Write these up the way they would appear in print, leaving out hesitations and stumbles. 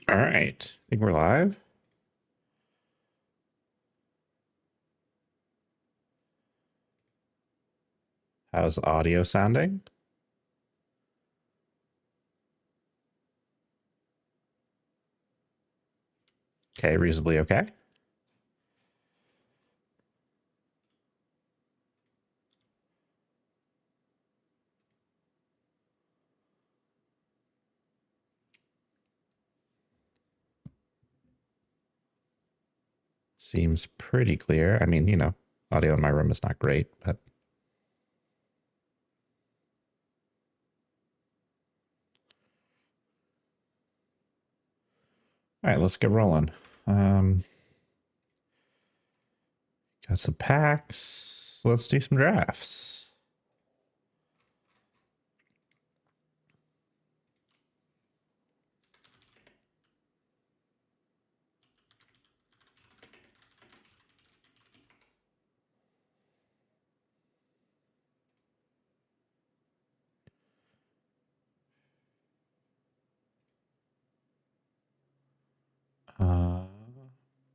All right, I think we're live. How's audio sounding? Okay, reasonably okay. Seems pretty clear. I mean, you know, audio in my room is not great, but all right, let's get rolling. Got some packs. Let's do some drafts.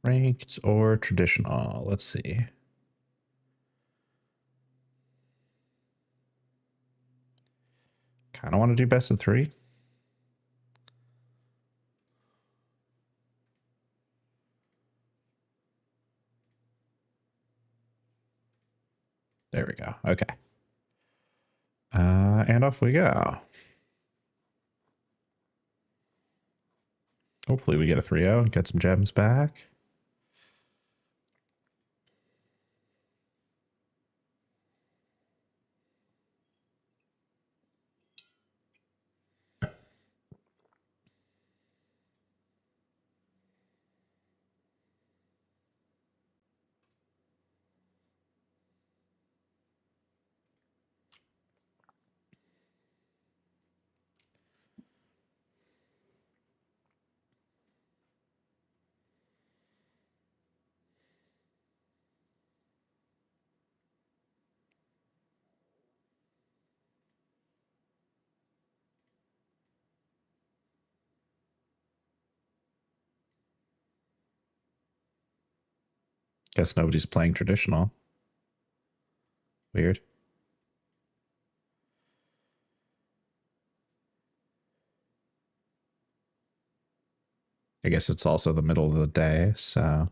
Ranked or traditional? Let's see. Kind of want to do best of 3. There we go. Okay. And off we go. Hopefully we get a 3-0 and get some gems back. Guess nobody's playing traditional. Weird. I guess it's also the middle of the day, so.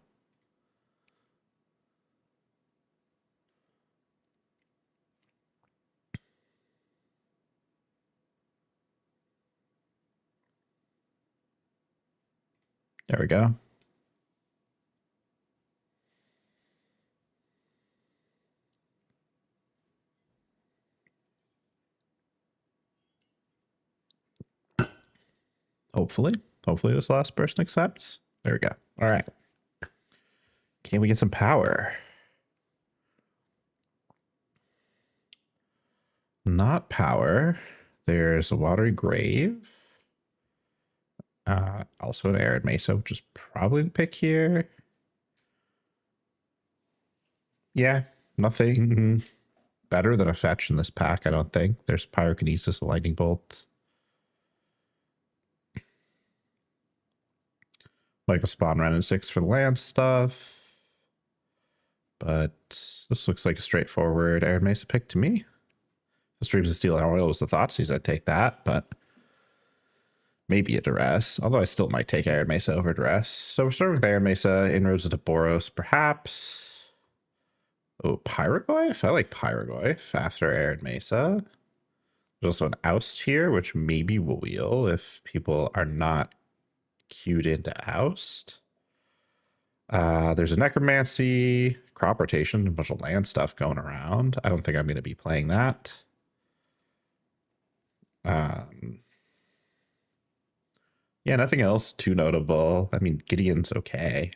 There we go. Hopefully this last person accepts. There we go. All right. Can we get some power? Not power. There's a watery grave. Also an arid mesa, which is probably the pick here. Yeah, nothing better than a fetch in this pack, I don't think. There's pyrokinesis, a lightning bolt. Like a spawn run and 6 for the land stuff. But this looks like a straightforward arid mesa pick to me. The Streams of Steel and Oil was the Thoughtseize, I'd take that, but maybe a Duress. Although I still might take Arid Mesa over Duress. So we're starting with Arid Mesa, Inroads into Boros, perhaps. Oh, Pyroglyph? I like Pyroglyph after Arid Mesa. There's also an Oust here, which maybe will wheel if people are not queued into Oust. There's a Necromancy, Crop Rotation, a bunch of land stuff going around. I don't think I'm going to be playing that. Yeah, nothing else too notable. I mean, Gideon's okay.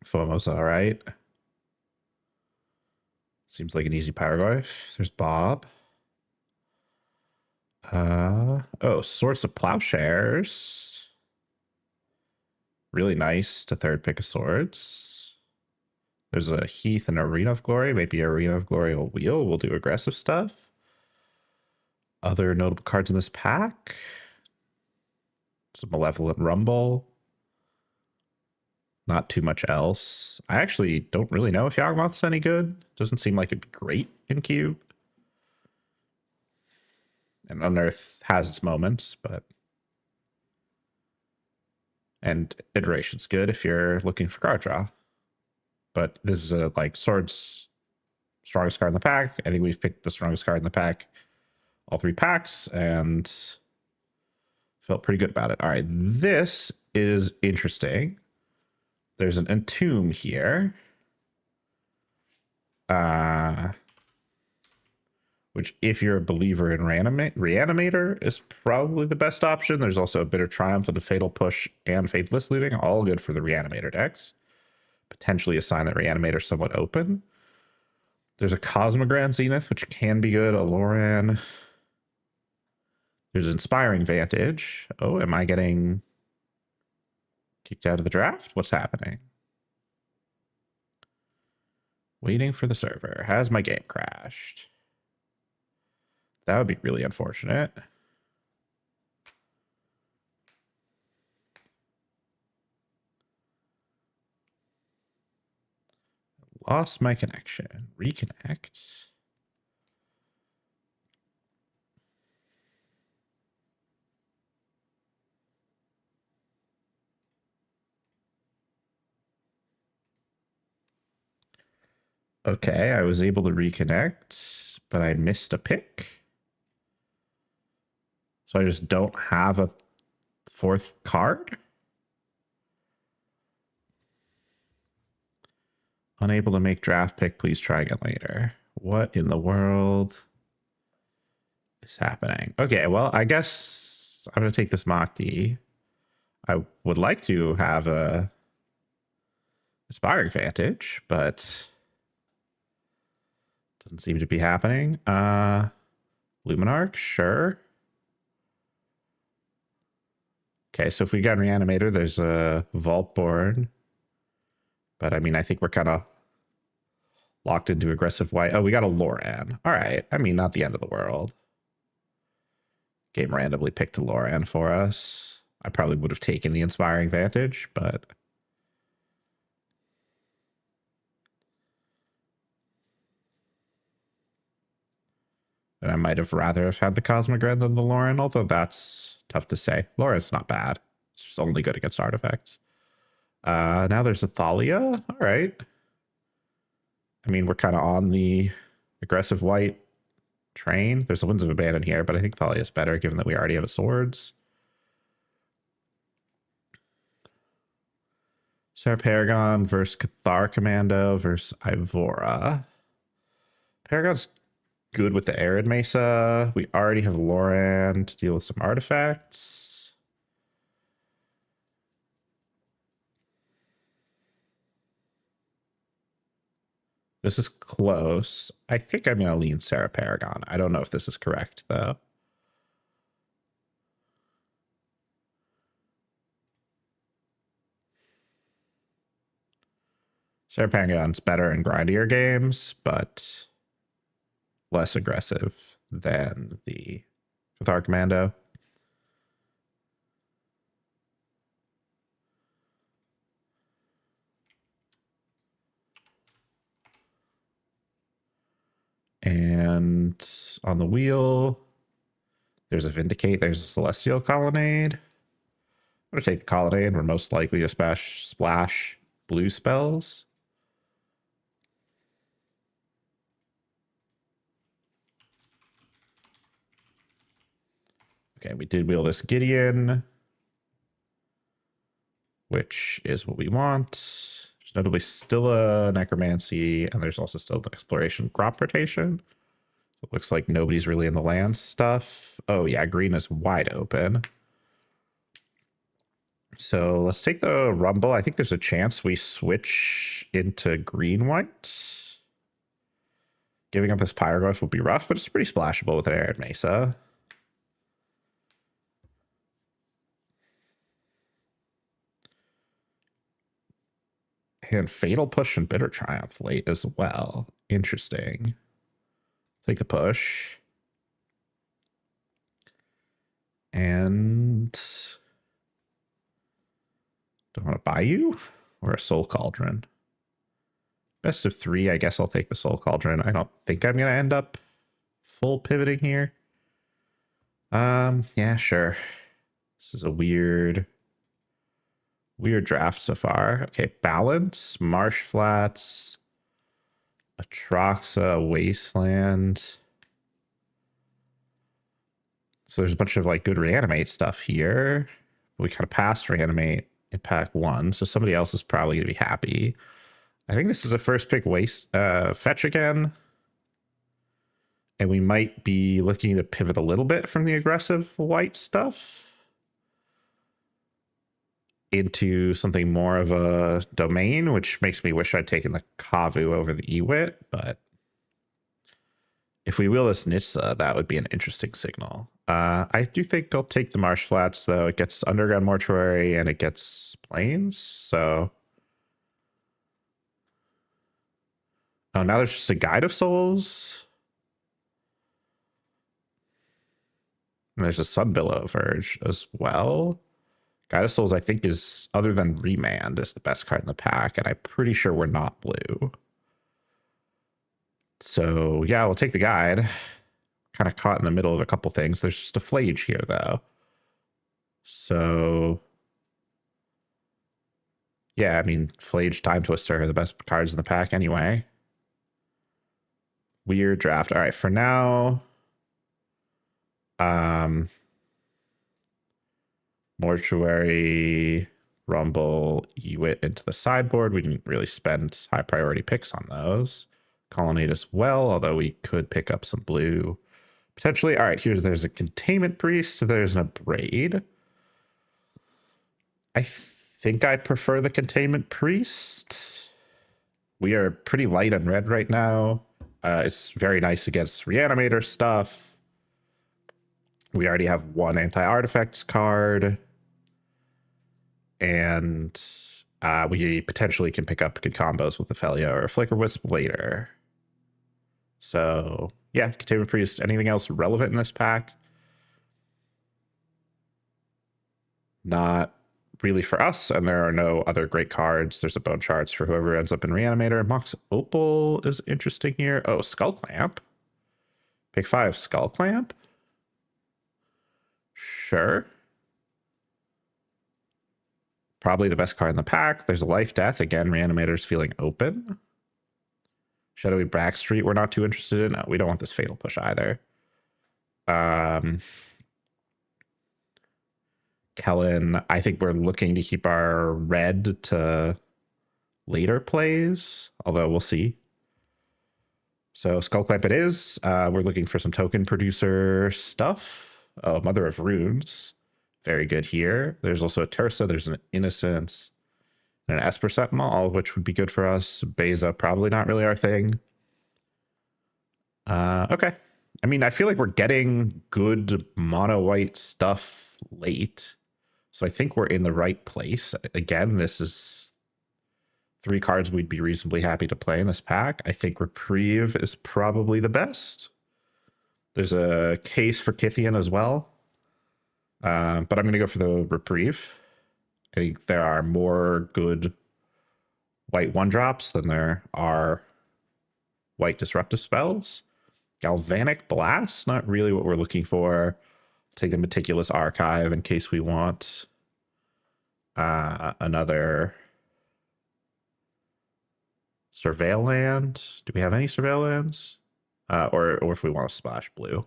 FOMO's all right. Seems like an easy Pyroglyph. There's Bob. Oh, Swords of Plowshares. Really nice to third pick of Swords. There's a Heath and Arena of Glory. Maybe Arena of Glory will wheel. We'll do aggressive stuff. Other notable cards in this pack. Some Malevolent Rumble. Not too much else. I actually don't really know if Yawgmoth's any good. Doesn't seem like it'd be great in Cube. And Unearth has its moments, but... And Iteration's good if you're looking for card draw. But this is a, like, Sword's strongest card in the pack. I think we've picked the strongest card in the pack all 3 packs, and felt pretty good about it. All right, this is interesting. There's an Entomb here. Which, if you're a believer in Reanimator, is probably the best option. There's also a Bitter Triumph and a Fatal Push and Faithless Looting, all good for the Reanimator decks. Potentially a sign that Reanimator's somewhat open. There's a Cosmogrand Zenith, which can be good. A Loran. There's Inspiring Vantage. Oh, am I getting kicked out of the draft? What's happening? Waiting for the server. Has my game crashed? That would be really unfortunate. Lost my connection. Reconnect. Okay, I was able to reconnect, but I missed a pick. So I just don't have a 4th card. Unable to make draft pick, please try again later. What in the world is happening? Okay, well, I guess I'm going to take this Mach D. I would like to have a Inspiring Vantage, but doesn't seem to be happening. Luminarch, sure. Okay, so if we got Reanimator, there's a Vaultborn. But I mean, I think we're kind of locked into aggressive white. Oh, we got a Loran. All right. I mean, not the end of the world. Game randomly picked a Loran for us. I probably would have taken the Inspiring Vantage, but... And I might have rather have had the Cosmogrand than the Loran, although that's tough to say. Loran's not bad. It's just only good against artifacts. Now there's a Thalia. All right. I mean, we're kind of on the aggressive white train. There's the Winds of Abandon here, but I think Thalia is better given that we already have a Swords. Sarah Paragon versus Cathar Commando versus Ivora. Paragon's good with the Arid Mesa. We already have Loran to deal with some artifacts. This is close. I think I'm going to lean Sarah Paragon. I don't know if this is correct, though. Sarah Paragon's better in grindier games, but less aggressive than the Cathar Commando. And on the wheel, there's a Vindicate, there's a Celestial Colonnade. I'm going to take the Colonnade. We're most likely to splash blue spells. Okay, we did wheel this Gideon, which is what we want. There's notably still a Necromancy, and there's also still the Exploration Crop Rotation. It looks like nobody's really in the land stuff. Oh yeah, green is wide open. So let's take the Rumble. I think there's a chance we switch into green-white. Giving up this Pyroglyph will be rough, but it's pretty splashable with an Arid Mesa. And Fatal Push and Bitter Triumph late as well. Interesting. Take the push. And don't want to buy you or a Soul Cauldron. Best of 3, I guess I'll take the Soul Cauldron. I don't think I'm going to end up full pivoting here. Yeah, sure. This is a weird draft so far. Okay, Balance, Marsh Flats, Atroxa, Wasteland. So there's a bunch of like good reanimate stuff here. We kind of passed reanimate in pack 1, so somebody else is probably going to be happy. I think this is a first pick fetch again. And we might be looking to pivot a little bit from the aggressive white stuff into something more of a domain, which makes me wish I'd taken the Kavu over the Ewit, but if we wheel this Nitsa, that would be an interesting signal. I do think I'll take the Marsh Flats, though. It gets Underground Mortuary and it gets Plains, so... Oh, now there's just a Guide of Souls. And there's a Sunbillow Verge as well. Guide of Souls, I think, is, other than Remand, is the best card in the pack, and I'm pretty sure we're not blue. So, yeah, we'll take the Guide. Kind of caught in the middle of a couple things. There's just a Flage here, though. So, yeah, I mean, Flage, Time Twister are the best cards in the pack anyway. Weird draft. All right, for now... Mortuary, Rumble, Ewit into the sideboard. We didn't really spend high priority picks on those. Colonnade as well, although we could pick up some blue. Potentially. All right, there's a Containment Priest. There's an Abrade. I think I prefer the Containment Priest. We are pretty light on red right now. It's very nice against Reanimator stuff. We already have one anti-artifacts card. And we potentially can pick up good combos with Ophelia or Flicker Wisp later. So, yeah, Containment Priest. Anything else relevant in this pack? Not really for us, and there are no other great cards. There's a Bone Shards for whoever ends up in Reanimator. Mox Opal is interesting here. Oh, Skull Clamp. Pick 5, Skull Clamp. Sure. Probably the best card in the pack. There's a Life Death. Again, Reanimator's feeling open. Shadowy Backstreet, we're not too interested in. No, we don't want this Fatal Push either. Kellen, I think we're looking to keep our red to later plays, although we'll see. So Skullclamp it is. We're looking for some token producer stuff. Oh, Mother of Runes. Very good here. There's also a Tersa. There's an Innocence and an Esper Sentinel, all of which would be good for us. Beza, probably not really our thing. Okay. I mean, I feel like we're getting good mono white stuff late. So I think we're in the right place. Again, this is 3 cards we'd be reasonably happy to play in this pack. I think Reprieve is probably the best. There's a case for Kithian as well. But I'm going to go for the Reprieve. I think there are more good white 1-drops than there are white disruptive spells. Galvanic Blast, not really what we're looking for. Take the Meticulous Archive in case we want another Surveil land. Do we have any Surveil lands? Or if we want to splash blue.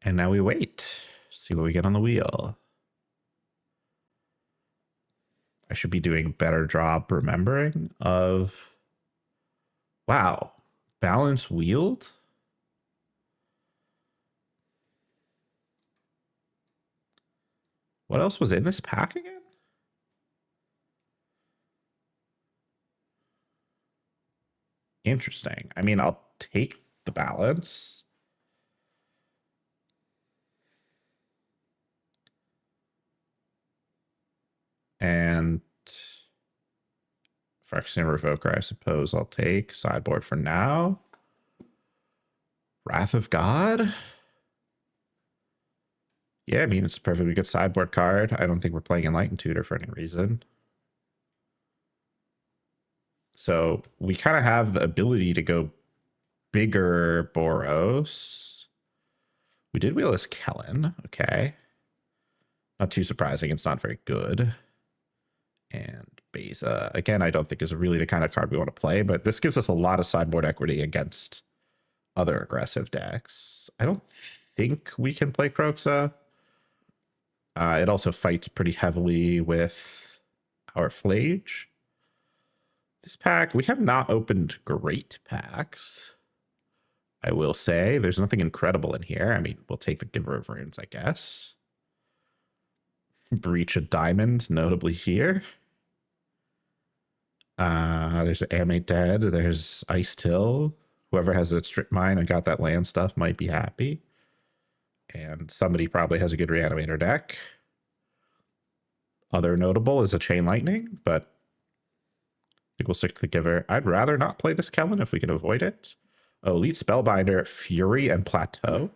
And now we wait. See what we get on the wheel. I should be doing a better job remembering of... Wow. Balance Wield? What else was in this pack again? Interesting. I mean, I'll take the balance. And Phyrexian Revoker, I suppose I'll take. Sideboard for now. Wrath of God? Yeah, I mean, it's a perfectly good sideboard card. I don't think we're playing Enlightened Tutor for any reason. So we kind of have the ability to go bigger Boros. We did wheel this Kellen. Okay. Not too surprising. It's not very good. And Beza, again, I don't think is really the kind of card we want to play, but this gives us a lot of sideboard equity against other aggressive decks. I don't think we can play Kroxa. It also fights pretty heavily with our Flage. This pack, we have not opened great packs. I will say there's nothing incredible in here. I mean, we'll take the Giver of Runes, I guess. Breach a Diamond, notably here. There's Animate Dead. There's Iced Hill. Whoever has a Strip Mine and got that land stuff might be happy. And somebody probably has a good Reanimator deck. Other notable is a Chain Lightning, but I think we'll stick to the Giver. I'd rather not play this Kellen if we can avoid it. Oh, Elite Spellbinder, Fury, and Plateau.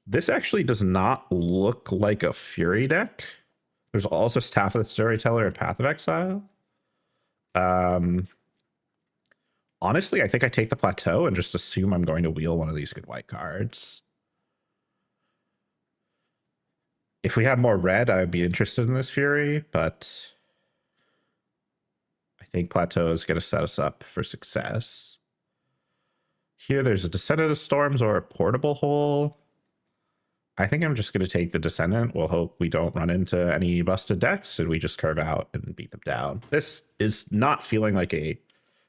This actually does not look like a Fury deck. There's also Staff of the Storyteller and Path of Exile. Honestly, I think I take the Plateau and just assume I'm going to wheel one of these good white cards. If we had more red, I would be interested in this Fury, but I think Plateau is going to set us up for success. Here, there's a Descendant of Storms or a Portable Hole. I think I'm just going to take the Descendant. We'll hope we don't run into any busted decks and we just curve out and beat them down. This is not feeling like a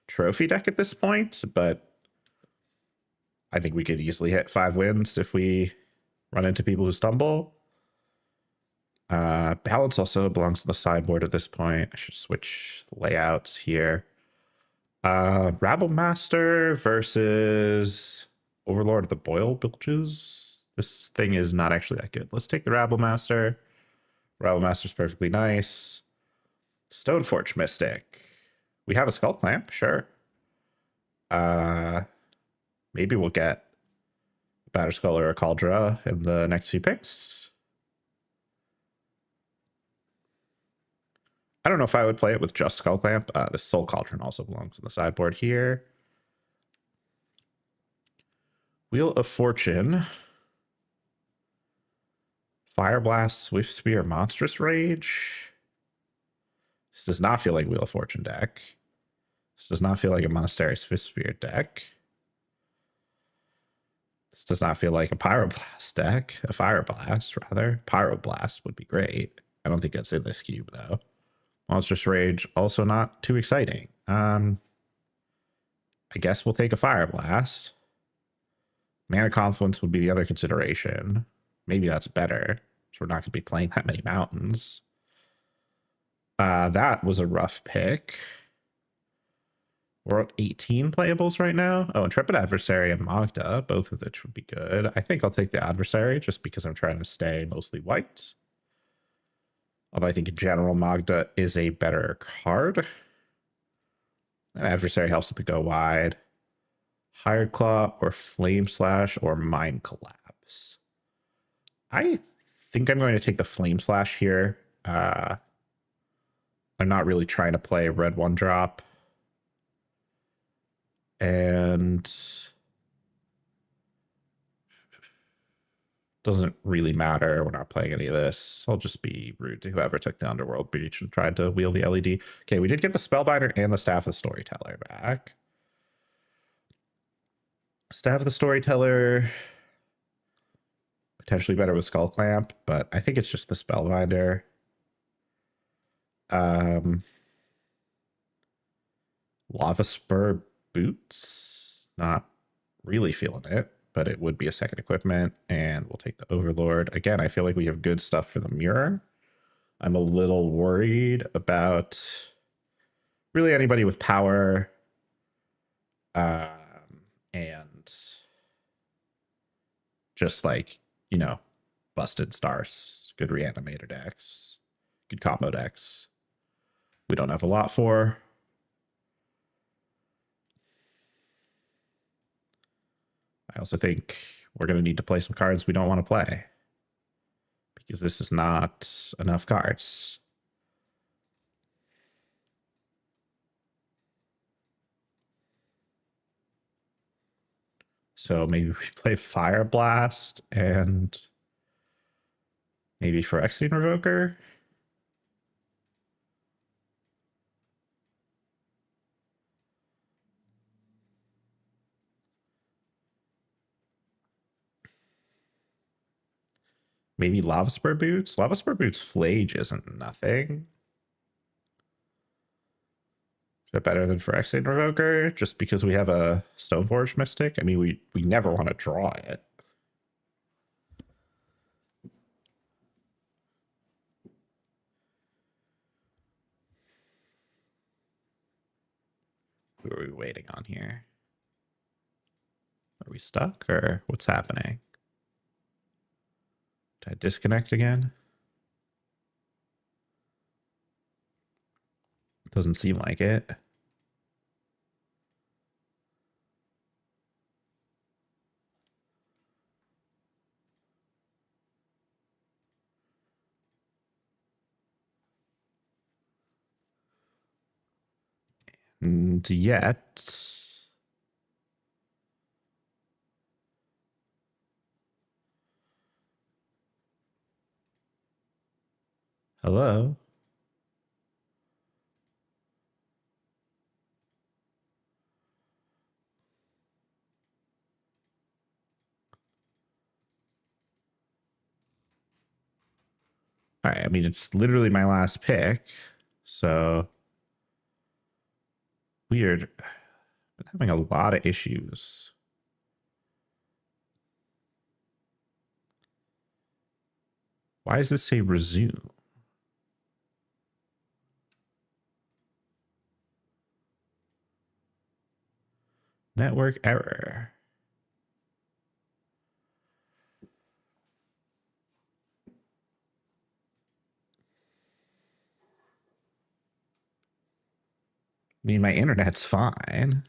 trophy deck at this point, but I think we could easily hit 5 wins if we run into people who stumble. Balance also belongs to the sideboard at this point. I should switch layouts here. Rabble Master versus Overlord of the Boil Bilges. This thing is not actually that good. Let's take the Rabble Master. Rabble Master's perfectly nice. Stoneforge Mystic. We have a Skull Clamp, sure. Maybe we'll get a Batterskull or a Cauldra in the next few picks. I don't know if I would play it with just Skull Clamp. The Soul Cauldron also belongs on the sideboard here. Wheel of Fortune. Fire Blast, Swift Spear, Monstrous Rage. This does not feel like Wheel of Fortune deck. This does not feel like a Monastery Swift Spear deck. This does not feel like a Pyroblast deck. A Fire Blast, rather. Pyroblast would be great. I don't think that's in this cube, though. Monstrous Rage, also not too exciting. I guess we'll take a Fire Blast. Mana Confluence would be the other consideration. Maybe that's better. So we're not going to be playing that many mountains. That was a rough pick. We're at 18 playables right now. Oh, Intrepid Adversary and Magda, both of which would be good. I think I'll take the Adversary just because I'm trying to stay mostly white. Although I think in general, Magda is a better card. And Adversary helps with the go wide. Hired Claw or Flame Slash or Mind Collapse. I think I'm going to take the Flame Slash here. I'm not really trying to play a red 1-drop. And doesn't really matter. We're not playing any of this. I'll just be rude to whoever took the Underworld Breach and tried to wield the LED. Okay, we did get the Spellbinder and the Staff of the Storyteller back. Staff of the Storyteller, potentially better with Skull Clamp, but I think it's just the Spellbinder. Lava Spur Boots, not really feeling it, but it would be a second equipment, and we'll take the Overlord. Again, I feel like we have good stuff for the mirror. I'm a little worried about really anybody with power and just like, you know, busted stars, good reanimator decks, good combo decks. we don't have a lot for. I also think we're going to need to play some cards we don't want to play, because this is not enough cards. So maybe we play Fire Blast and maybe Phyrexian Revoker. Maybe Lava Spur Boots. Lava Spur Boots Flage isn't nothing. Is that better than Phyrexian Revoker? Just because we have a Stoneforge Mystic? I mean, we never want to draw it. Who are we waiting on here? Are we stuck or what's happening? Did I disconnect again? Doesn't seem like it. And yet... Hello? All right, I mean, it's literally my last pick, so weird. Been having a lot of issues. Why does this say resume? Network error. I mean, my internet's fine.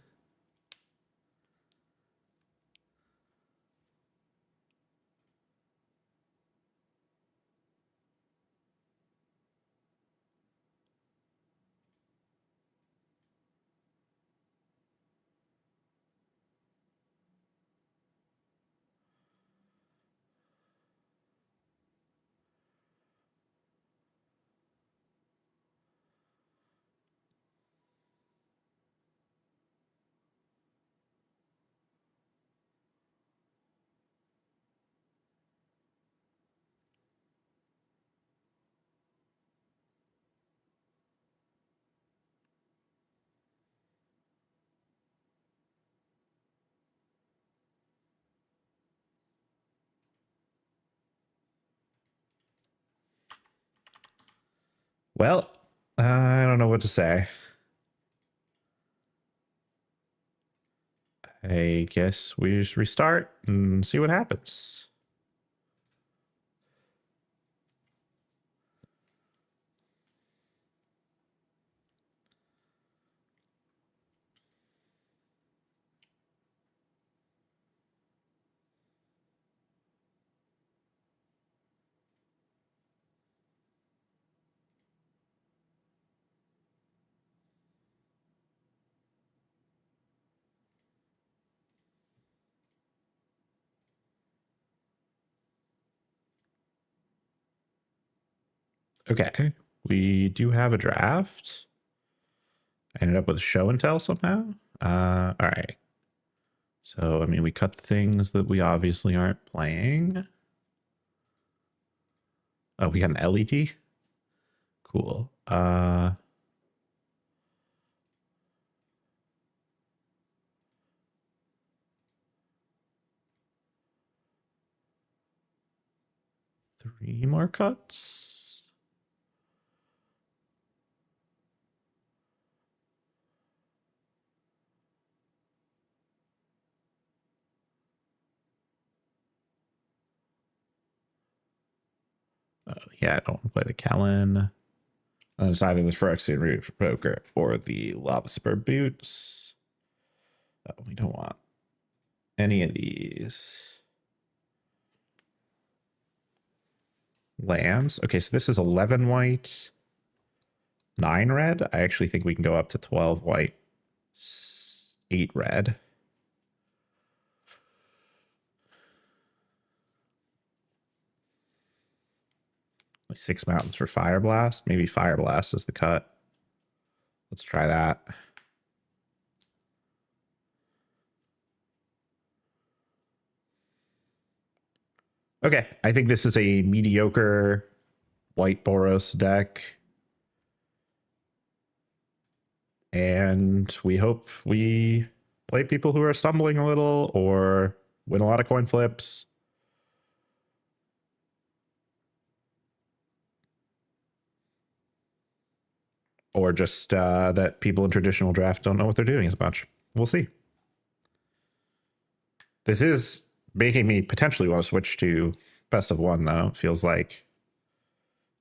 Well, I don't know what to say. I guess we just restart and see what happens. Okay, we do have a draft. I ended up with a show and tell somehow. All right. So, I mean, we cut the things that we obviously aren't playing. Oh, we got an LED? Cool. 3 more cuts. Oh, yeah, I don't want to play the Kellen. And it's either the Phyrexian Revoker or the Lava Spur Boots. Oh, we don't want any of these. Lands. Okay, so this is 11 white, 9 red. I actually think we can go up to 12 white, 8 red. Like 6 mountains for Fire Blast. Maybe Fire Blast is the cut. Let's try that. Okay, I think this is a mediocre white Boros deck. And we hope we play people who are stumbling a little or win a lot of coin flips. Or just that people in traditional draft don't know what they're doing as much. We'll see. This is making me potentially want to switch to best of one, though. It feels like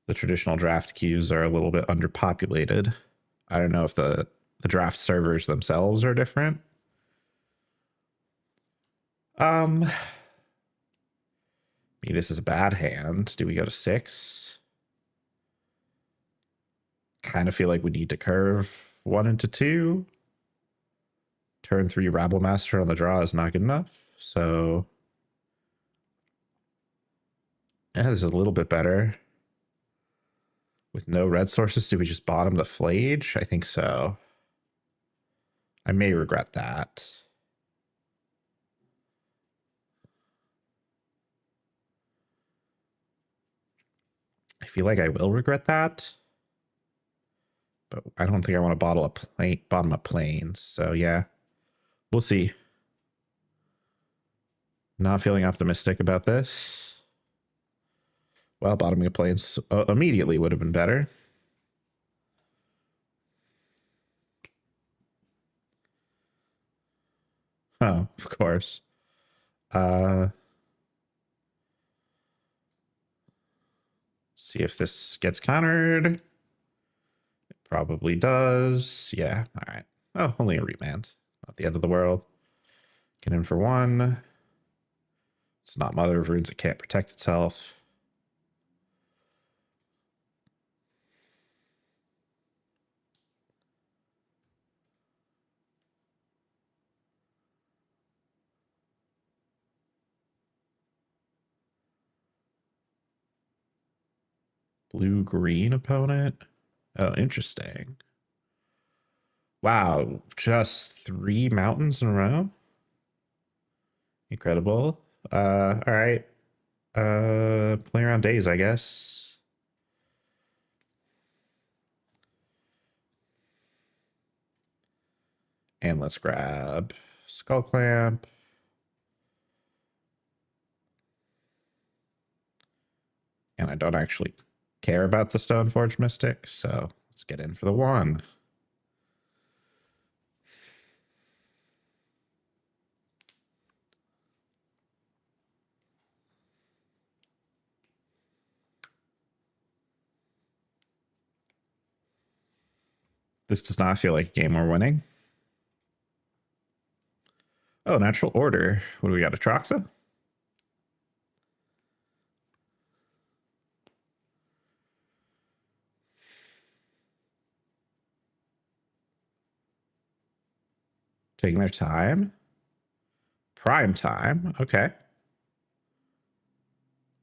the traditional draft queues are a little bit underpopulated. I don't know if the draft servers themselves are different. Maybe this is a bad hand. Do we go to 6? Kind of feel like we need to curve 1 into 2. Turn 3 Rabble Master on the draw is not good enough. So yeah, this is a little bit better. With no red sources, do we just bottom the Flage? I think so. I may regret that. I feel like I will regret that. But I don't think I want to bottom a Plains. So yeah, we'll see. Not feeling optimistic about this. Well, bottoming a Plains immediately would have been better. Oh, of course. See if this gets countered. It probably does. Yeah, all right. Oh, only a remand. Not the end of the world. Get in for 1. It's not Mother of Runes. It can't protect itself. Blue-green opponent. Oh, interesting. Wow, just 3 mountains in a row? Incredible. All right. Play around days, I guess. And let's grab Skull Clamp. And I don't actually care about the Stoneforge Mystic, so let's get in for the 1. This does not feel like a game we're winning. Oh, Natural Order. What do we got? Atraxa? Taking their time. Prime time. Okay.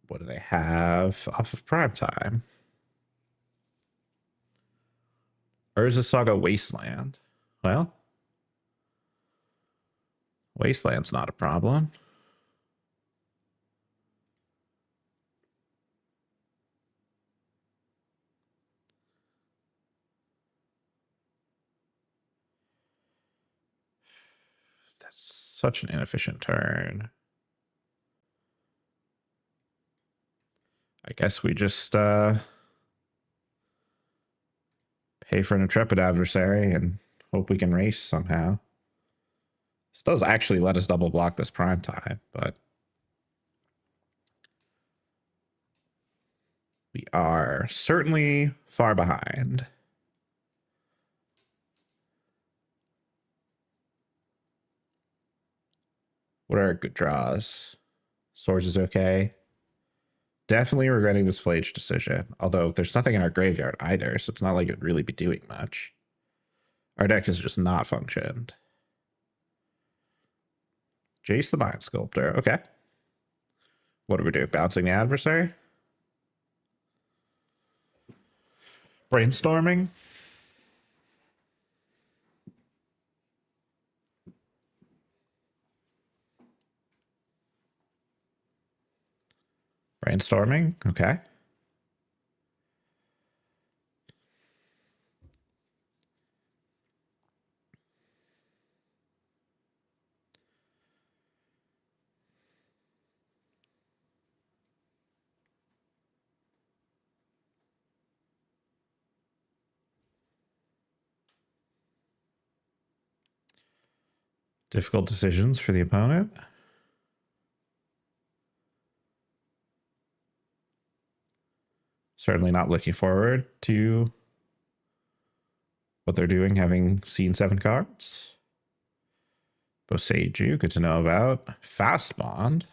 What do they have off of Prime time? Urza Saga Wasteland. Well, Wasteland's not a problem. That's such an inefficient turn. I guess we just pay for an intrepid adversary and hope we can race somehow. This does actually let us double block this prime time, but we are certainly far behind. What are good draws? Swords is okay. Definitely regretting this Flage decision. Although there's nothing in our graveyard either, so it's not like it would really be doing much. Our deck has just not functioned. Jace the Mind Sculptor. Okay. What are we doing? Bouncing the adversary? Brainstorming? Brainstorming? Okay. Difficult decisions for the opponent. Certainly not looking forward to what they're doing, having seen 7 cards. Boseiju, good to know about. Fast Bond.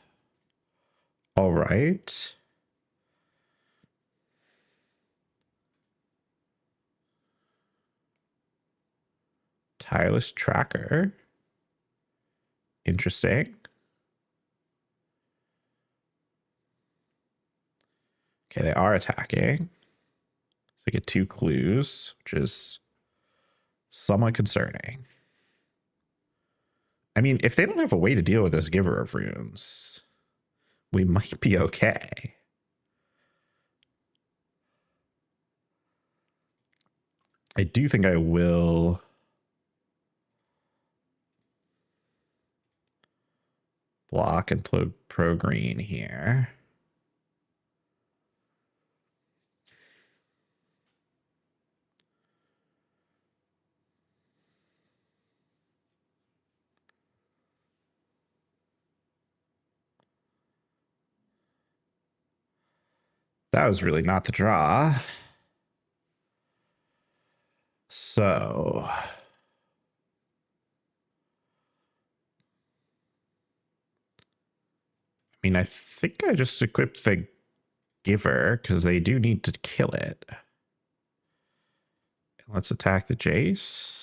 All right. Tireless Tracker. Interesting. Okay, they are attacking. So I get 2 clues, which is somewhat concerning. I mean, if they don't have a way to deal with this Giver of Runes, we might be okay. I do think I will block and pro green here. That was really not the draw. So I mean, I think I just equipped the Giver because they do need to kill it. Let's attack the Jace.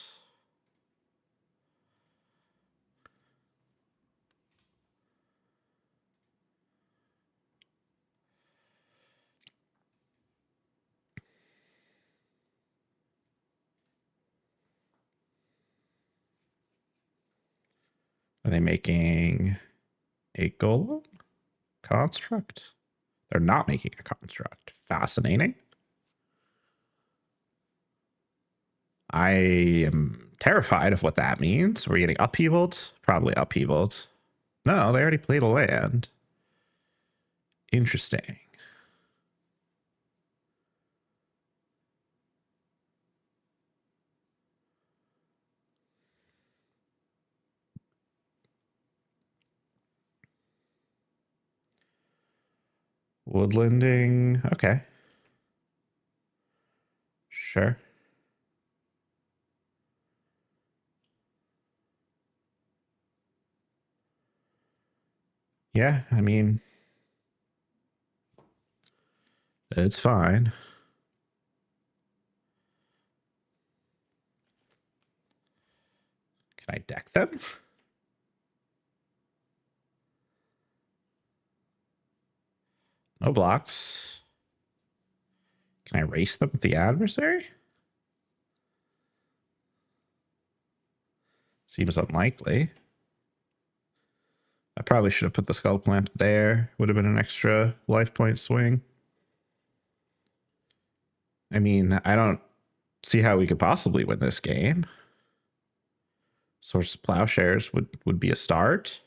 Are they making a golem construct? They're not making a construct. Fascinating. I am terrified of what that means. We're getting upheavaled? Probably upheavaled. No, they already played a land. Interesting. Woodlanding. Okay. Sure. Yeah, I mean, it's fine. Can I deck them? No blocks. Can I race them with the adversary? Seems unlikely. I probably should have put the Skull Clamp there. Would have been an extra life point swing. I mean, I don't see how we could possibly win this game. Source of Plowshares would be a start.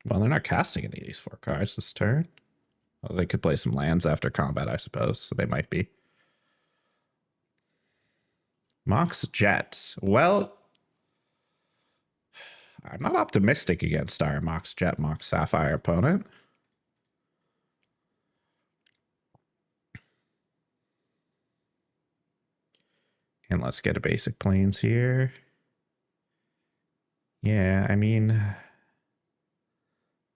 Well, they're not casting any of these 4 cards this turn. Well, they could play some lands after combat, I suppose, so they might be. Mox Jet. Well, I'm not optimistic against our Mox Jet, Mox Sapphire opponent. And let's get a basic planes here. Yeah, I mean,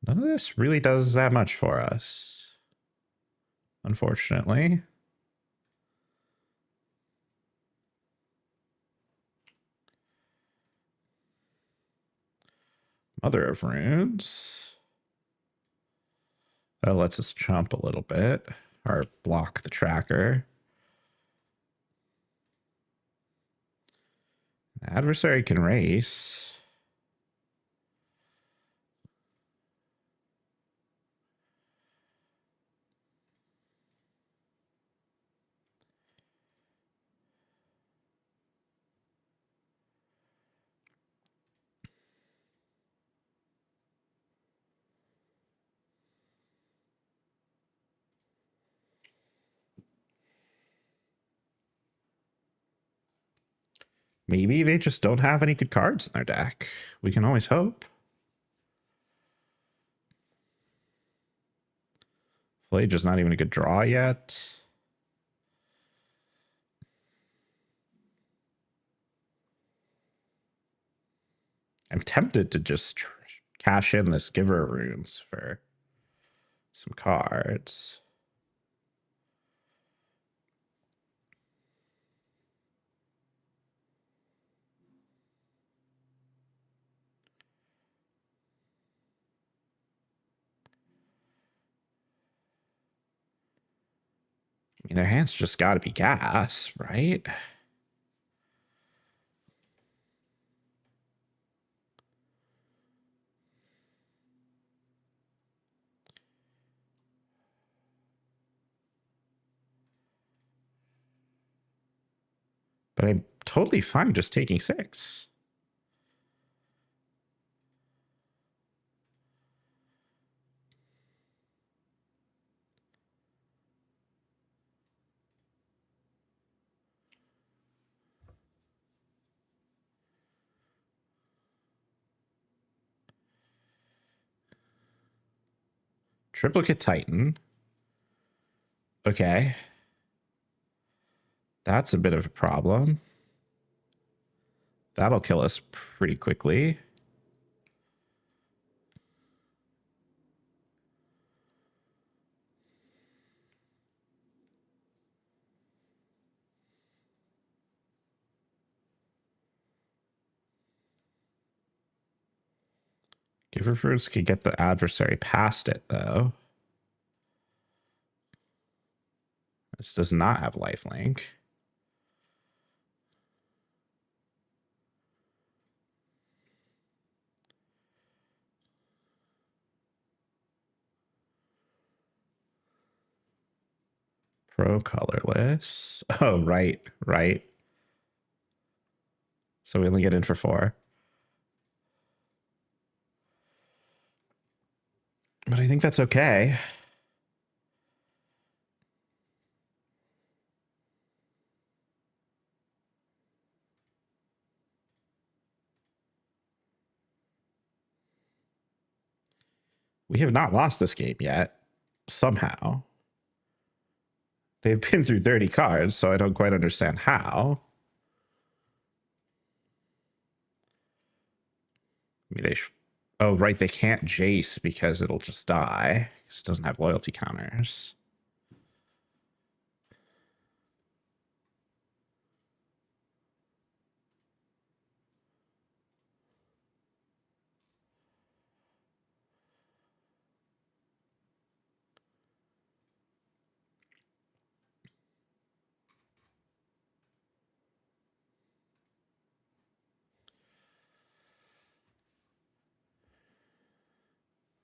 none of this really does that much for us, unfortunately. Mother of Runes. That lets us chomp a little bit, or block the tracker. The adversary can race. Maybe they just don't have any good cards in their deck. We can always hope. Flage is not even a good draw yet. I'm tempted to just cash in this Giver Runes for some cards. I mean, their hand's just got to be gas, right? But I'm totally fine just taking 6. Triplicate Titan. Okay. That's a bit of a problem. That'll kill us pretty quickly. Giver Fruits could get the adversary past it, though. This does not have lifelink. Pro colorless. Oh, right, right. So we only get in for 4. But I think that's okay. We have not lost this game yet, somehow. They've been through 30 cards, so I don't quite understand how. I mean, oh, right, they can't Jace because it'll just die. It doesn't have loyalty counters.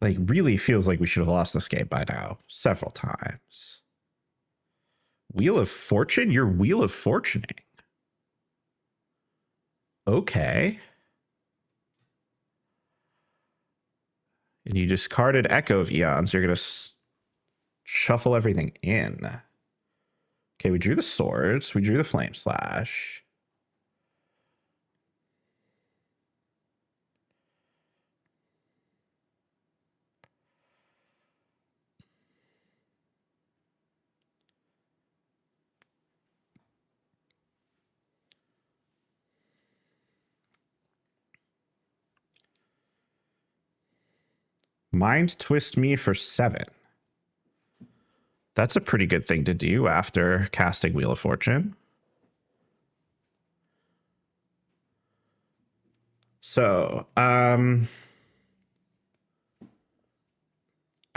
Like, really feels like we should have lost this game by now several times. Wheel of Fortune? You're Wheel of Fortuning. Okay. And you discarded Echo of Eons. You're going to shuffle everything in. Okay, we drew the swords. We drew the Flame Slash. Mind twist me for 7. That's a pretty good thing to do after casting Wheel of Fortune. So, I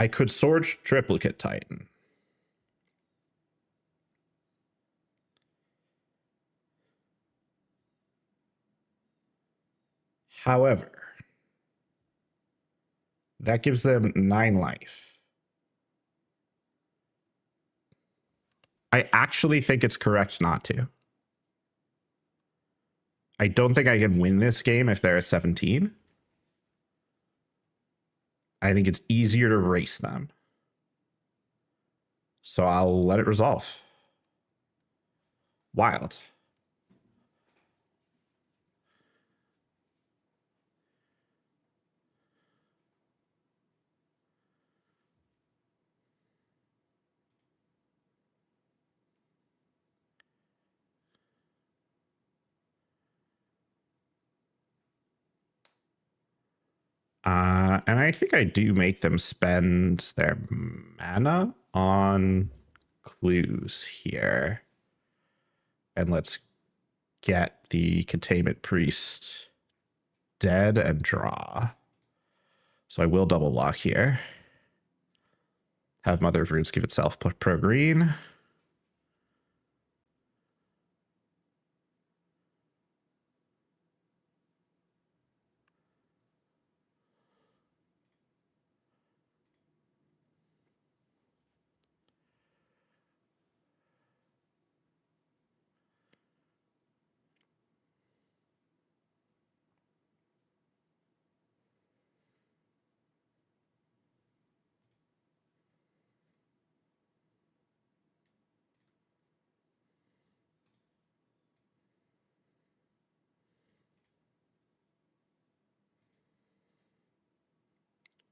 could Sword Triplicate Titan. However, that gives them 9 life. I actually think it's correct not to. I don't think I can win this game if they're at 17. I think it's easier to race them. So I'll let it resolve. Wild. And I think I do make them spend their mana on clues here. And let's get the Containment Priest dead and draw. So I will double lock here. Have Mother of Roots give itself pro green.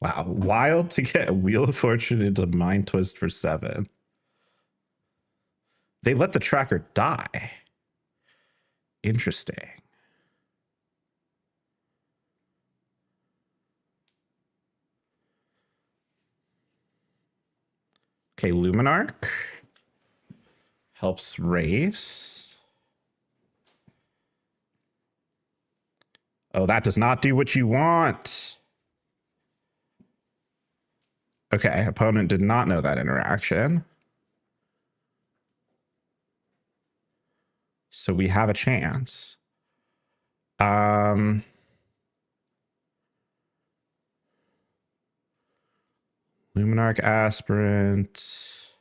Wow, wild to get a Wheel of Fortune into Mind Twist for 7. They let the tracker die. Interesting. Okay, Luminarch helps race. Oh, that does not do what you want. Okay, opponent did not know that interaction. So we have a chance. Luminarch Aspirant.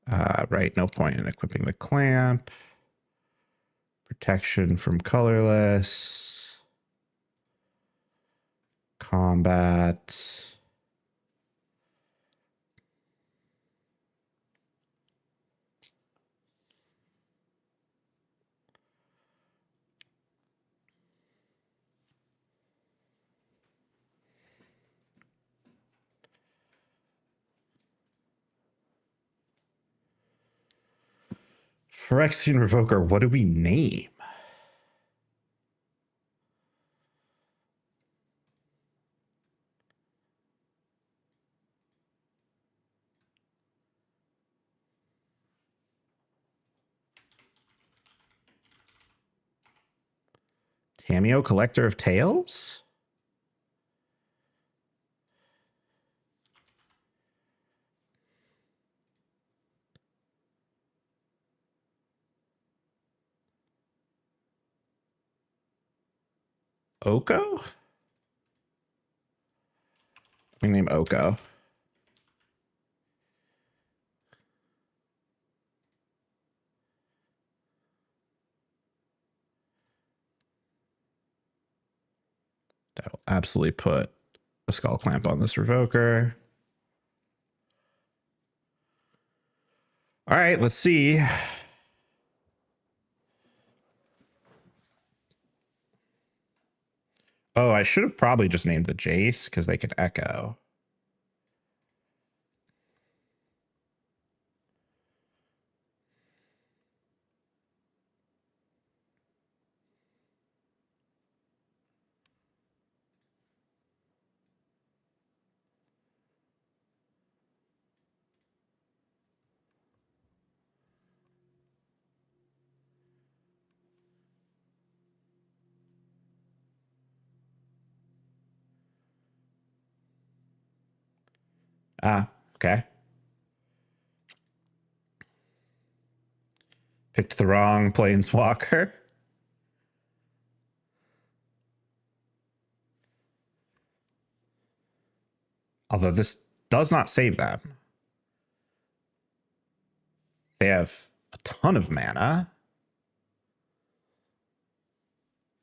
Right, no point in equipping the clamp. Protection from colorless. Combat. Phyrexian Revoker, what do we name? Tameo, Collector of Tales? Oko? We name Oko. I will absolutely put a skull clamp on this Revoker. All right, let's see. Oh, I should have probably just named the Jace because they could echo. Ah, okay. Picked the wrong planeswalker. Although this does not save them. They have a ton of mana.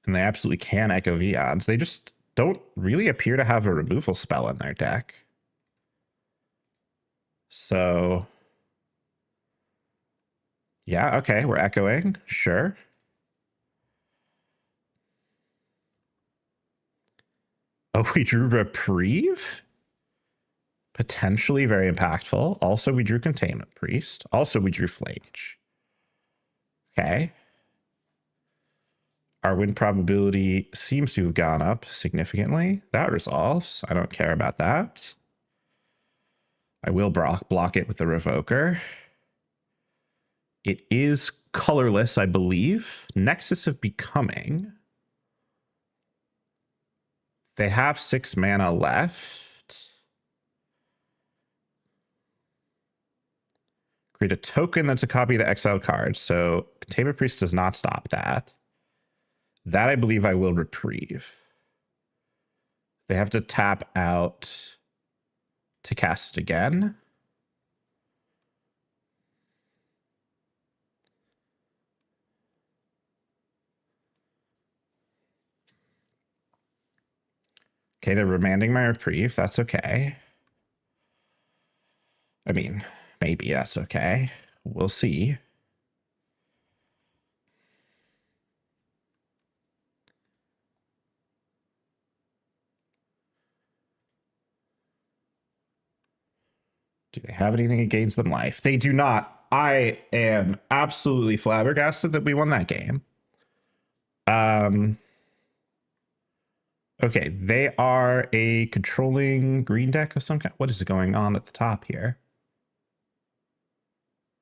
And they absolutely can Echo Vions. They just don't really appear to have a removal spell in their deck. So, yeah, okay, we're echoing. Sure. Oh, we drew Reprieve? Potentially very impactful. Also, we drew Containment Priest. Also, we drew Flage. Okay. Our win probability seems to have gone up significantly. That resolves. I don't care about that. I will block it with the Revoker. It is colorless, I believe. Nexus of Becoming. They have 6 mana left. Create a token that's a copy of the exiled card. So Containment Priest does not stop that. That I believe I will reprieve. They have to tap out to cast it again. Okay, they're remanding my reprieve. That's okay. I mean, maybe that's okay. We'll see. Do they have anything that gains them life? They do not. I am absolutely flabbergasted that we won that game. Okay, they are a controlling green deck of some kind. What is going on at the top here?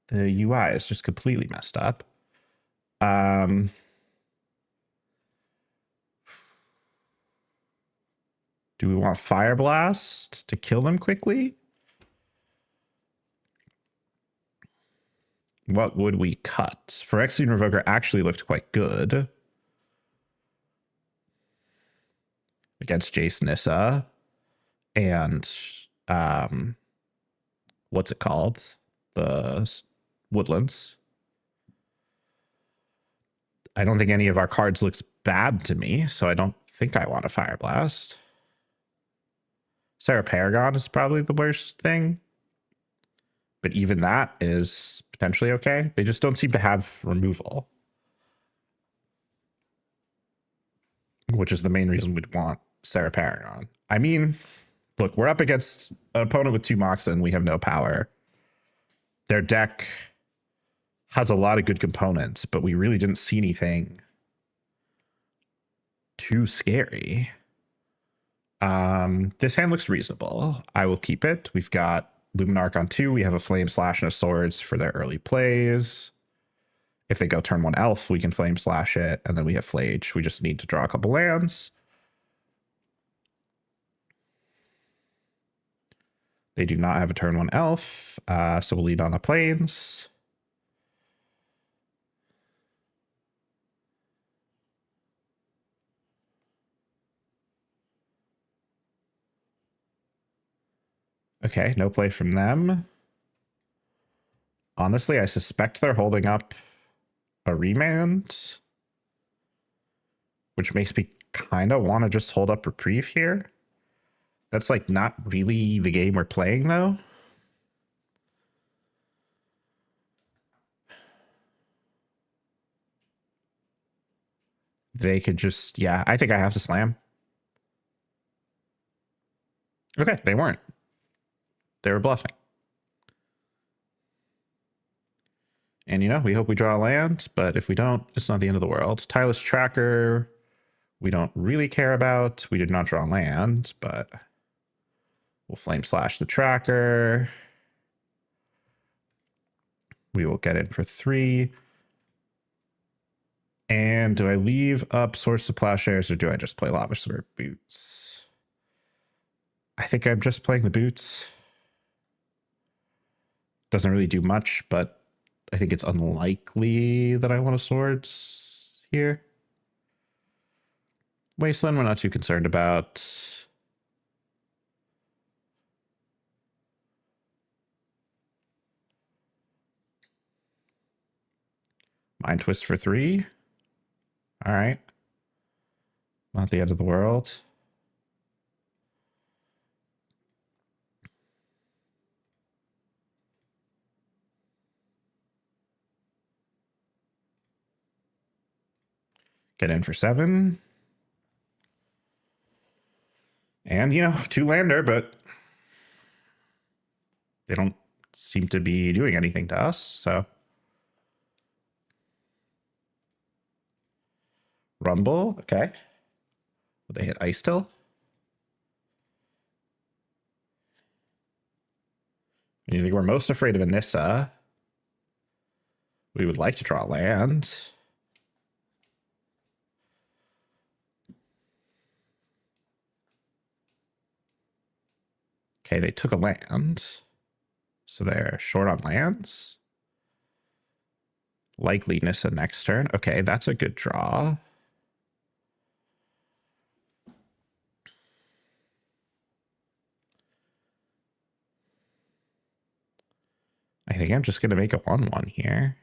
The UI is just completely messed up. Do we want Fire Blast to kill them quickly? What would we cut? Phyrexian Revoker actually looked quite good against Jace Nissa and what's it called? The Woodlands. I don't think any of our cards looks bad to me, so I don't think I want a Fire Blast. Sarah Paragon is probably the worst thing. But even that is potentially okay. They just don't seem to have removal. Which is the main reason we'd want Sarah Paragon. I mean, look, we're up against an opponent with 2 Moxa and we have no power. Their deck has a lot of good components, but we really didn't see anything too scary. This hand looks reasonable. I will keep it. We've got Luminarch on 2. We have a Flame Slash and a Swords for their early plays. If they go turn 1 Elf, we can Flame Slash it. And then we have Flage. We just need to draw a couple lands. They do not have a turn 1 Elf. So we'll lead on the plains. Okay, no play from them. Honestly, I suspect they're holding up a remand, which makes me kind of want to just hold up reprieve here. That's like not really the game we're playing though. They could just, yeah, I think I have to slam. Okay, they weren't. They were bluffing. And, you know, we hope we draw a land, but if we don't, it's not the end of the world. Tireless Tracker, we don't really care about. We did not draw land, but we'll Flame Slash the Tracker. We will get in for 3. And do I leave up Swords to Plowshares or do I just play Lava Sword Boots? I think I'm just playing the Boots. Doesn't really do much, but I think it's unlikely that I want a swords here. Wasteland, we're not too concerned about. Mind Twist for 3. All right. Not the end of the world. Get in for 7. And, you know, 2-lander, but they don't seem to be doing anything to us, so. Rumble, okay. Will they hit Ice Still? I think we're most afraid of Anissa. We would like to draw land. Okay, they took a land. So they're short on lands. Likely Nissa next turn. Okay, that's a good draw. I think I'm just going to make a 1/1 here.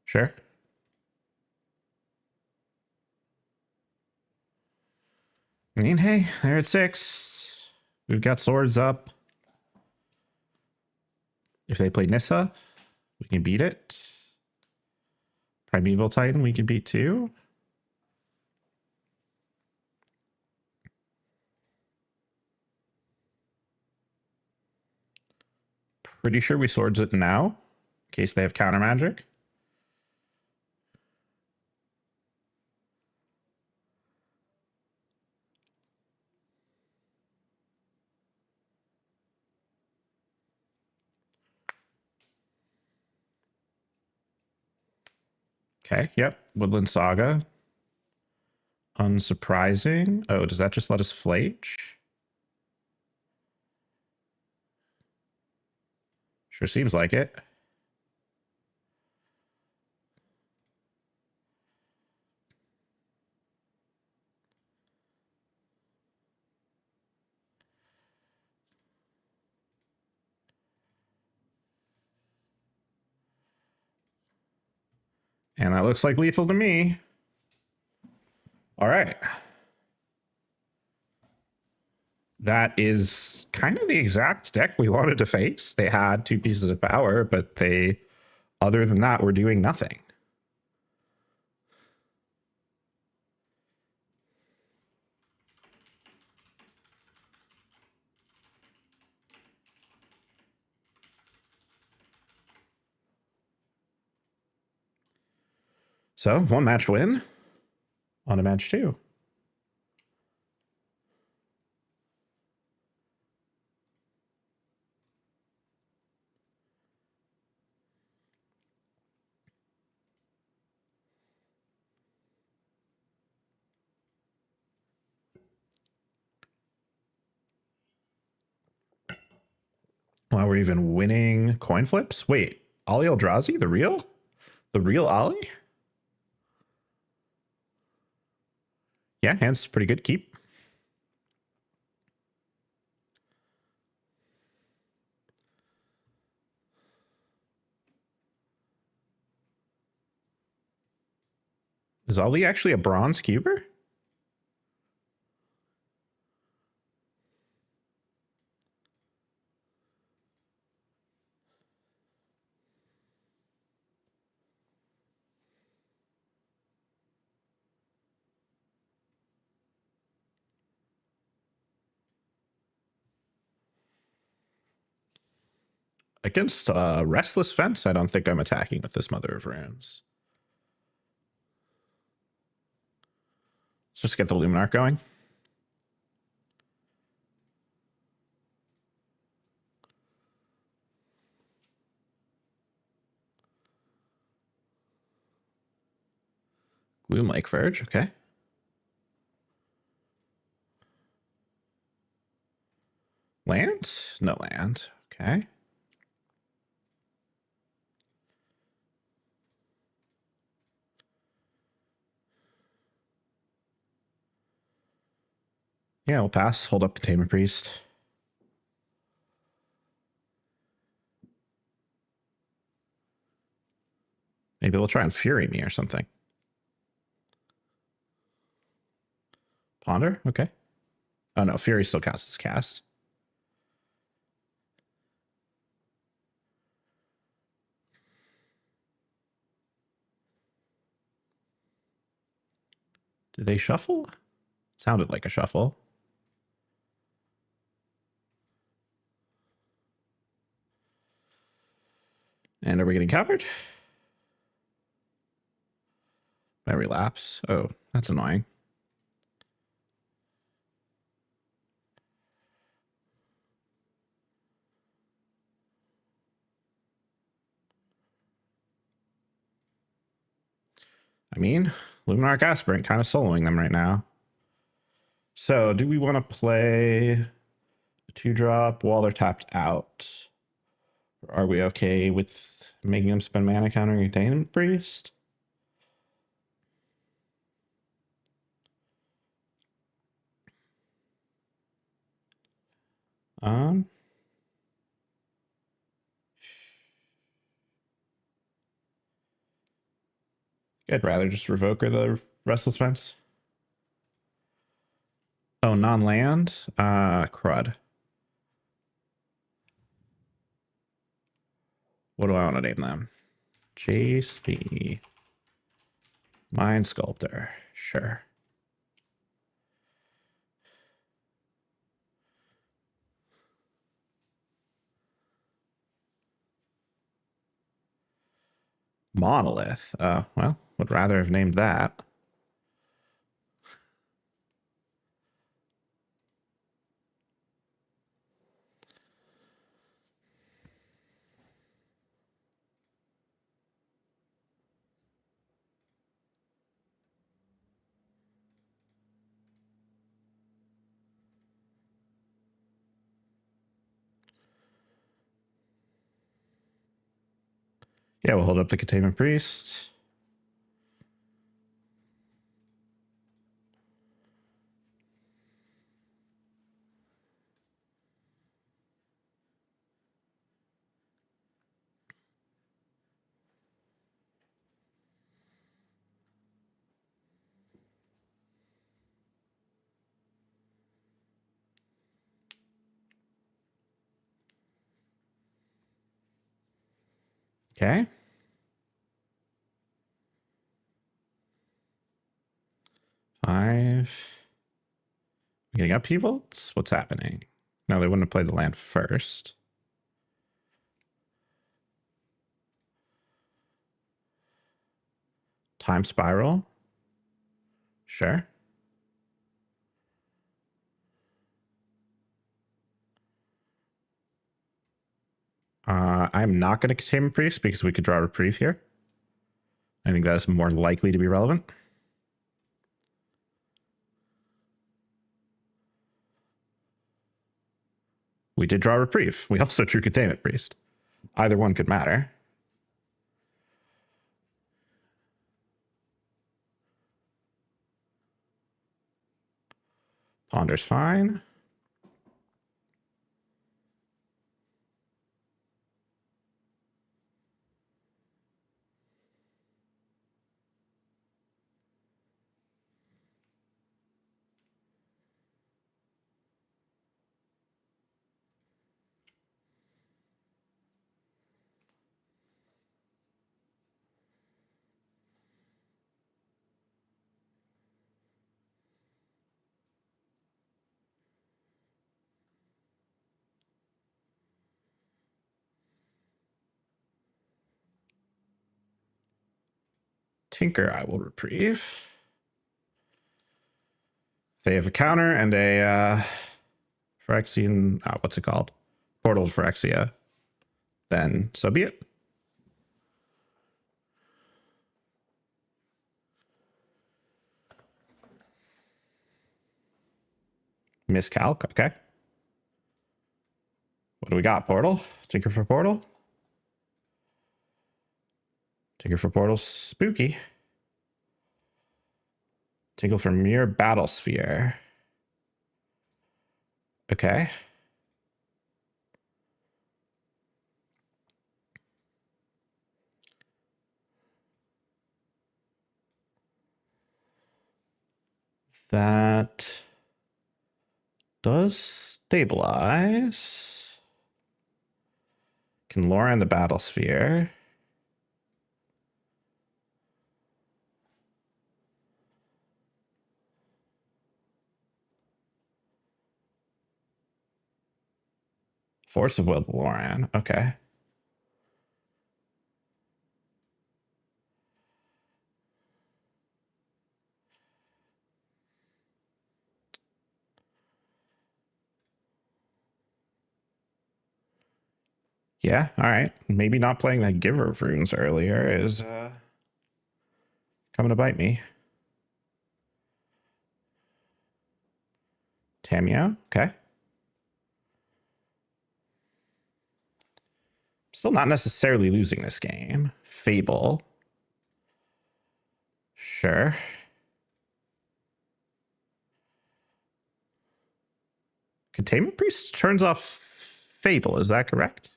Sure. I mean, hey, they're at 6. We've got swords up. If they play Nissa, we can beat it. Primeval Titan, we can beat too. Pretty sure we swords it now, in case they have counter magic. Okay, yep. Woodland Saga. Unsurprising. Oh, does that just let us flage? Sure seems like it. And that looks like lethal to me. All right. That is kind of the exact deck we wanted to face. They had 2 pieces of power, but they, other than that, were doing nothing. So, 1 match win on a match 2. Wow, we're even winning coin flips? Wait, Ali Eldrazi, the real? The real Ali? Yeah, hand's pretty good. Keep. Is Ali actually a bronze cuber? Against Restless Fence, I don't think I'm attacking with this Mother of Runes. Let's just get the Luminarch going. Gloom Lake Verge, okay. Land? No land. Okay. Yeah, we'll pass. Hold up Containment Priest. Maybe they'll try and Fury me or something. Ponder? Okay. Oh no, Fury still counts as cast. Did they shuffle? Sounded like a shuffle. And are we getting covered? Memory lapse. Oh, that's annoying. I mean, Luminarch Aspirant kind of soloing them right now. So do we want to play a 2-drop while they're tapped out? Or are we okay with making them spend mana countering Containment Priest? I'd rather just revoke her the Restless Fence. Oh, non-land? Crud. What do I want to name them? Chase the Mind Sculptor. Sure. Monolith. Well, would rather have named that. Yeah, we'll hold up the Containment Priest. Okay. Five. Getting upheavals? What's happening? No, they wouldn't have played the land first. Time Spiral? Sure. I'm not going to Containment Priest because we could draw a Reprieve here. I think that is more likely to be relevant. We did draw Reprieve. We also drew Containment Priest. Either one could matter. Ponder's fine. Tinker, I will reprieve. If they have a counter and a Phyrexian, what's it called? Portal Phyrexia, then so be it. Miscalc, okay. What do we got? Portal? Tinker for Portal? Tinker for Portal, spooky. Tinker for Mirror Battle Sphere. Okay. That does stabilize. Can lure in the Battle Sphere. Force of Will to Loran. Okay. Yeah, all right. Maybe not playing that Giver of Runes earlier is coming to bite me. Tamio, okay. Still not necessarily losing this game. Fable. Sure. Containment Priest turns off Fable, is that correct?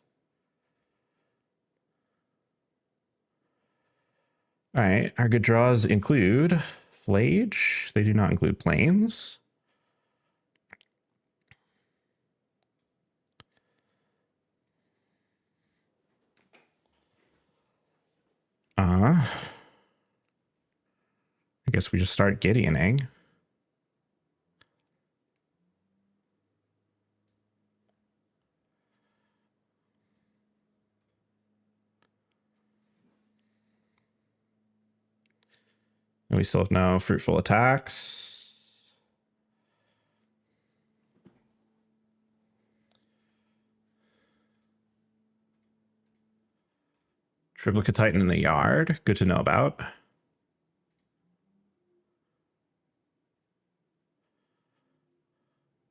All right, our good draws include Flage. They do not include Plains. I guess we just start Gideoning. And we still have no fruitful attacks. Triplicate Titan in the yard. Good to know about.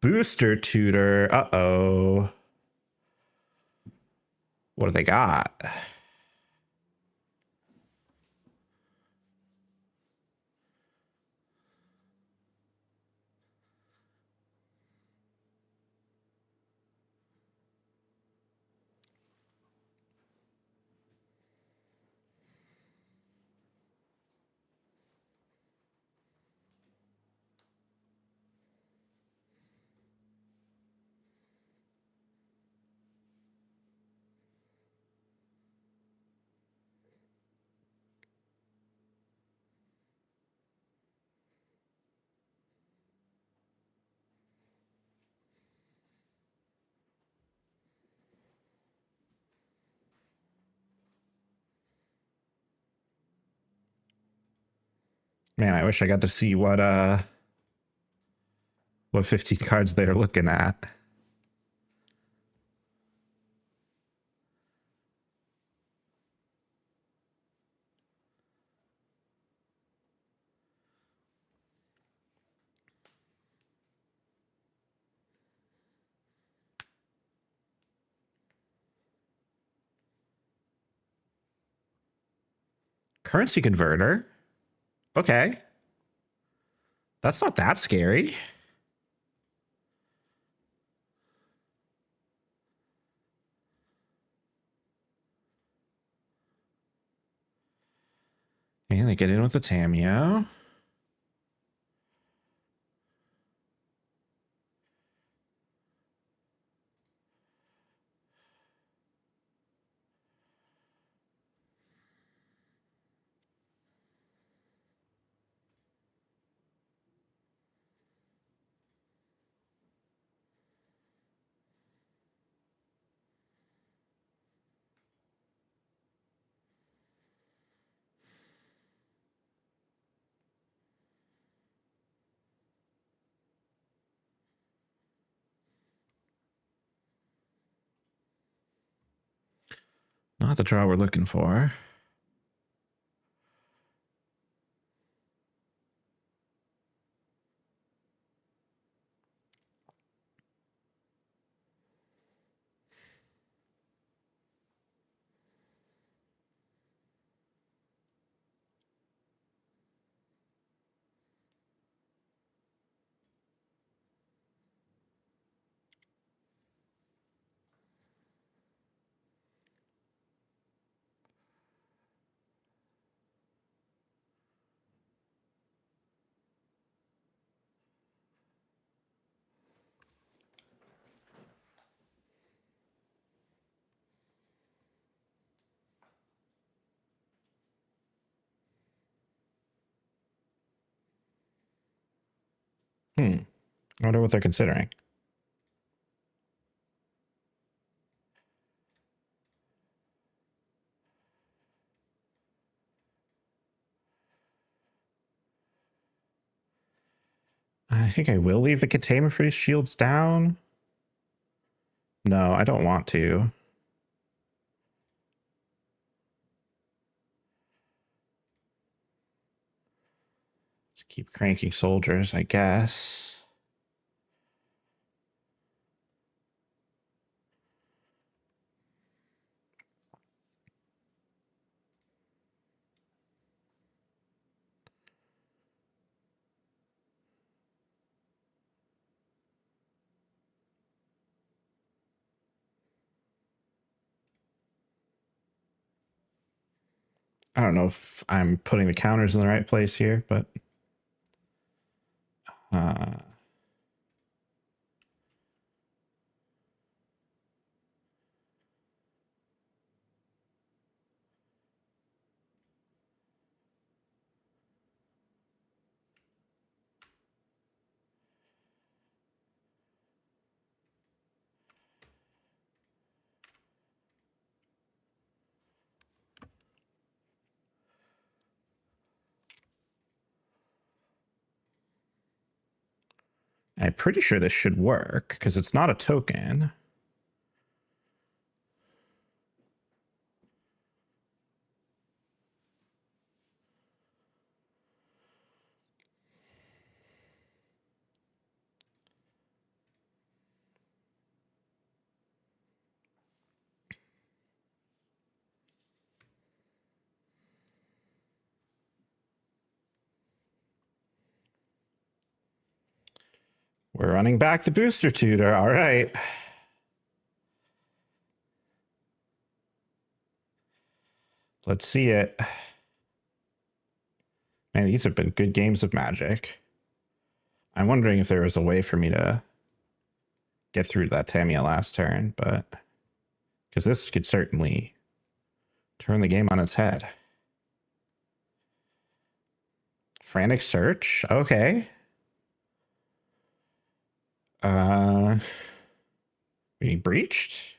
Booster Tutor. Uh-oh. What do they got? Man, I wish I got to see what 15 cards they're looking at. Currency converter. Okay. That's not that scary. And they get in with the Tamio. Not the draw we're looking for. I wonder what they're considering. I think I will leave the containment freeze shields down. No, I don't want to. Let's keep cranking soldiers, I guess. I don't know if I'm putting the counters in the right place here, but I'm pretty sure this should work because it's not a token. We're running back the booster tutor. All right. Let's see it. Man, these have been good games of Magic. I'm wondering if there was a way for me to get through that Tamiya last turn, but because this could certainly turn the game on its head. Frantic Search. Okay. We need Breached.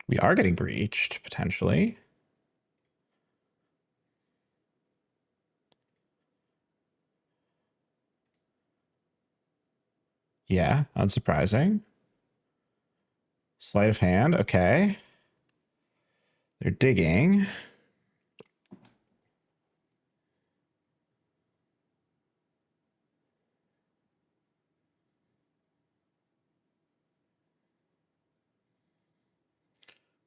We are getting Breached, potentially. Yeah, unsurprising. Sleight of hand, okay. They're digging.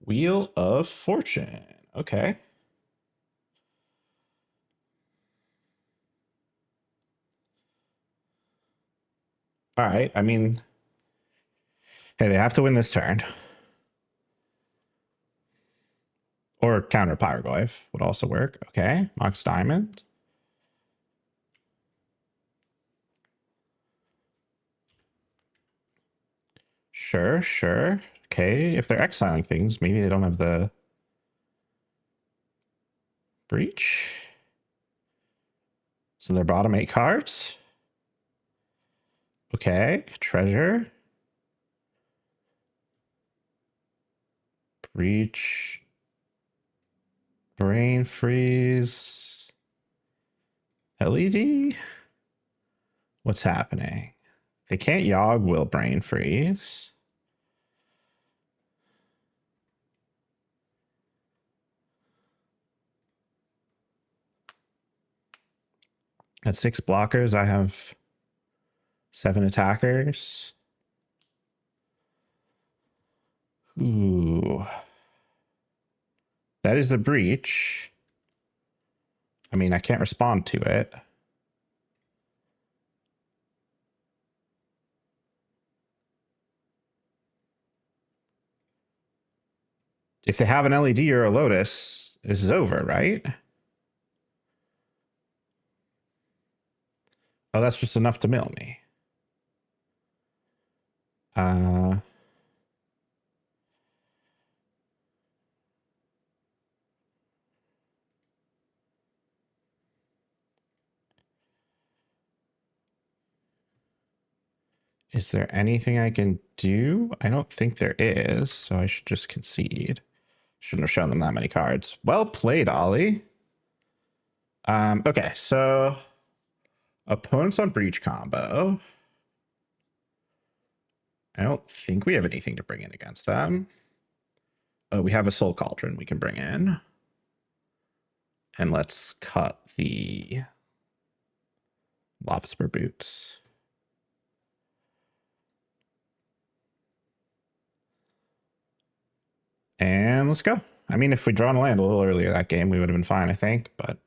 Wheel of Fortune, okay. All right, I mean, hey, they have to win this turn. Or counter Pyroglyph would also work. Okay, Mox Diamond. Sure, sure. Okay, if they're exiling things, maybe they don't have the Breach. So their bottom 8 cards. Okay, Treasure. Breach. Brain freeze. LED? What's happening? They can't Yogg will brain freeze. At 6 blockers, I have 7 attackers. Ooh. That is the breach. I mean, I can't respond to it. If they have an LED or a Lotus, this is over, right? Oh, that's just enough to mill me. Is there anything I can do? I don't think there is, so I should just concede. Shouldn't have shown them that many cards. Well played, Ollie. Okay, so opponents on breach combo. I don't think we have anything to bring in against them. Oh, we have a Soul Cauldron we can bring in. And let's cut the Lava Spur Boots. And let's go. I mean, if we'd drawn a land a little earlier that game, we would have been fine, I think, but...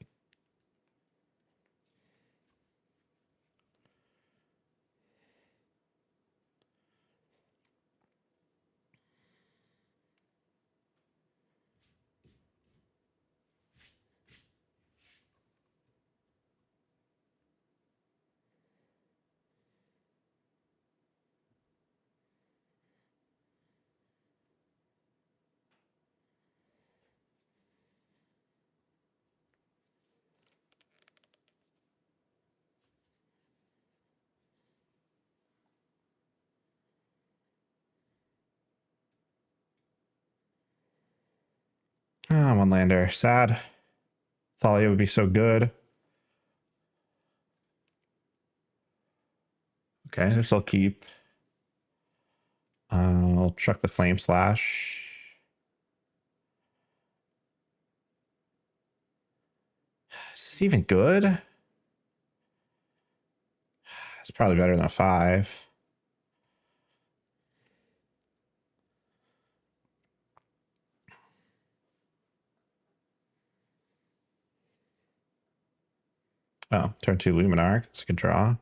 Ah, one lander. Sad. Thalia would be so good. Okay, this I'll keep. I'll chuck the Flame Slash. Is this even good? It's probably better than a 5. Oh, turn 2 Luminarch. That's a good draw.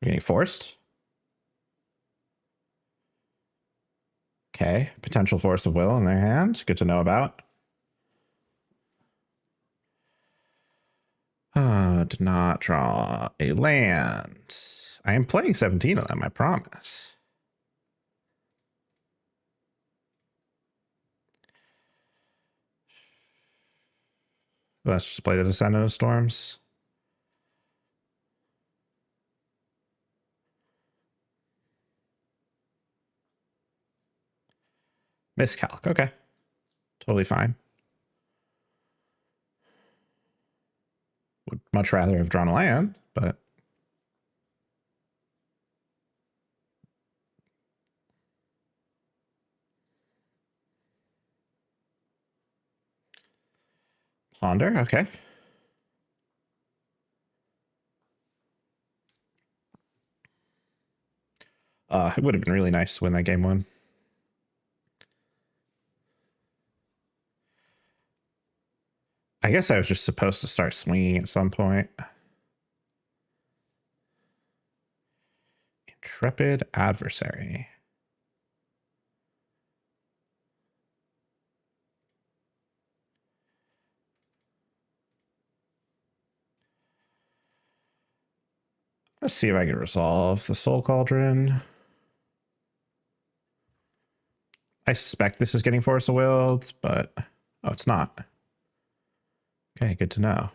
We're getting forced. Okay, potential Force of Will in their hand. Good to know about. Did not draw a land. I am playing 17 of them, I promise. Let's just play the Descendant of Storms. Miscalc, okay. Totally fine. Would much rather have drawn a land, but... Ponder, okay. It would have been really nice to win that game 1. I guess I was just supposed to start swinging at some point. Intrepid Adversary. Let's see if I can resolve the Soul Cauldron. I suspect this is getting Force of Will, but... Oh, it's not. Okay, good to know.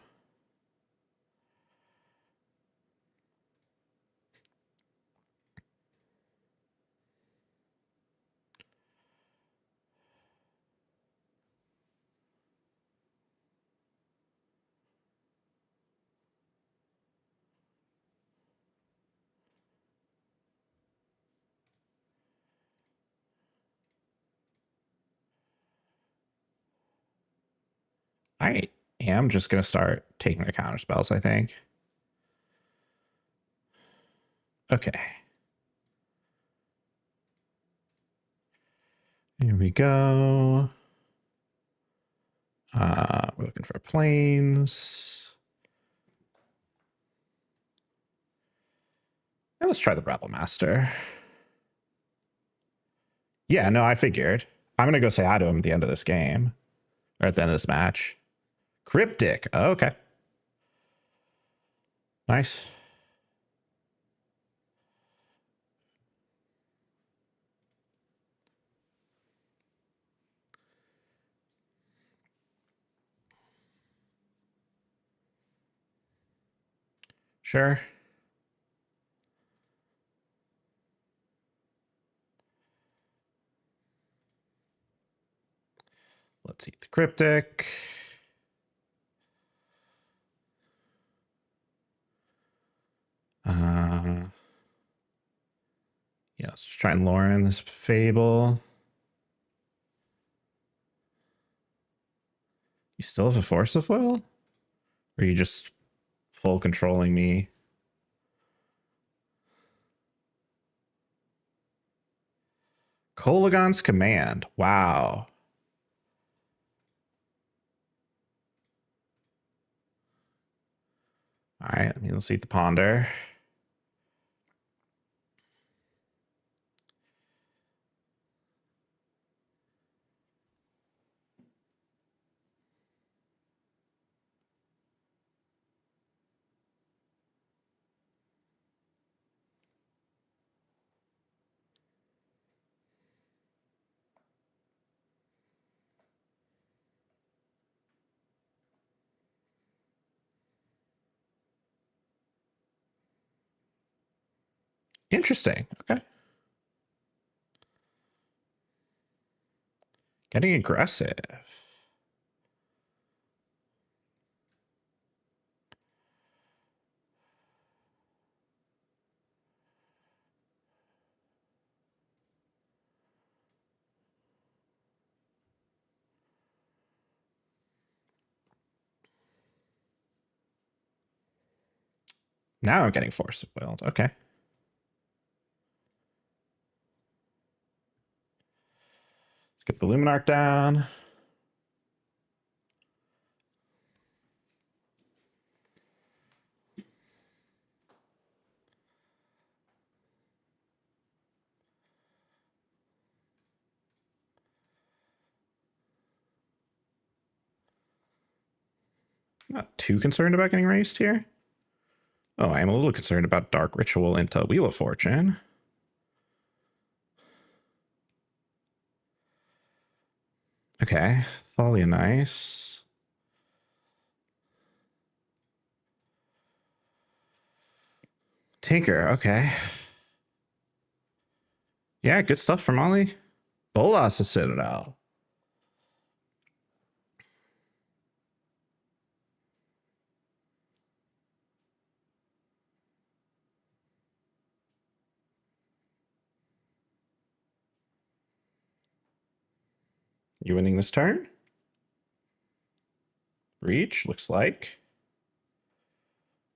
I am just going to start taking the counter spells, I think. Okay. Here we go. We're looking for planes. And let's try the Rebel Master. Yeah, no, I figured. I'm going to go say hi to him at the end of this game. Or at the end of this match. Cryptic. Oh, okay. Nice. Sure. Let's eat the Cryptic. Yeah, let's just try and lure in this Fable. You still have a Force of Will? Or are you just full controlling me? Kolagon's Command. Wow. All right, let's eat the Ponder. Interesting. Okay. Getting aggressive. Now I'm getting Force of Willed. Okay. Let's get the Luminarch down. Not too concerned about getting raced here. Oh, I am a little concerned about Dark Ritual into Wheel of Fortune. Okay. Thalia, nice. Tinker, okay. Yeah, good stuff from Ollie. Bolas the Citadel. You winning this turn? Reach, looks like.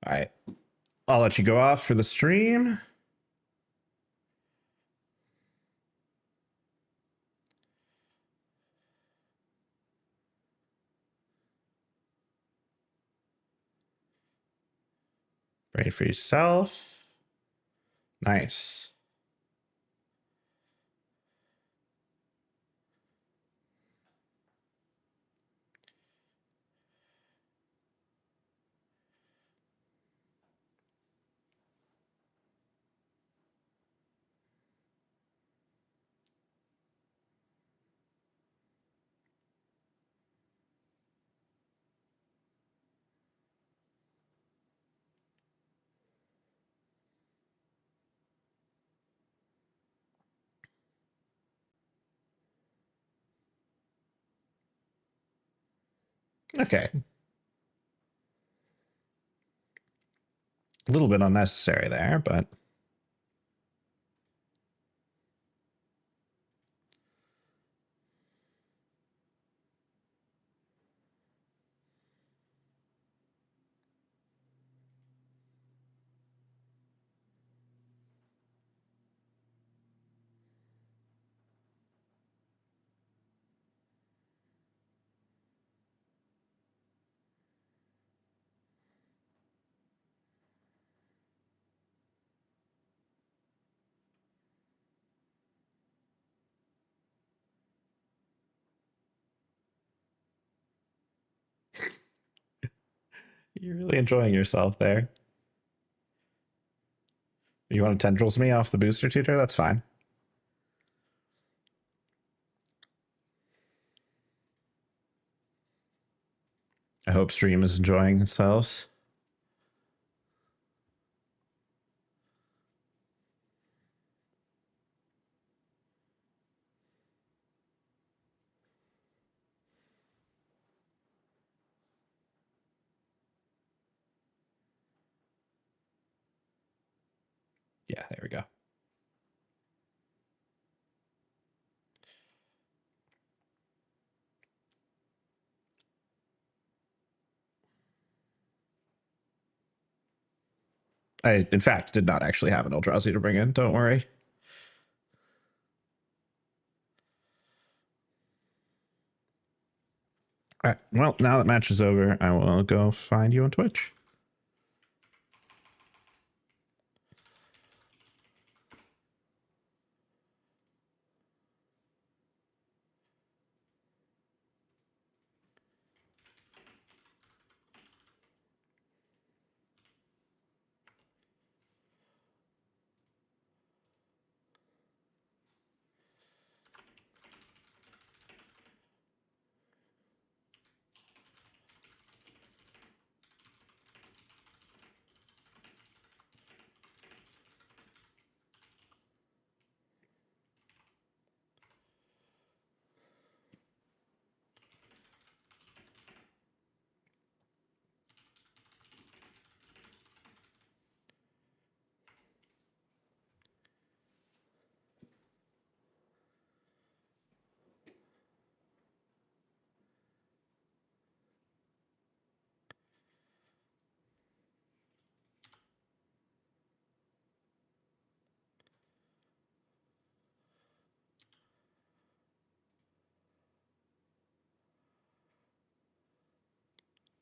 All right. I'll let you go off for the stream. Ready for yourself. Nice. Okay. A little bit unnecessary there, but You're really enjoying yourself there. You want to tendrils me off the booster tutor? That's fine. I hope stream is enjoying themselves. Yeah, there we go. I, in fact, did not actually have an Eldrazi to bring in. Don't worry. All right. Well, now that match is over, I will go find you on Twitch.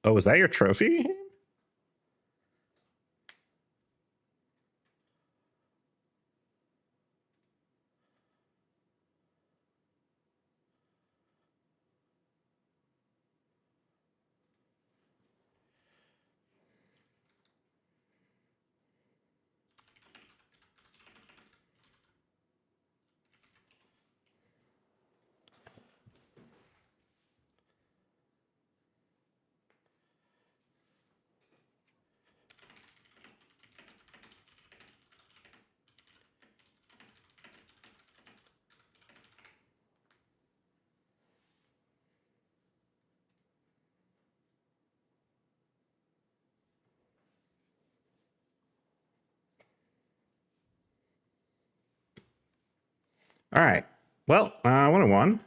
Oh, is that your trophy? All right. Well, 101.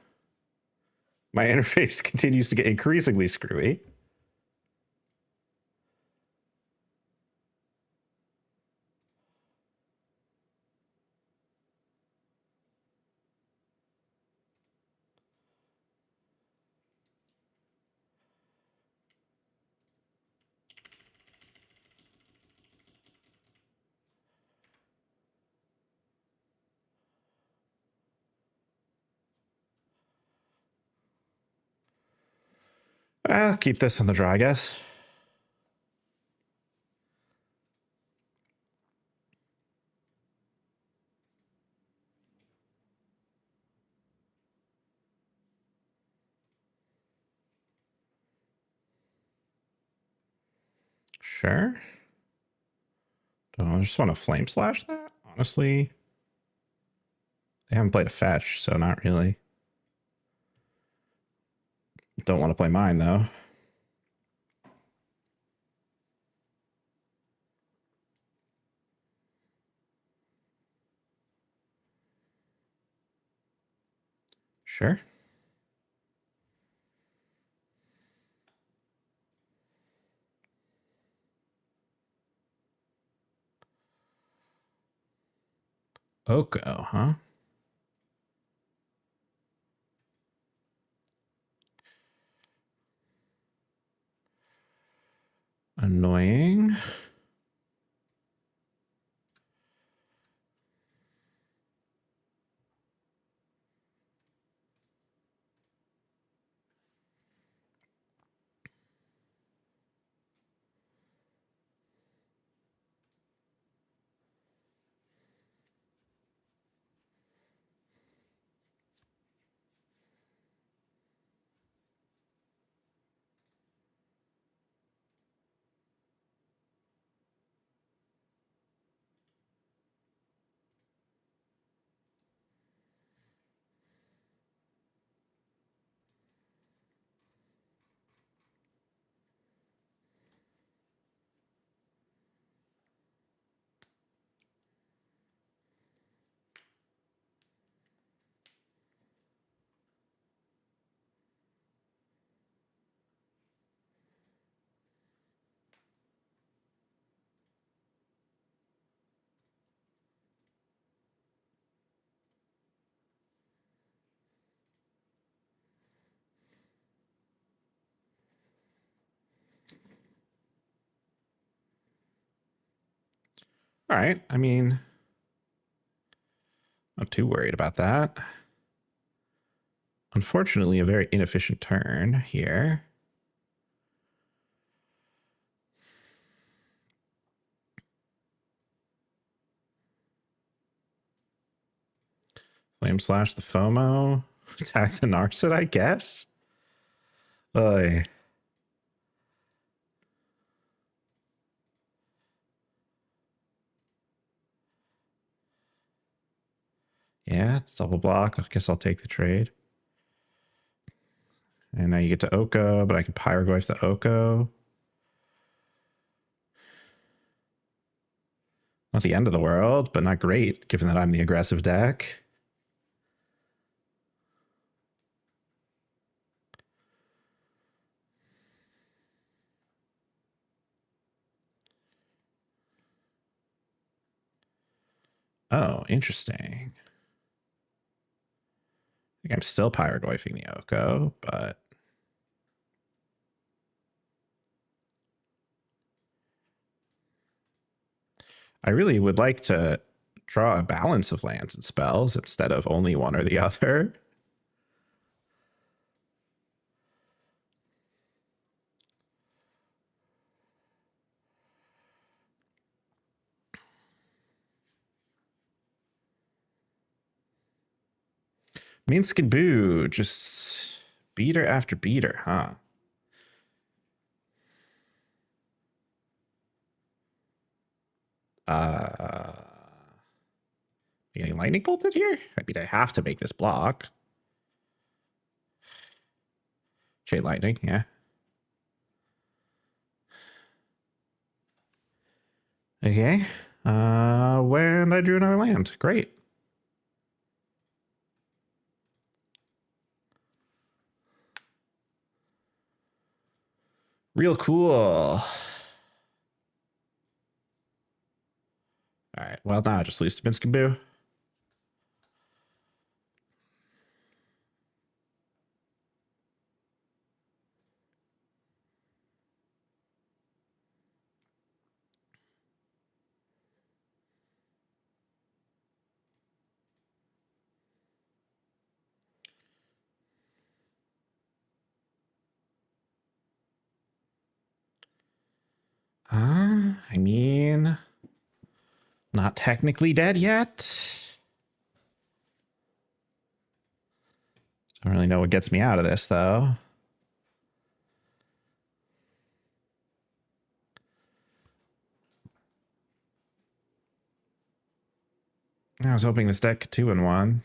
My interface continues to get increasingly screwy. I'll keep this on the draw, I guess. Sure. I just want to flame slash that. Honestly, they haven't played a fetch, so not really. Don't want to play mine, though. Sure. Oko, huh? Annoying. All right. I mean, not too worried about that. Unfortunately, a very inefficient turn here. Flame Slash the FOMO. Attack the Narset, I guess. Oy. Yeah, it's double block. I guess I'll take the trade. And now you get to Oko, but I can Pyroglyph the Oko. Not the end of the world, but not great, given that I'm the aggressive deck. Oh, interesting. I think I'm still Pyroglyphing the Oko, but I really would like to draw a balance of lands and spells instead of only one or the other. Minsk and Boo, just beater after beater, huh? Getting lightning bolted here? I mean, I have to make this block. Chain lightning, yeah. Okay. When I drew another land. Great. Real cool. All right. Well, now I just lose to Minsk and Boo. I mean, not technically dead yet. Don't really know what gets me out of this, though. I was hoping this deck could 2-in-1.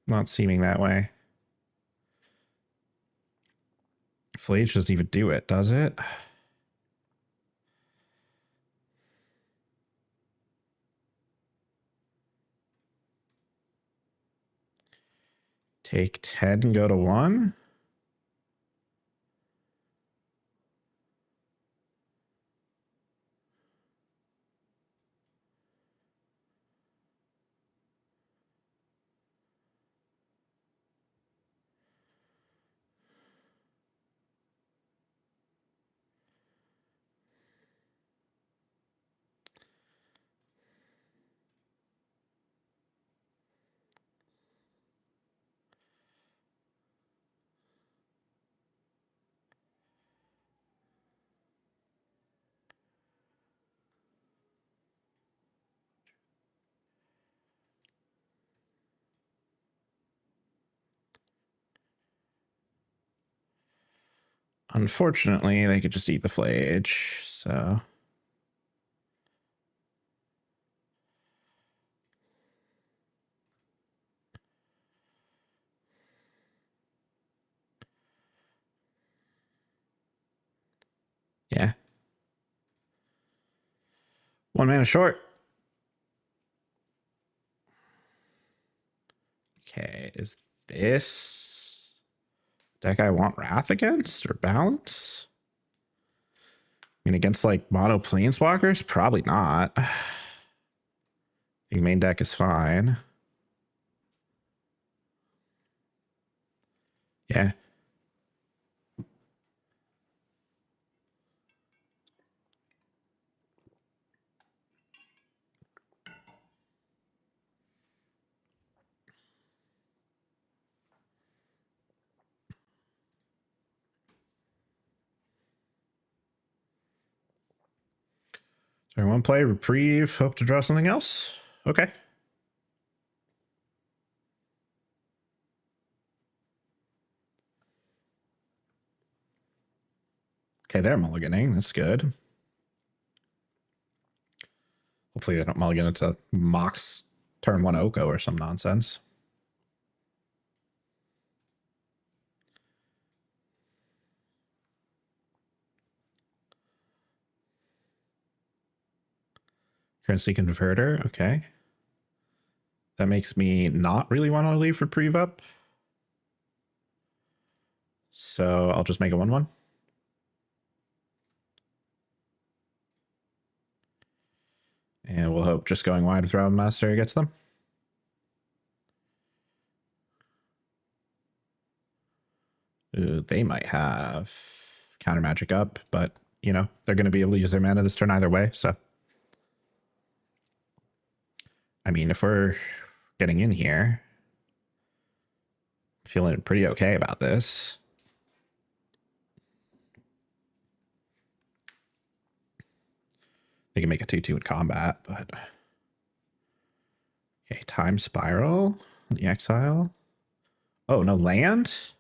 Not seeming that way. Flage doesn't even do it, does it? Take 10 and go to 1? Unfortunately, they could just eat the Flage, so... Yeah. 1 mana short. Okay, is this deck I want Wrath against or Balance? I mean, against like mono planeswalkers? Probably not. I think main deck is fine. Yeah. Turn one play, reprieve, hope to draw something else. Okay. Okay, they're mulliganing. That's good. Hopefully they don't mulligan it to Mox turn one Oko or some nonsense. Currency converter. Okay. That makes me not really want to leave reprieve up. So I'll just make a 1/1. And we'll hope just going wide with Rabbit Master gets them. Ooh, they might have counter magic up, but you know, they're going to be able to use their mana this turn either way. So, I mean, if we're getting in here, feeling pretty okay about this. They can make a 2/2 in combat, but okay, time spiral, the exile. Oh, no land?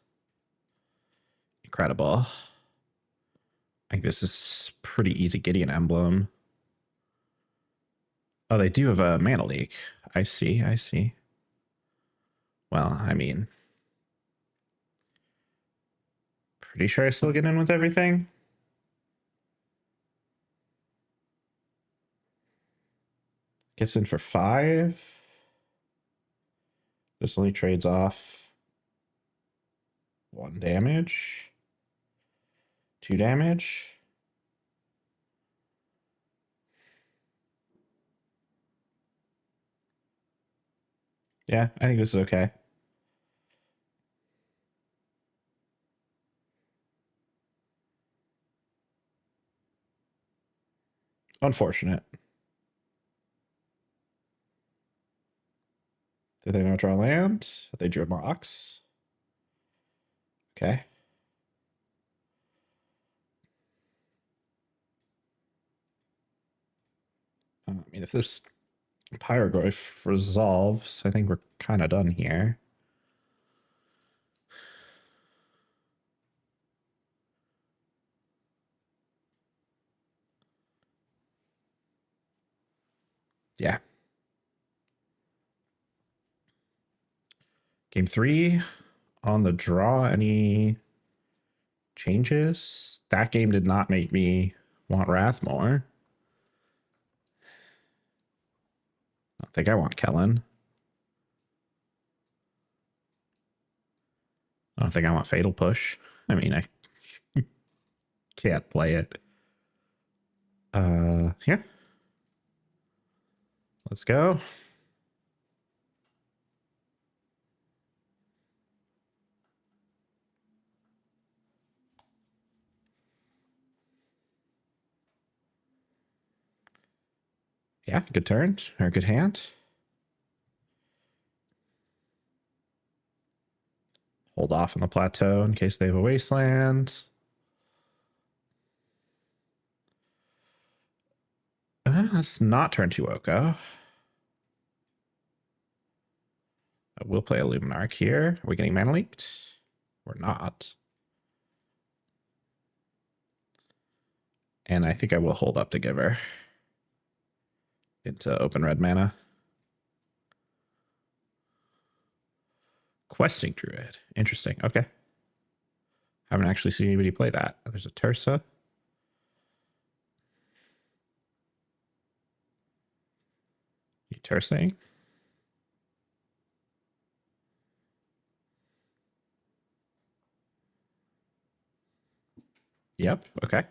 Incredible. I think this is pretty easy Gideon emblem. Oh, they do have a mana leak. I see, I see. Well, I mean, pretty sure I still get in with everything. Gets in for 5. This only trades off 1 damage, 2 damage. Yeah, I think this is okay. Unfortunate. Did they not draw land? They drew a Mox. Okay. I mean, if this Pyroglyph resolves, I think we're kind of done here. Yeah. Game 3 on the draw. Any changes? That game did not make me want Wrath more. I don't think I want Kellen. I don't think I want Fatal Push. I mean, I can't play it. Yeah. Let's go. Yeah, good turn or good hand. Hold off on the plateau in case they have a wasteland. Let's not turn to Oko. We'll play a Luminarch here. Are we getting mana leaked? We're not. And I think I will hold up to give her into open red mana. Questing Druid. Interesting. Okay. Haven't actually seen anybody play that. There's a Tursa. You Tursing? Yep. Okay.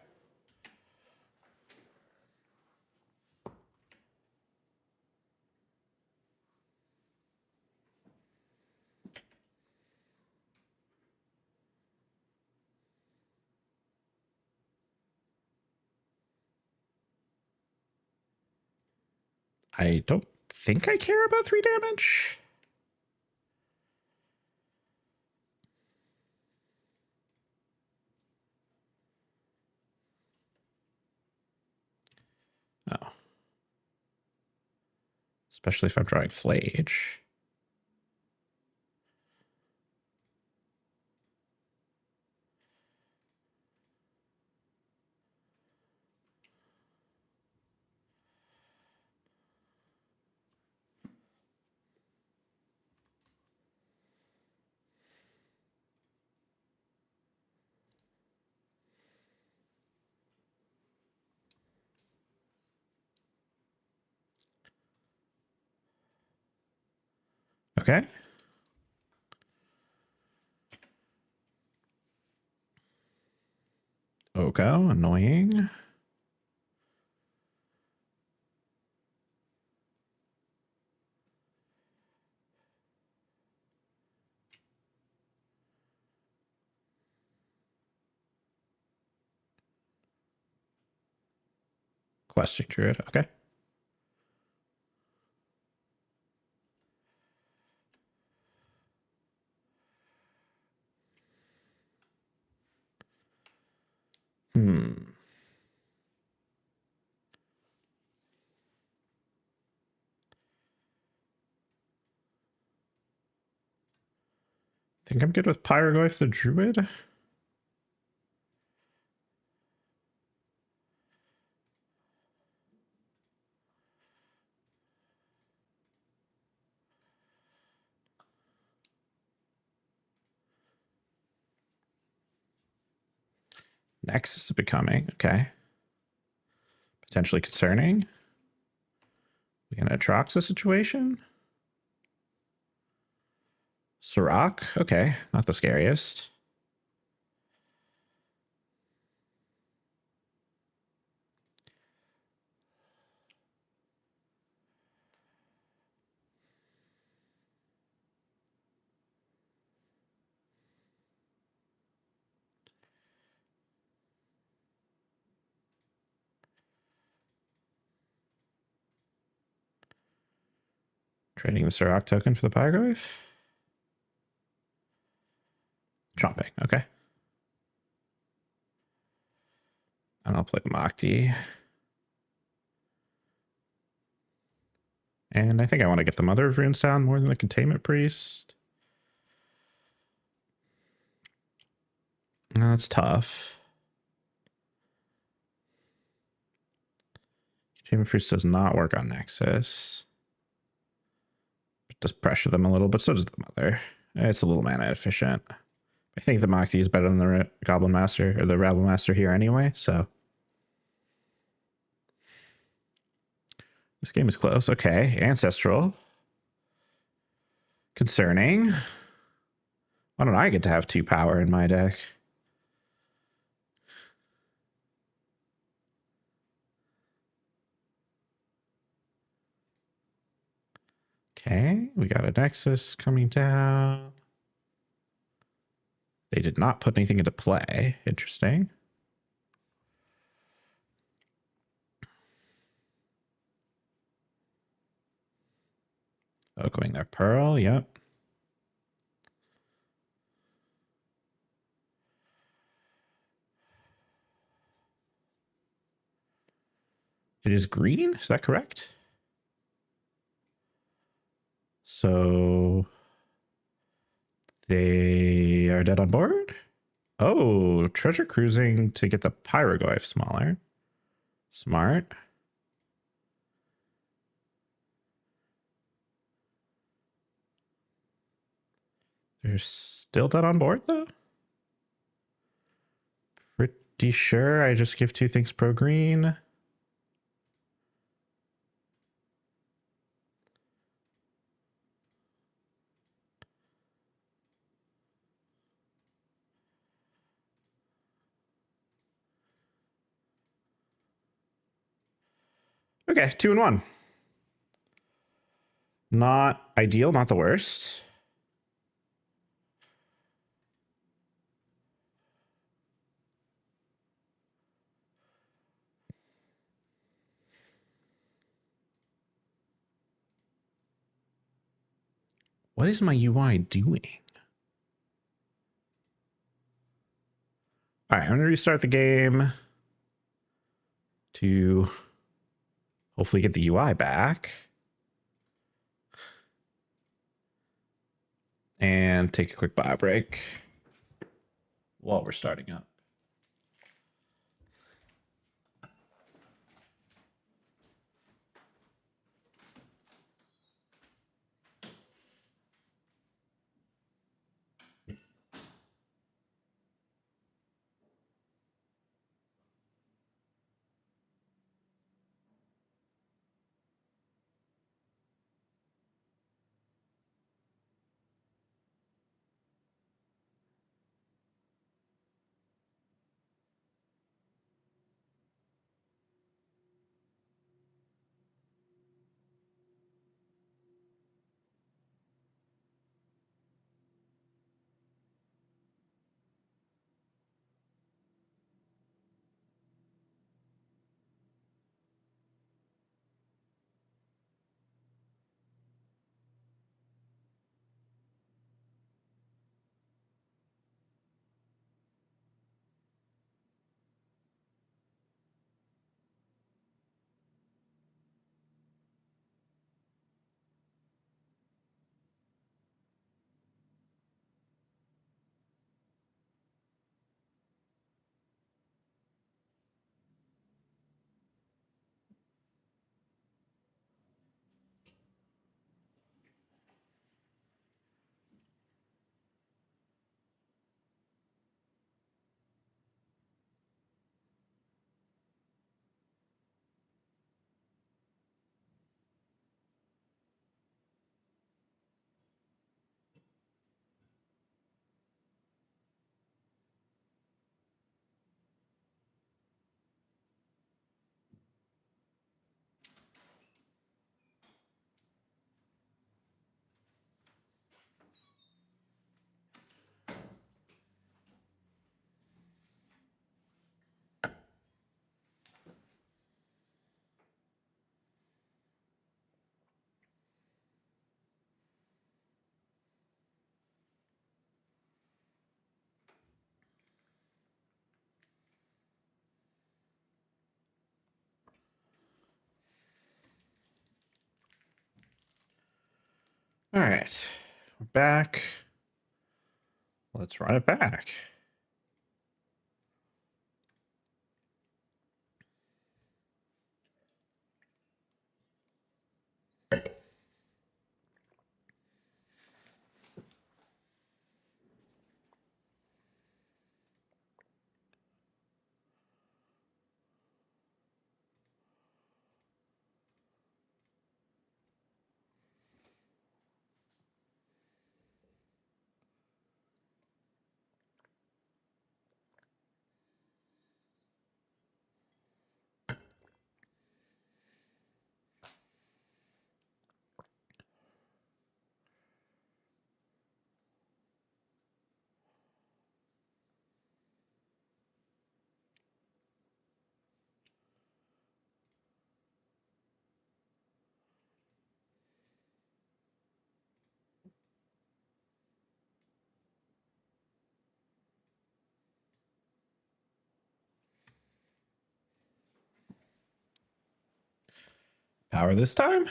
I don't think I care about 3 damage. Oh. especially if I'm drawing Flage. Okay. Oko, annoying. Questing Druid, okay. Think I'm good with Pyroglyph the Druid. Nexus is becoming, okay. Potentially concerning. We got an Atraxa situation. Sirach, okay, not the scariest. Trading the Sirach token for the Pyroglyph. Chomping, okay. And I'll play the Mokti. And I think I want to get the Mother of Runes down more than the Containment Priest. No, that's tough. Containment Priest does not work on Nexus. It does pressure them a little, but so does the Mother. It's a little mana efficient. I think the Mokti is better than the Goblin Master or the Rabble Master here anyway, so. This game is close. Okay, Ancestral. Concerning. Why don't I get to have 2 power in my deck? Okay, we got a Nexus coming down. They did not put anything into play. Interesting. Oh, going their Pearl, yep. It is green, is that correct? So they are dead on board? Oh, treasure cruising to get the Pyroglyph smaller. Smart. They're still dead on board, though? Pretty sure I just give 2 things pro green. Okay, 2 and 1. Not ideal, not the worst. What is my UI doing? All right, I'm going to restart the game to hopefully get the UI back. and take a quick bio break while we're starting up. All right, we're back. Let's run it back. Power this time?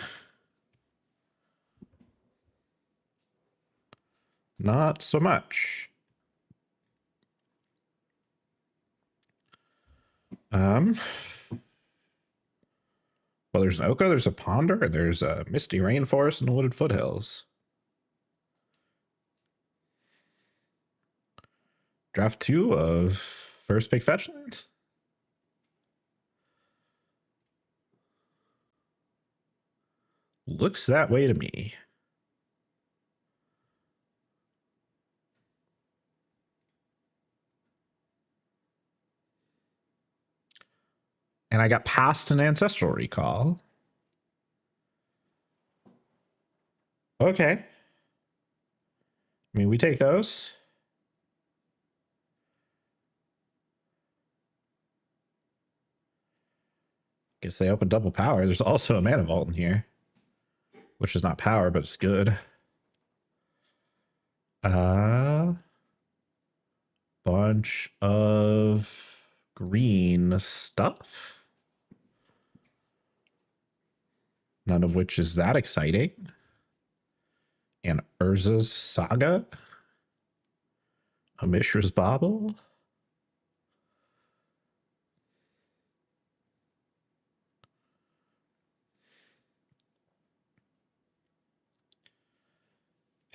Not so much. Well, there's an Oka, there's a Ponder, there's a Misty Rainforest, and Wooded Foothills. Draft 2 of first big fetch land. Looks that way to me. And I got past an Ancestral Recall. Okay. I mean, we take those. Guess they open double power. There's also a Mana Vault in here, which is not power, but it's good. Bunch of green stuff. None of which is that exciting. And Urza's Saga. A Mishra's Bauble.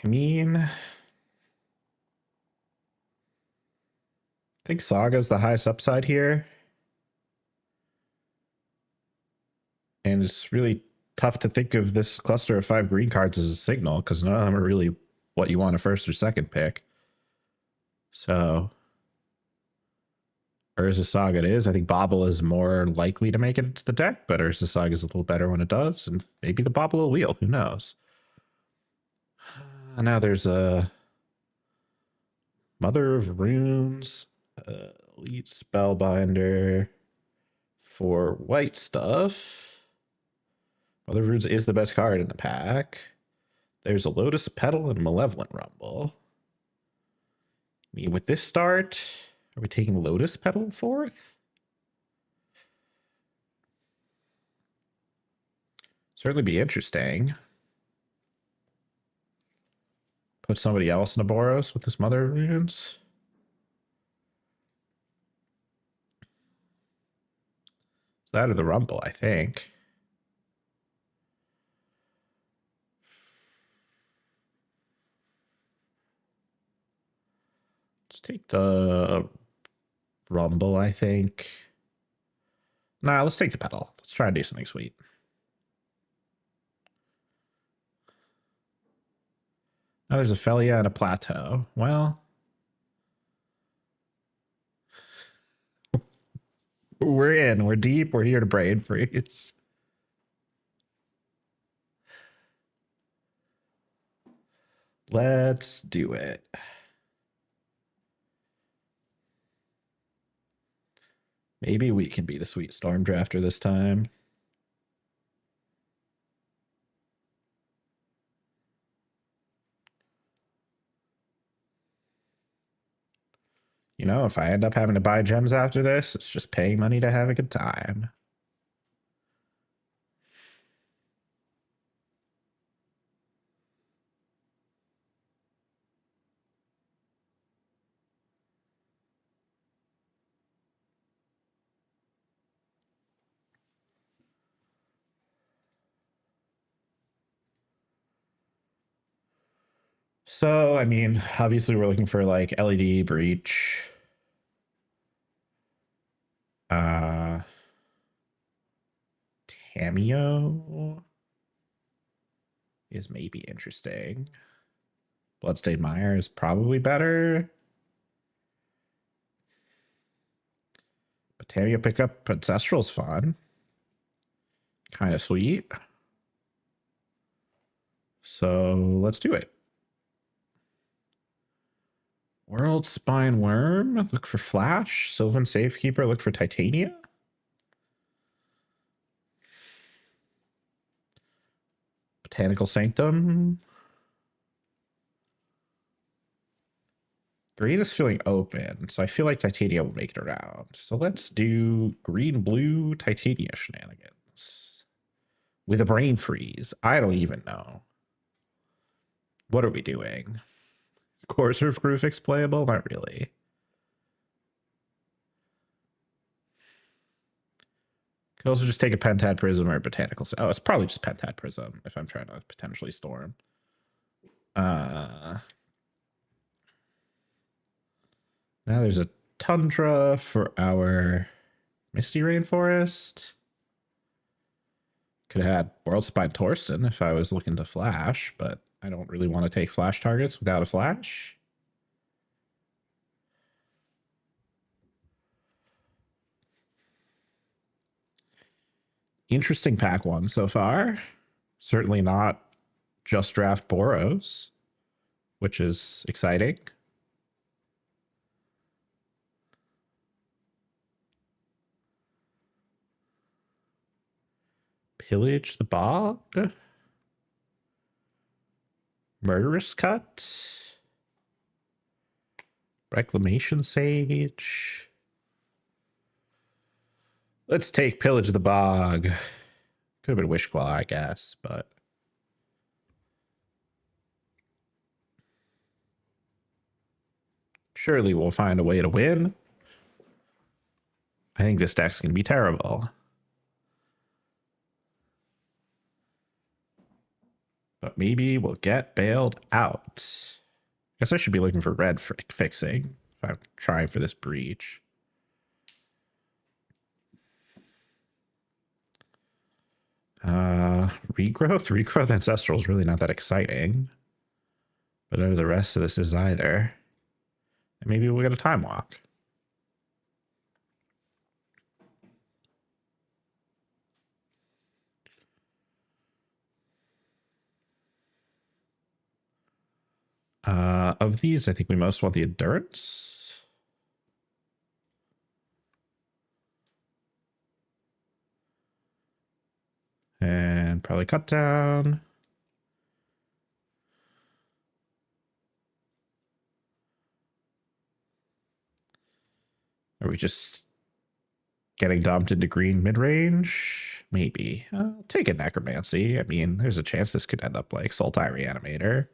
I mean, I think Saga's the highest upside here. And it's really tough to think of this cluster of 5 green cards as a signal because none of them are really what you want a first or second pick. So Urza Saga it is. I think Bobble is more likely to make it into the deck, but Urza Saga is a little better when it does, and maybe the Bobble will wheel. Who knows? Now there's a Mother of Runes, Elite Spellbinder for white stuff. Mother of Runes is the best card in the pack. There's a Lotus Petal and Malevolent Rumble. I mean, with this start, are we taking Lotus Petal fourth? Certainly be interesting. Put somebody else in a Boros with this Mother of Runes. It's that or the Rumble, I think. Let's take the Rumble, I think. Nah, let's take the Petal. Let's try and do something sweet. Now there's a Felia and a Plateau. Well, we're in. We're deep. We're here to Brain Freeze. Let's do it. Maybe we can be the sweet Storm Drafter this time. You know, if I end up having to buy gems after this, it's just paying money to have a good time. So, I mean, obviously we're looking for like LED breach. Cameo is maybe interesting. Bloodstained Mire is probably better. But Tameo pickup Ancestral's fun. Kind of sweet. So let's do it. World Spine Worm, look for Flash. Sylvan Safekeeper, look for Titania. Botanical Sanctum. Green is feeling open, so I feel like Titania will make it around. So let's do green-blue Titania shenanigans. With a Brain Freeze. I don't even know. What are we doing? Courser of Grufix playable? Not really. Could also just take a Pentad Prism or a Botanical... Oh, it's probably just Pentad Prism if I'm trying to potentially Storm. Now there's a Tundra for our Misty Rainforest. Could have had World Spine Torsen if I was looking to flash, but I don't really want to take flash targets without a flash. Interesting pack one so far. Certainly not just draft Boros, which is exciting. Pillage the Bog. Murderous Cut. Reclamation Sage. Let's take Pillage the Bog. Could have been Wishclaw, I guess, but Surely we'll find a way to win. I think this deck's going to be terrible. But maybe we'll get bailed out. Guess I should be looking for red fixing if I'm trying for this breach. Regrowth Ancestral is really not that exciting. But none of the rest of this is either. And maybe we'll get a time walk. Of these, I think we most want the Endurance. And probably Cut Down. Are we just getting dumped into green mid-range? Maybe. I'll take a Necromancy. I mean, there's a chance this could end up like Sultai Reanimator.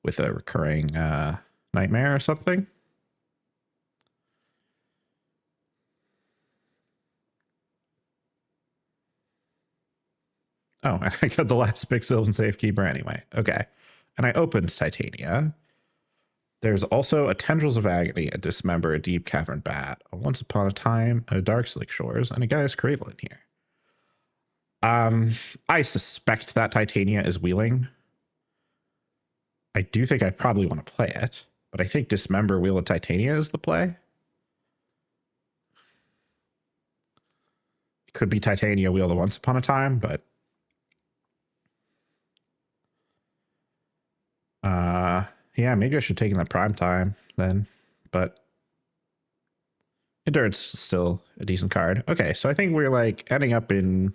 With a recurring Nightmare or something. Oh, I got the last big Sylvan Safekeeper anyway. Okay. And I opened Titania. There's also a Tendrils of Agony, a Dismember, a Deep Cavern Bat, a Once Upon a Time, a Dark Slick Shores, and a Gaia's Cradle in here. I suspect that Titania is wheeling. I do think I probably want to play it, but I think Dismember, Wheel of Titania is the play. It could be Titania, Wheel of Once Upon a Time, but yeah, maybe I should take in the prime time then, but Endurance is still a decent card. Okay, so I think we're like ending up in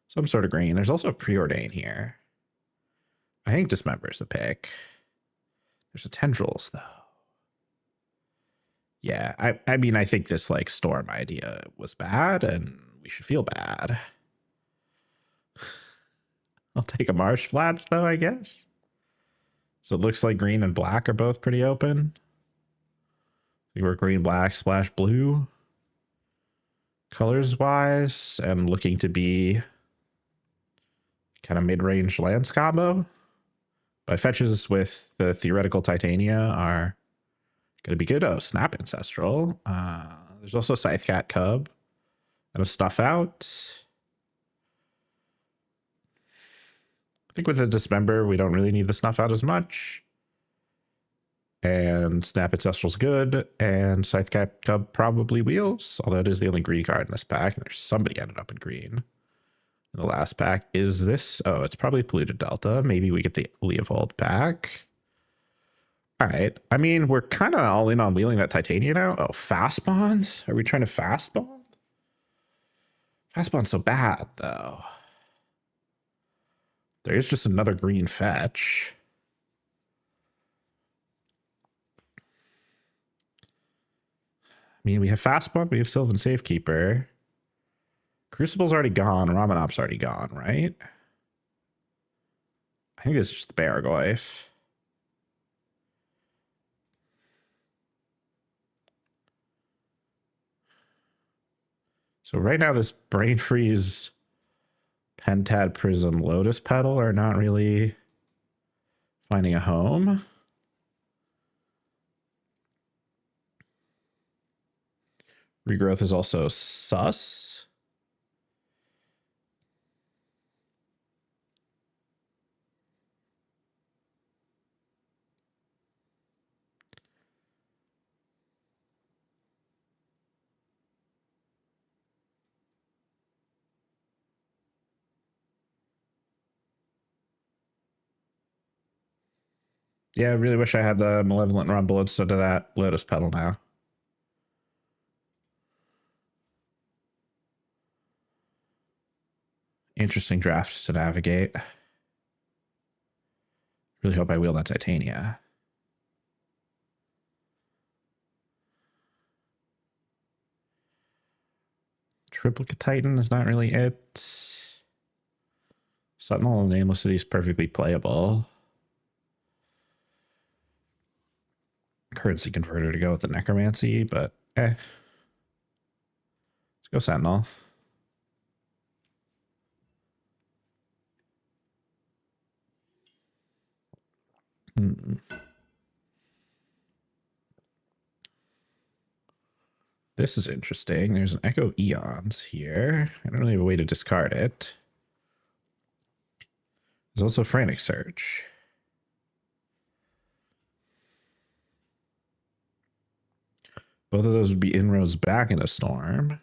some sort of green. There's also a Preordain here. I think Dismember's the pick. There's a Tendrils though. Yeah, I mean, I think this like Storm idea was bad and we should feel bad. I'll take a Marsh Flats though, I guess. So it looks like green and black are both pretty open. We were green, black, splash, blue. Colors wise, and looking to be kind of mid-range lands combo. But fetches with the theoretical Titania are going to be good. Oh, Snap Ancestral. There's also Scythecat Cub and a Stuff Out. I think with the Dismember, we don't really need the Snuff Out as much. And Snap Ancestral's good. And Scythecat Cub probably wheels, although it is the only green card in this pack. And there's somebody ended up in green. And the last pack is this. Oh, it's probably Polluted Delta. Maybe we get the Leovold pack. All right. I mean, we're kind of all in on wheeling that Titania now. Oh, Fast Bond? Are we trying to Fast Bond? Fast Bond's so bad, though. There is just another green fetch. I mean, we have Fast Bond, we have Sylvan Safekeeper. Crucible's already gone, Ramanop's already gone, right? I think it's just the Baraglyph. So right now, this Brain Freeze, Pentad Prism, Lotus Petal are not really finding a home. Regrowth is also sus. Yeah, I really wish I had the Malevolent Rumble instead of that Lotus Petal now. Interesting draft to navigate. Really hope I wheel that Titania. Triplicate Titan is not really it. Sentinel and Nameless City is perfectly playable. currency converter to go with the necromancy, but let's go sentinel. This is interesting. There's an Echo Eons here. I don't really have a way to discard it. There's also Frantic Surge. Both of those would be inroads back into Storm.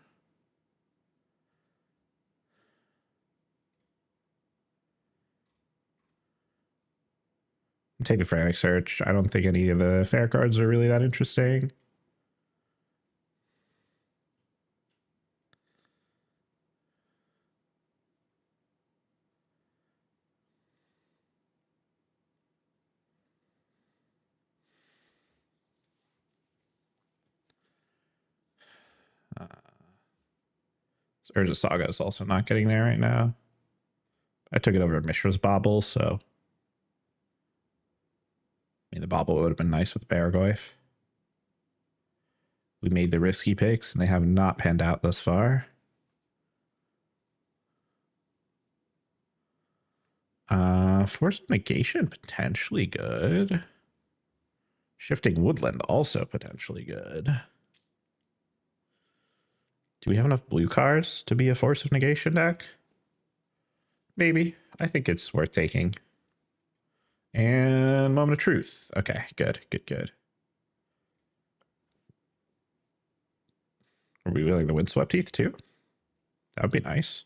Take a Frantic Search. I don't think any of the fair cards are really that interesting. Urza Saga is also not getting there right now. I took it over Mishra's Bauble, so I mean the Bauble would have been nice with Baragoyf. We made the risky picks, and they have not panned out thus far. Forced Negation, potentially good. Shifting Woodland, also potentially good. Do we have enough blue cards to be a Force of Negation deck? Maybe. I think it's worth taking. And Moment of Truth. Okay, good, good, good. Are we willing the Windswept Teeth too? That would be nice.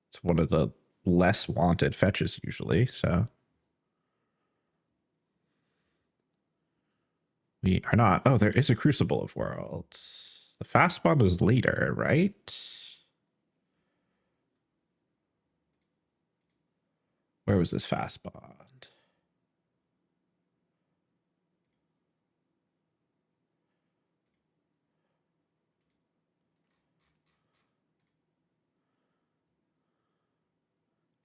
It's one of the less wanted fetches usually, so. We are not. Oh, there is a Crucible of Worlds. The fast bond is later, right? Where was this fast bond?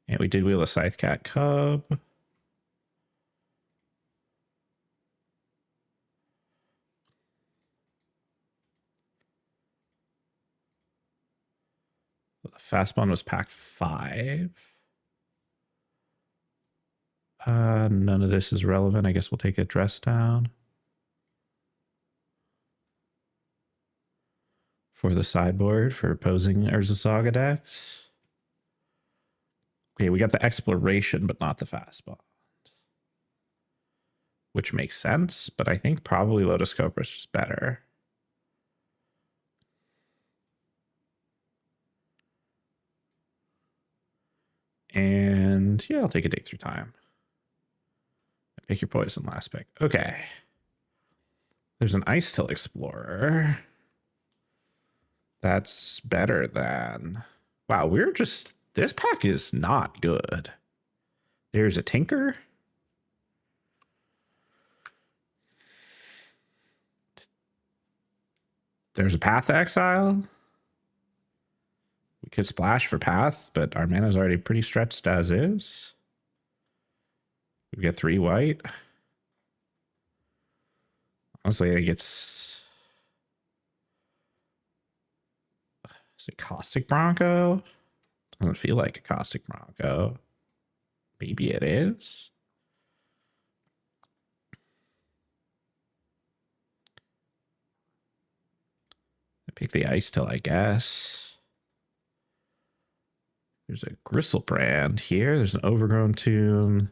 And we did wheel a Scythecat Cub. The fast bond was pack 5. None of this is relevant. I guess we'll take a dress down. For the sideboard for opposing Urza Saga decks. Okay, we got the exploration, but not the fast bond. Which makes sense, but I think probably Lotus Cobra is just better. And yeah, I'll take a Dig Through Time. Pick your poison last pick. Okay. There's an Ice Till Explorer. That's better than... Wow, we're just... This pack is not good. There's a Tinker. There's a Path Exile. We could splash for Path, but our mana is already pretty stretched as is. We get 3 white. Honestly, I think it's... Is it Caustic Bronco? Doesn't feel like a Caustic Bronco. Maybe it is. I pick the Ice Till, I guess. There's a Gristlebrand here. There's an Overgrown Tomb.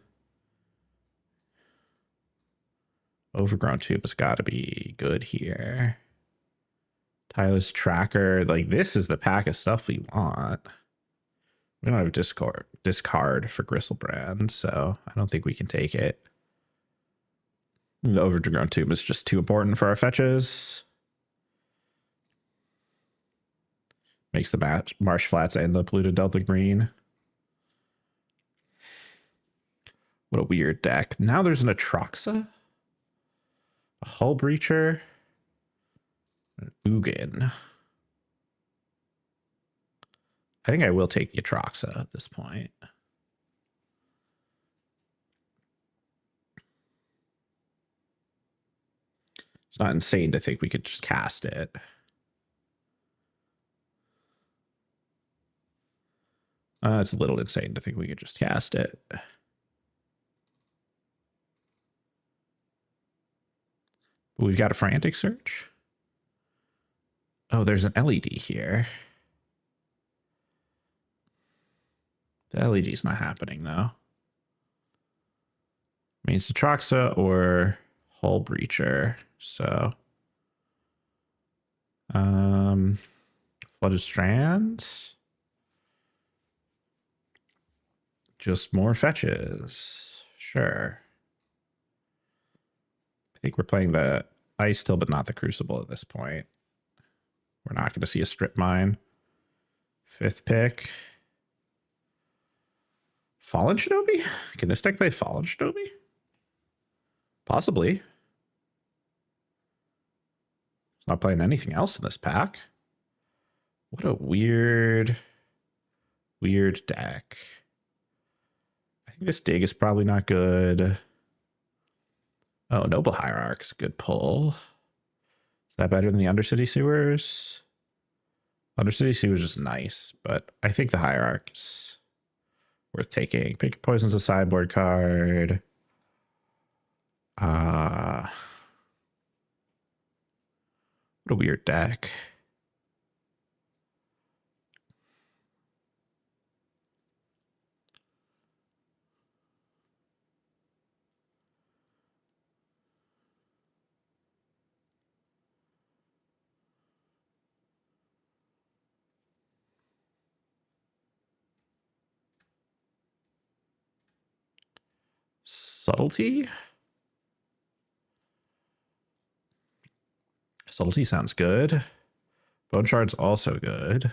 Overgrown Tomb has got to be good here. Tireless Tracker. Like, this is the pack of stuff we want. We don't have discard for Gristlebrand, so I don't think we can take it. The Overgrown Tomb is just too important for our fetches. Makes the Marsh Flats and the Polluted Delta green. What a weird deck. Now there's an Atroxa, a Hull Breacher, an Ugin. I think I will take the Atroxa at this point. It's not insane to think we could just cast it. It's a little insane to think we could just cast it. But we've got a frantic search. Oh, there's an LED here. The LED's not happening though. I mean, it's Atraxa or Hull Breacher. So, Flooded Strands. Just more fetches. Sure. I think we're playing the Ice Still, but not the Crucible at this point. We're not going to see a Strip Mine. 5th pick. Fallen Shinobi? Can this deck play Fallen Shinobi? Possibly. It's not playing anything else in this pack. What a weird deck. I think this Dig is probably not good. Oh, Noble Hierarch's a good pull. Is that better than the Undercity Sewers? Undercity Sewers is nice, but I think the Hierarch is worth taking. Pick Poison's a sideboard card. What a weird deck. Subtlety? Subtlety sounds good. Bone Shard's also good.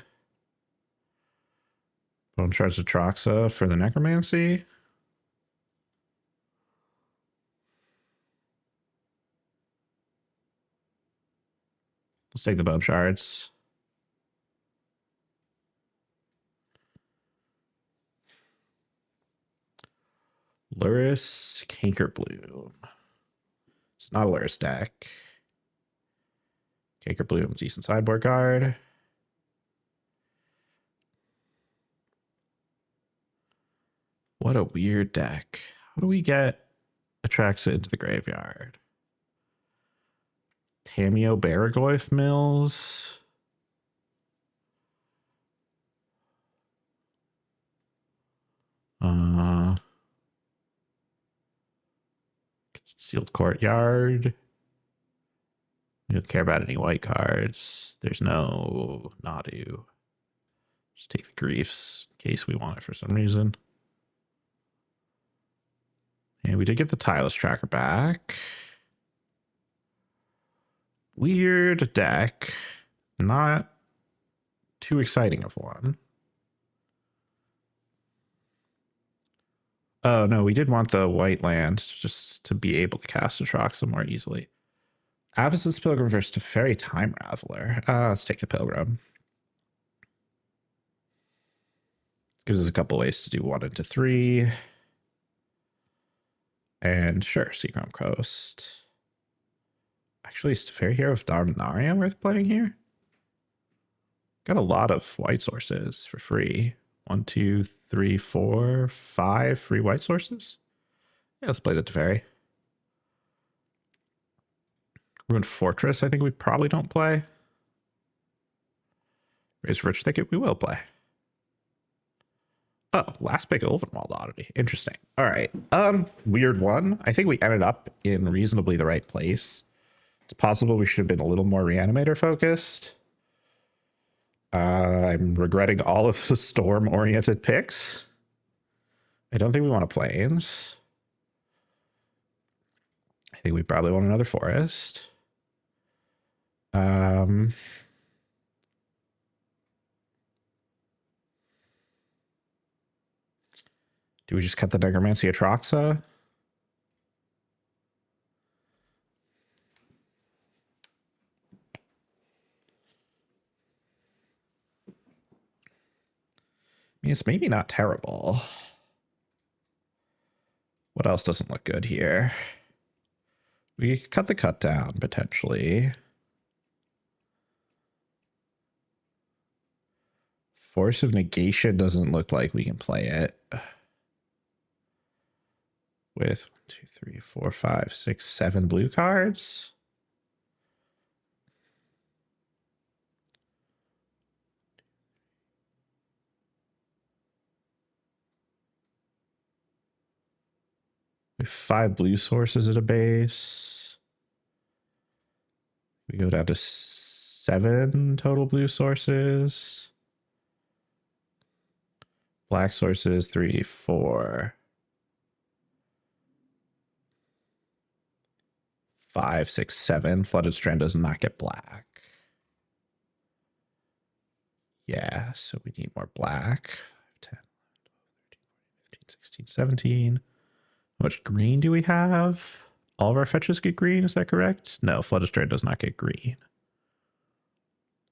Bone Shard's Atraxa for the Necromancy. Let's take the Bone Shards. Luris Cankerbloom. It's not a Luris deck. Cankerbloom, decent sideboard card. What a weird deck. How do we get Atraxa into the graveyard? Tameo Baraglyph Mills. Sealed Courtyard. You don't care about any white cards. There's no Nadu. Just take the Griefs in case we want it for some reason. And we did get the Tireless Tracker back. Weird deck. Not too exciting of one. Oh, no, we did want the white land just to be able to cast Atraxa more easily. Avacyn's Pilgrim versus Teferi Time Raveler. Let's take the Pilgrim. Gives us a couple ways to do 1 into 3. And sure, Seagram Coast. Actually, is Teferi Hero of Dominaria worth playing here? Got a lot of white sources for free. 1, 2, 3, 4, 5 free white sources. Yeah, let's play the Teferi. Ruined Fortress, I think we probably don't play. Raise Rich Thicket, we will play. Oh, last pick Ulvenwald Oddity. Interesting. All right. Weird one. I think we ended up in reasonably the right place. It's possible we should have been a little more Reanimator focused. I'm regretting all of the storm-oriented picks. I don't think we want a Plains. I think we probably want another Forest. Do we just cut the Necromancy Atraxa? I mean, it's maybe not terrible. What else doesn't look good here? We could cut the cut down, potentially. Force of Negation doesn't look like we can play it. With 1, 2, 3, 4, 5, 6, 7 blue cards. We have 5 blue sources at a base. We go down to 7 total blue sources. Black sources, 3, 4, 5, 6, 7. Flooded Strand does not get black. Yeah, so we need more black. 5, 10, 12, 13, 14, 15, 16, 17. How much green do we have? All of our fetches get green, is that correct? No, Flooded Strand does not get green.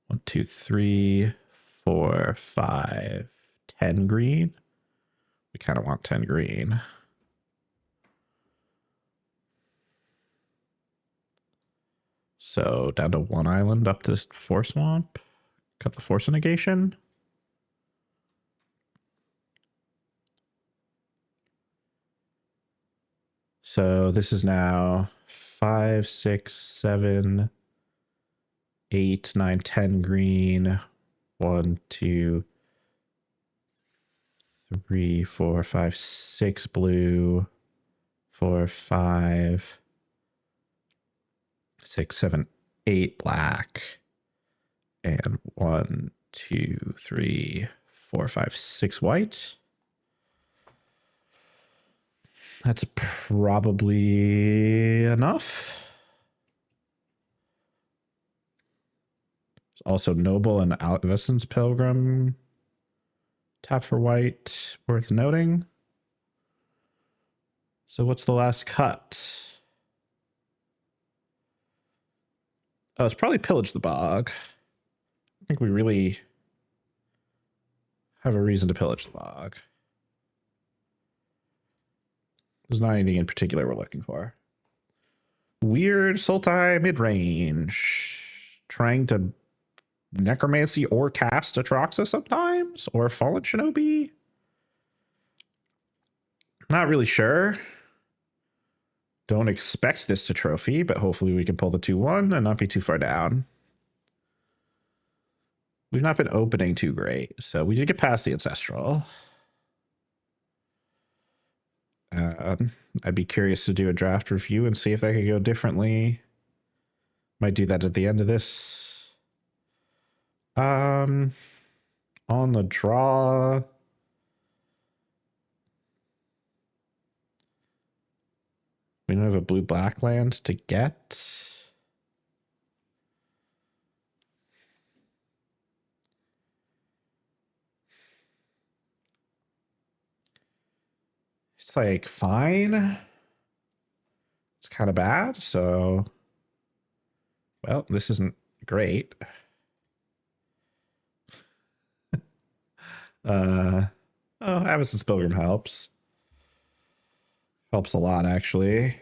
1, 2, 3, 4, 5, 10 green. We kind of want 10 green. So down to 1 island up to 4 swamp. Cut the Force of Negation. So this is now 5, 6, 7, 8, 9, 10 green. 1, 2, 3, 4, 5, 6 blue. 4, 5, 6, 7, 8 black. And 1, 2, 3, 4, 5, 6 white. That's probably enough. Also, Noble and Outviscence Pilgrim. Tap for white, worth noting. So what's the last cut? Oh, it's probably Pillage the Bog. I think we really have a reason to Pillage the Bog. There's not anything in particular we're looking for. Weird Sultai midrange. Trying to Necromancy or cast Atraxa sometimes? Or Fallen Shinobi? Not really sure. Don't expect this to trophy, but hopefully we can pull the 2-1 and not be too far down. We've not been opening too great, so we did get past the Ancestral. I'd be curious to do a draft review and see if that could go differently. Might do that at the end of this. On the draw. We don't have a blue-black land to get. It's like fine. It's kind of bad, so well, this isn't great. Oh, Avacyn's Pilgrim helps. Helps a lot, actually.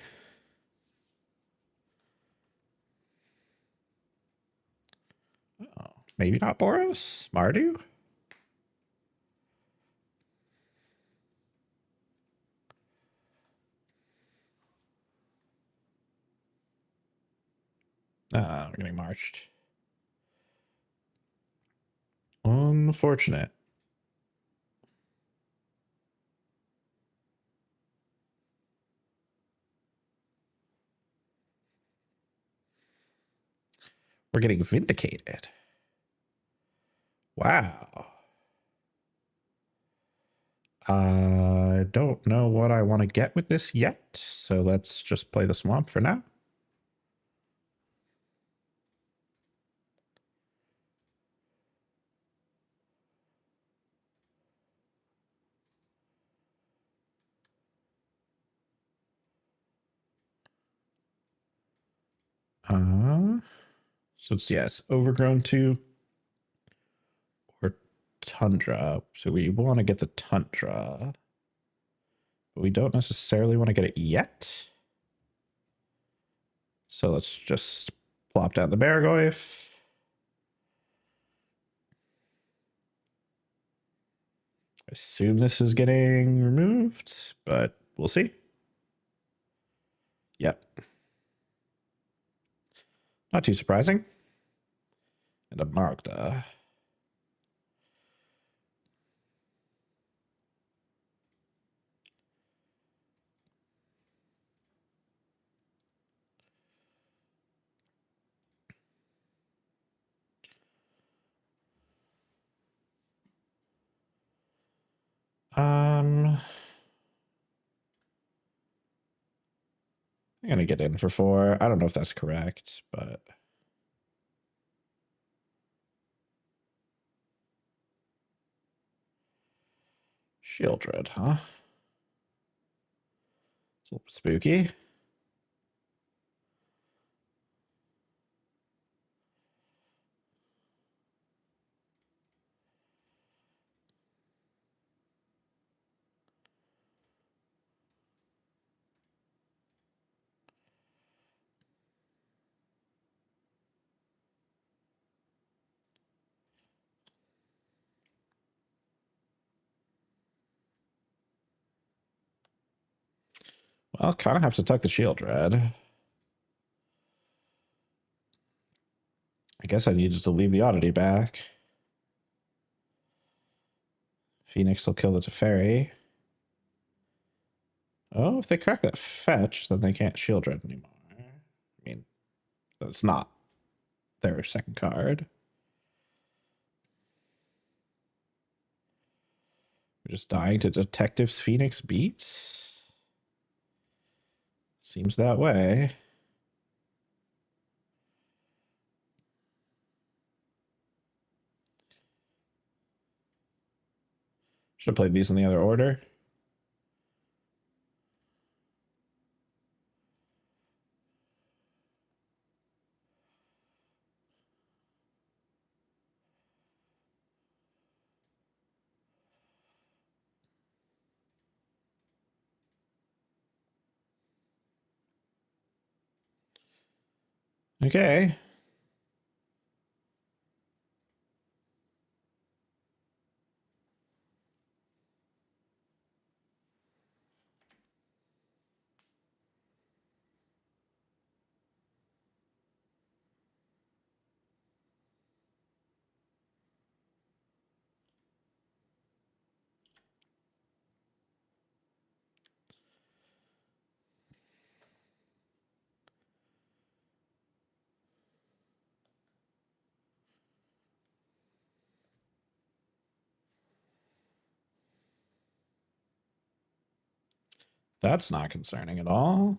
Oh, maybe not Boros? Mardu? We're getting marched. Unfortunate. We're getting vindicated. Wow. I don't know what I want to get with this yet, so let's just play the swamp for now. So it's, yeah, it's Overgrown 2 or Tundra. So we want to get the Tundra, but we don't necessarily want to get it yet. So let's just plop down the Bargoyf. I assume this is getting removed, but we'll see. Yep. Not too surprising. And a Magda. I'm gonna get in for 4. I don't know if that's correct, but Shieldred, huh? It's a little spooky. Well, kind of have to tuck the Shieldred. I guess I needed to leave the oddity back. Phoenix will kill the Teferi. Oh, if they crack that fetch, then they can't Shieldred anymore. I mean, that's not their second card. We're just dying to Detective's Phoenix beats. Seems that way. Should have played these in the other order. Okay. That's not concerning at all.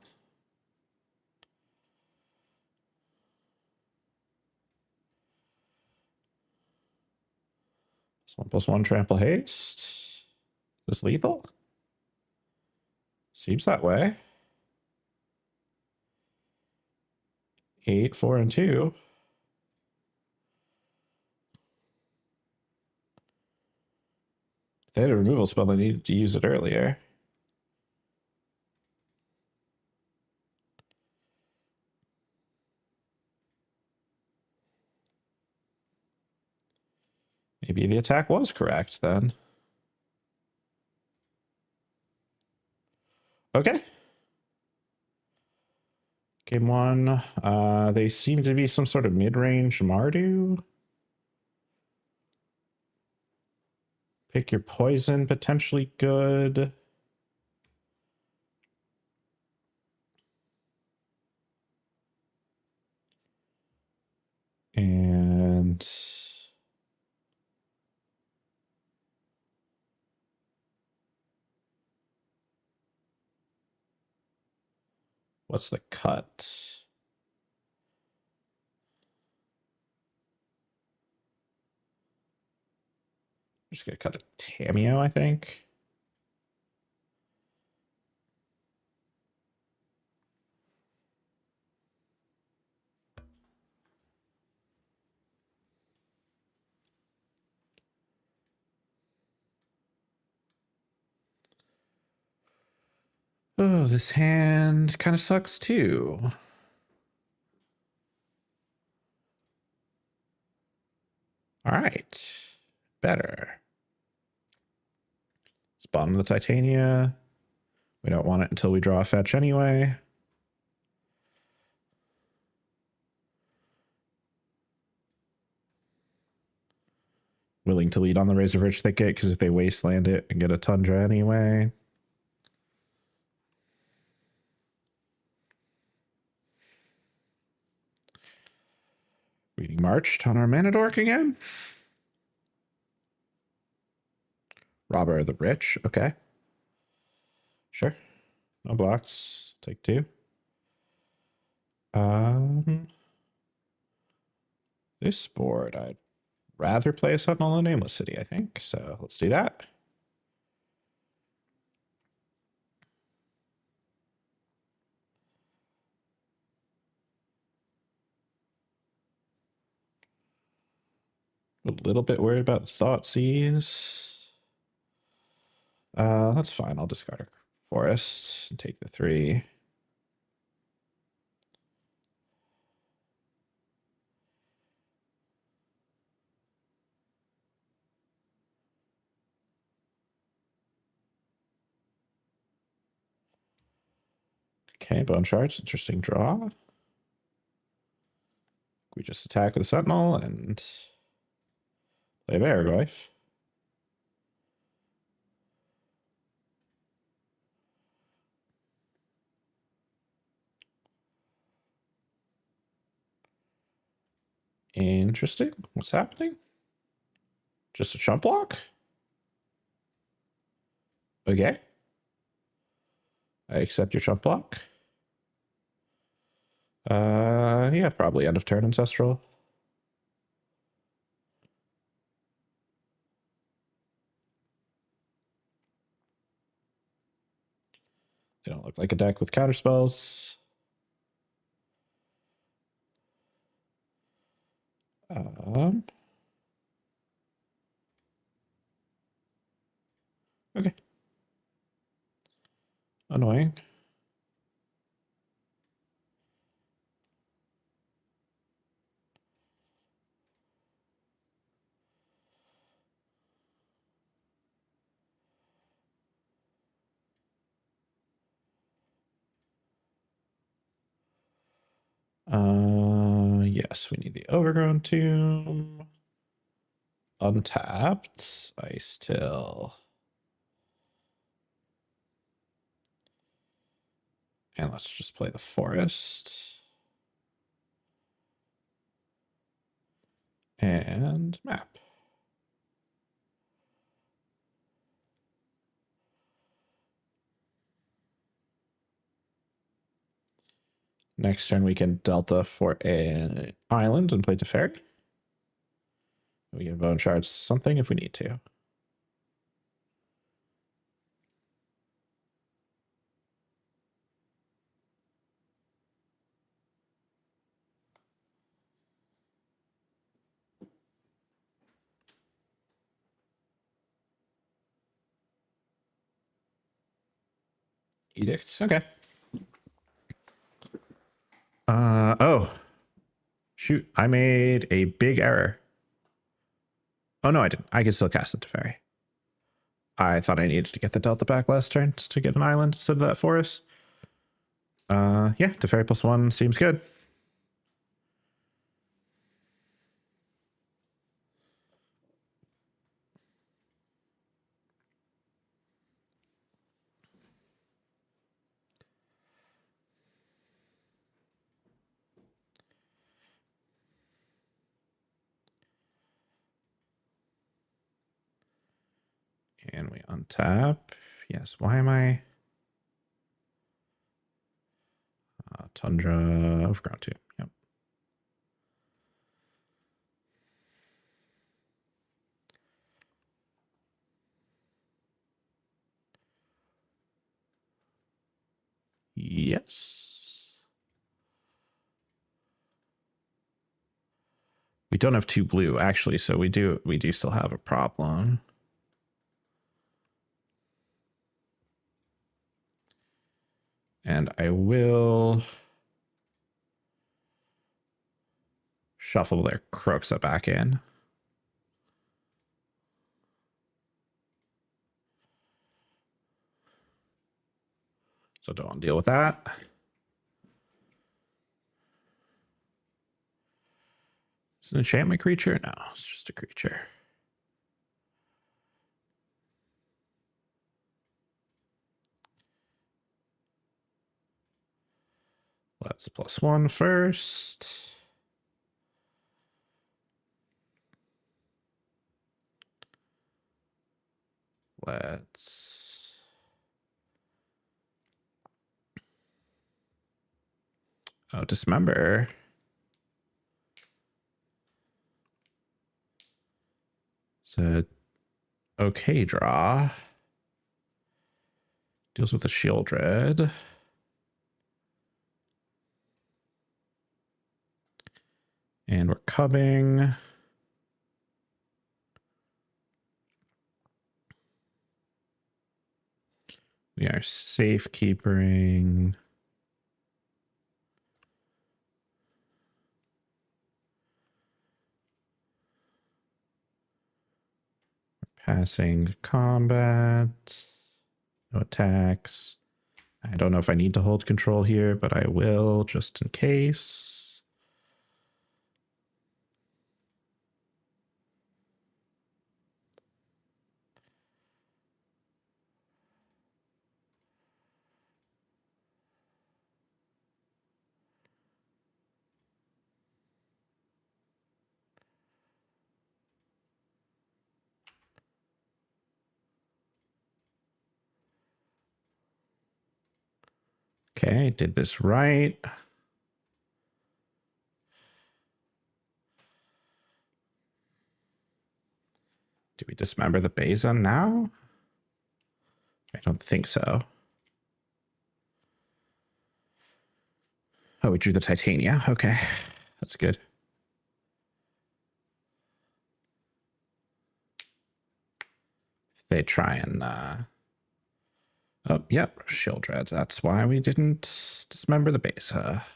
So 1+1 trample haste. Is this lethal? Seems that way. 8, 4, and 2. If they had a removal spell, they needed to use it earlier. Maybe the attack was correct then. Okay. Game 1. They seem to be some sort of mid-range Mardu. Pick your poison, potentially good. And what's the cut? I'm just gonna cut the Tameo, I think. Oh, this hand kind of sucks too. All right. Better. It's bottom of the Titania. We don't want it until we draw a fetch anyway. Willing to lead on the Razorverge Thicket because if they wasteland it and get a Tundra anyway. Reading Marched on our Mana Dork again. Robber of the Rich. Okay. Sure. No blocks. Take 2. This board, I'd rather play a Sentinel in Nameless City, I think. So let's do that. A little bit worried about Thoughtseize. That's fine. I'll discard a Forest and take the 3. Okay, Bone Shards, interesting draw. We just attack with a Sentinel and play a Baraglyph. Interesting. What's happening? Just a chump block? Okay. I accept your chump block. Yeah, probably end of turn Ancestral. They don't look like a deck with counterspells. Okay. Annoying. Yes, we need the Overgrown Tomb. Untapped. Ice Till. And let's just play the Forest. And map. Next turn we can Delta for an island and play Teferi. We can Bone Charge something if we need to. Edict. Okay. Oh. Shoot. I made a big error. Oh, no, I didn't. I could still cast it to Teferi. I thought I needed to get the Delta back last turn to get an island instead of that forest. Yeah, Teferi +1 seems good. And we untap. Yes, why am I? Tundra, Overgrown Tomb. Yep. Yes. We don't have 2 blue, actually, so we do still have a problem. And I will shuffle their Kroxa back in. So don't want to deal with that. Is it an enchantment creature? No, it's just a creature. Let's +1 first. Let's dismember. It's a okay draw. Deals with the shield dread. And we're cubbing. We are safekeeping. Passing combat. No attacks. I don't know if I need to hold control here, but I will just in case. Okay, did this right. Do we dismember the Beza now? I don't think so. Oh, we drew the Titania. Okay, that's good. If they try and... Oh, yep, Shield Dread. That's why we didn't dismember the Beza.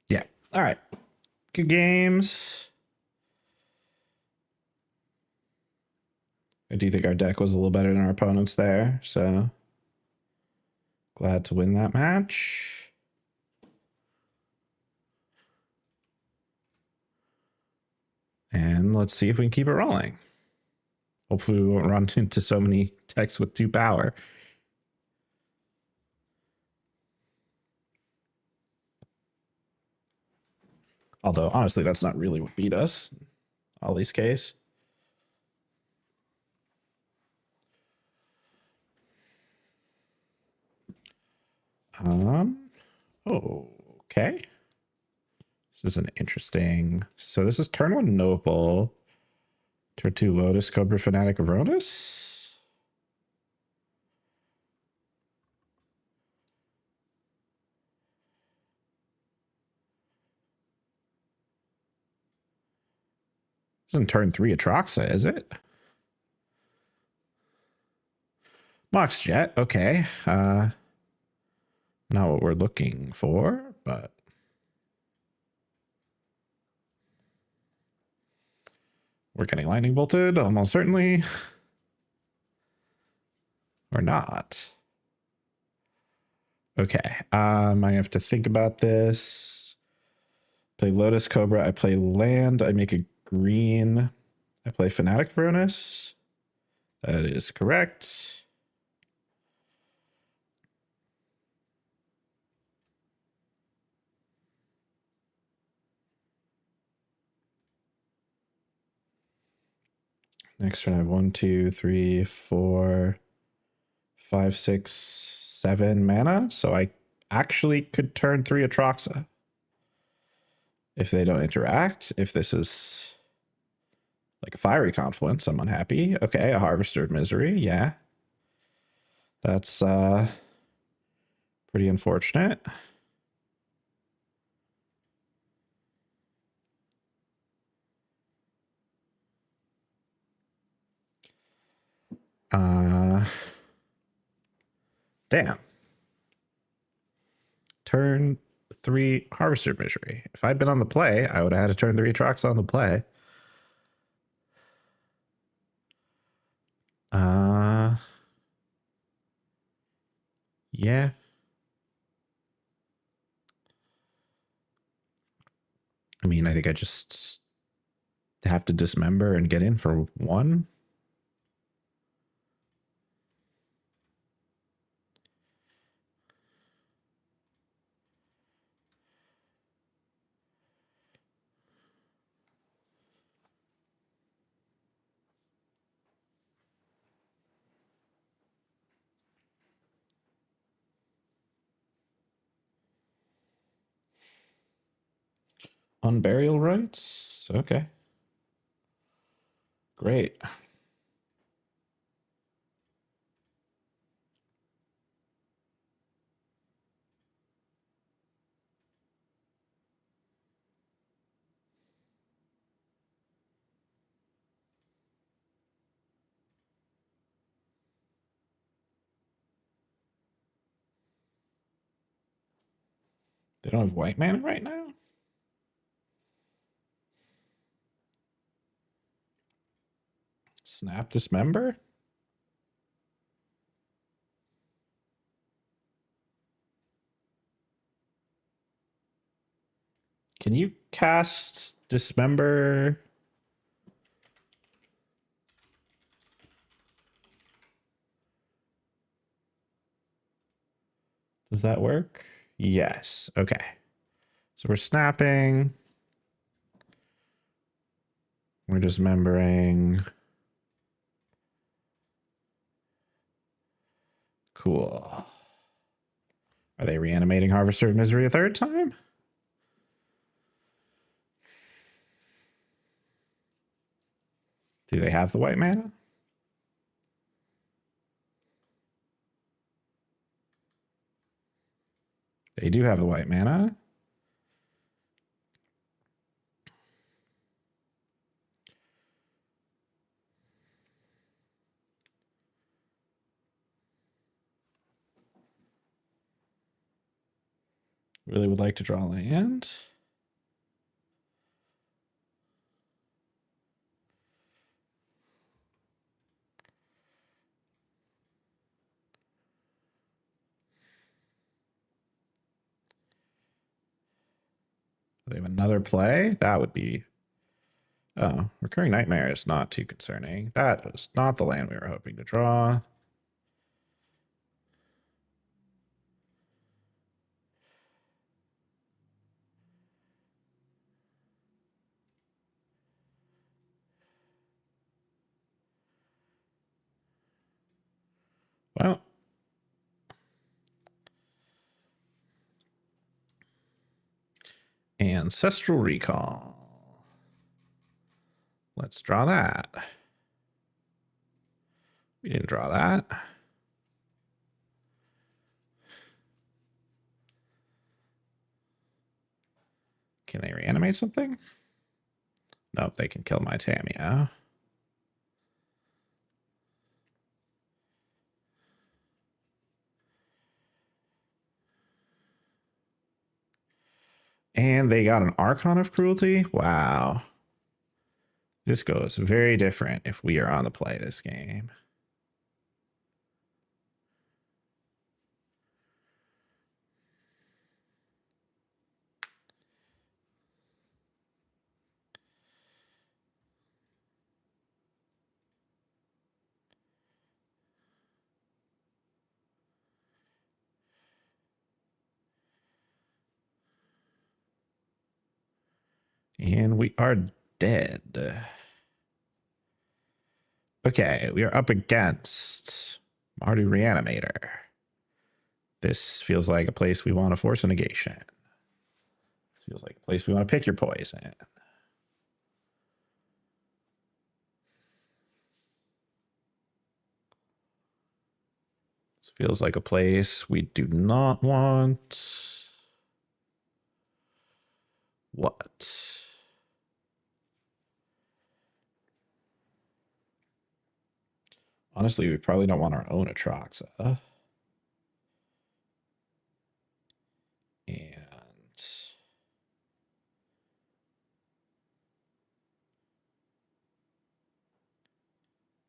Yeah. All right. Good games. I do think our deck was a little better than our opponents there, so glad to win that match. And let's see if we can keep it rolling. Hopefully we won't run into so many decks with 2 power. Although, honestly, that's not really what beat us in Ollie's case. Oh, okay. This is an interesting... So this is turn 1 Noble. Turn 2 Lotus, Cobra, Fanatic, Aronis. This isn't turn 3 Atroxa, is it? Mox Jet, okay. Not what we're looking for, but... We're getting lightning bolted, almost certainly. Or not. Okay, I have to think about this. Play Lotus Cobra, I play land, I make a green. I play Fanatic Furnace. That is correct. Next turn I have 1, 2, 3, 4, 5, 6, 7 mana. So I actually could turn 3 Atroxa. If they don't interact, if this is like a Fiery Confluence, I'm unhappy. Okay, a Harvester of Misery, yeah. That's pretty unfortunate. Damn. Turn 3 Harvester of Misery. If I'd been on the play, I would have had to turn 3 Atroxa on the play. Yeah. I mean, I think I just have to dismember and get in for 1. Unburial rights? Okay. Great. They don't have white mana right now? Snap Dismember? Can you cast Dismember? Does that work? Yes. Okay. So we're snapping. We're dismembering. Cool. Are they reanimating Harvester of Misery a 3rd time? Do they have the white mana? They do have the white mana. Really would like to draw land. They have another play? That would be... Oh, Recurring Nightmare is not too concerning. That is not the land we were hoping to draw. Well, Ancestral Recall. Let's draw that. We didn't draw that. Can they reanimate something? Nope, they can kill my Tamiya. And they got an Archon of Cruelty? Wow. This goes very different if we are on the play this game. And we are dead. Okay, we are up against Mardu Reanimator. This feels like a place we want to force a negation. This feels like a place we want to pick your poison. This feels like a place we do not want. What? Honestly, we probably don't want our own Atraxa. And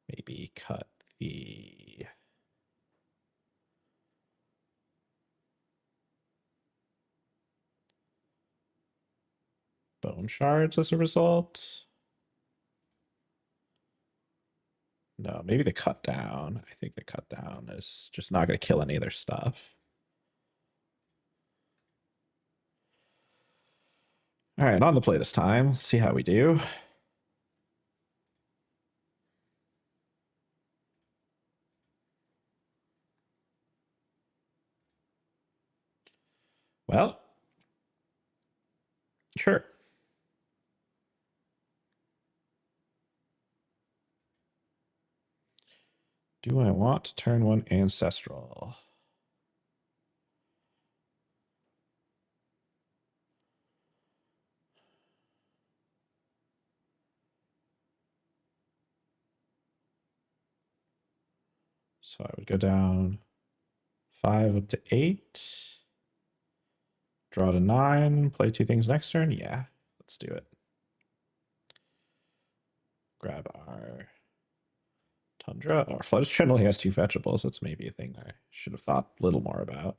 maybe cut the bone shards as a result. No, maybe the cut down. I think the cut down is just not going to kill any of their stuff. All right, on the play this time. Let's see how we do. Well, sure. Do I want to turn one ancestral? So I would go down 5 up to 8. Draw to 9. Play 2 things next turn. Yeah, let's do it. Grab our Tundra. Our Flooded Strand only has 2 fetchables. That's maybe a thing I should have thought a little more about.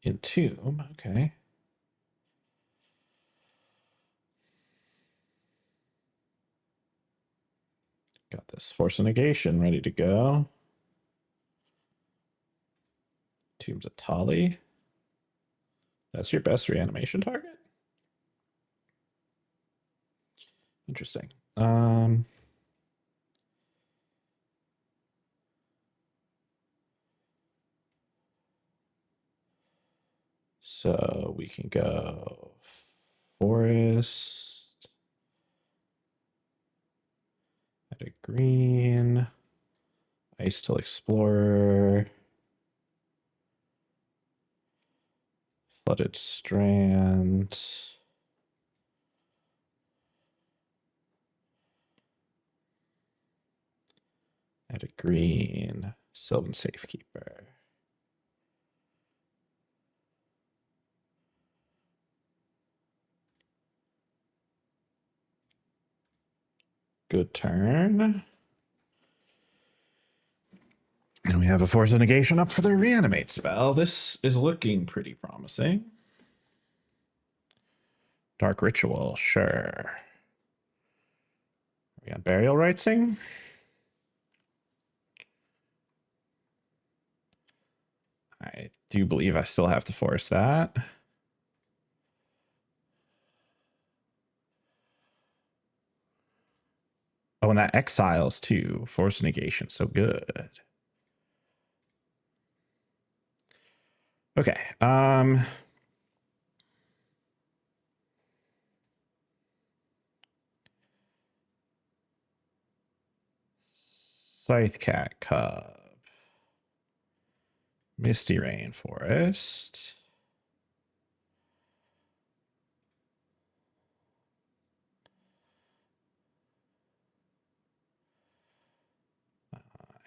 Entomb, okay. Got this Force of Negation ready to go. Tomb's a Tali. That's your best reanimation target? Interesting. So we can go Forest. Add a green. Ice Till Explorer. Flooded Strand. Add a green. Sylvan Safekeeper. Good turn. And we have a Force of Negation up for the Reanimate spell. This is looking pretty promising. Dark Ritual, sure. Are we on Burial Rightsing? I do believe I still have to force that. Oh, and that exiles too. Force negation, so good. Okay. Scythe Cat Cub. Misty Rainforest.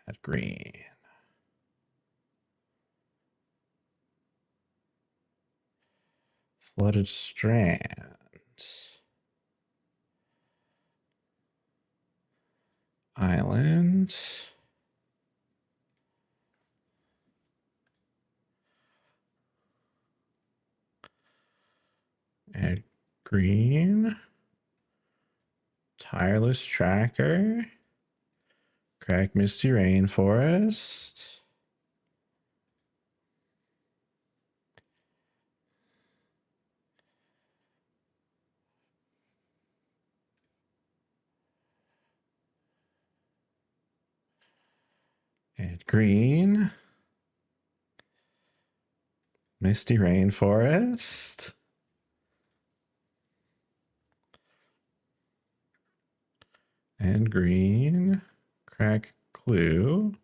Add green. Flooded Strand. island. And green. Tireless Tracker. Crack Misty Rainforest. And green. Misty Rainforest. And green. Crack Clue.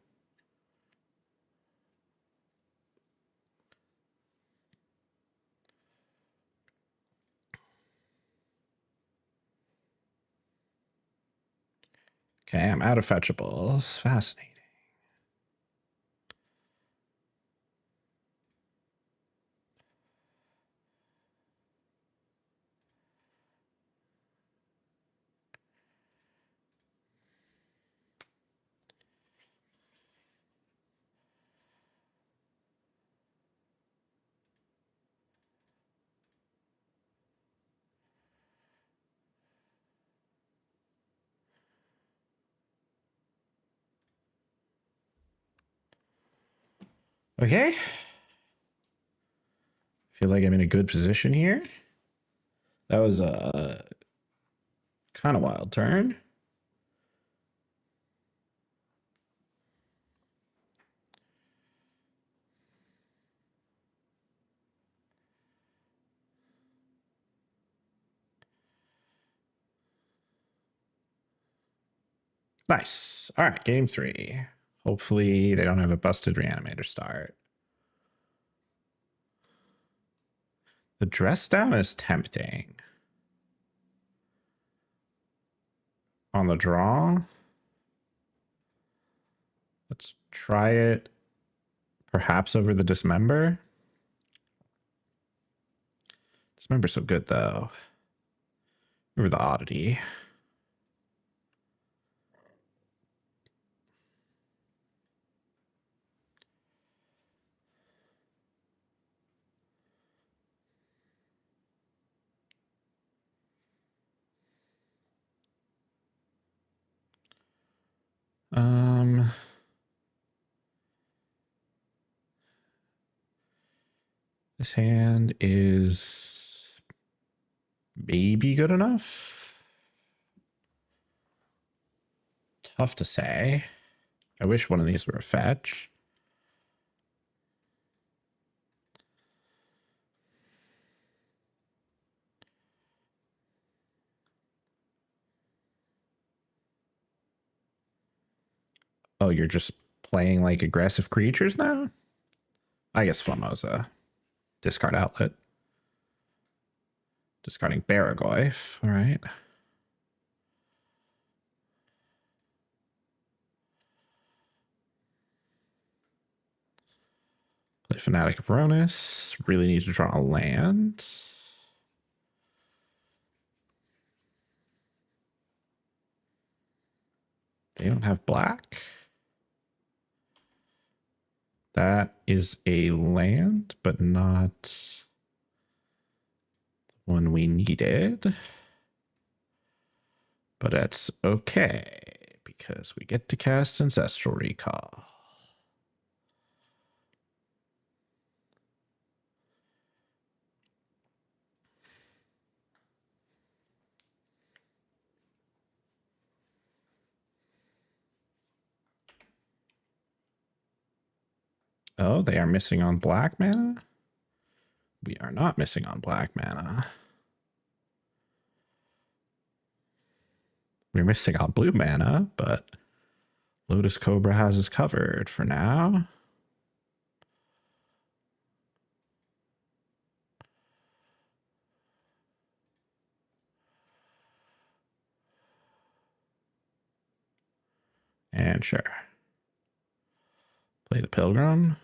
Okay, I'm out of fetchables. Fascinating. Okay. Feel like I'm in a good position here. That was a kind of wild turn. Nice. All right, game 3. Hopefully they don't have a busted reanimator start. The dress down is tempting. On the draw. Let's try it perhaps over the dismember. Dismember's so good though. Over the oddity. This hand is maybe good enough. Tough to say. I wish one of these were a fetch. Oh, you're just playing like aggressive creatures now? I guess Flummo's a discard outlet. Discarding Baragoyf. All right. Play Fanatic of Ronus. Really need to draw a land. They don't have black. That is a land, but not the one we needed. But that's okay, because we get to cast Ancestral Recall. Oh, they are missing on black mana? We are not missing on black mana. We're missing on blue mana, but Lotus Cobra has us covered for now. And sure. Play the Pilgrim.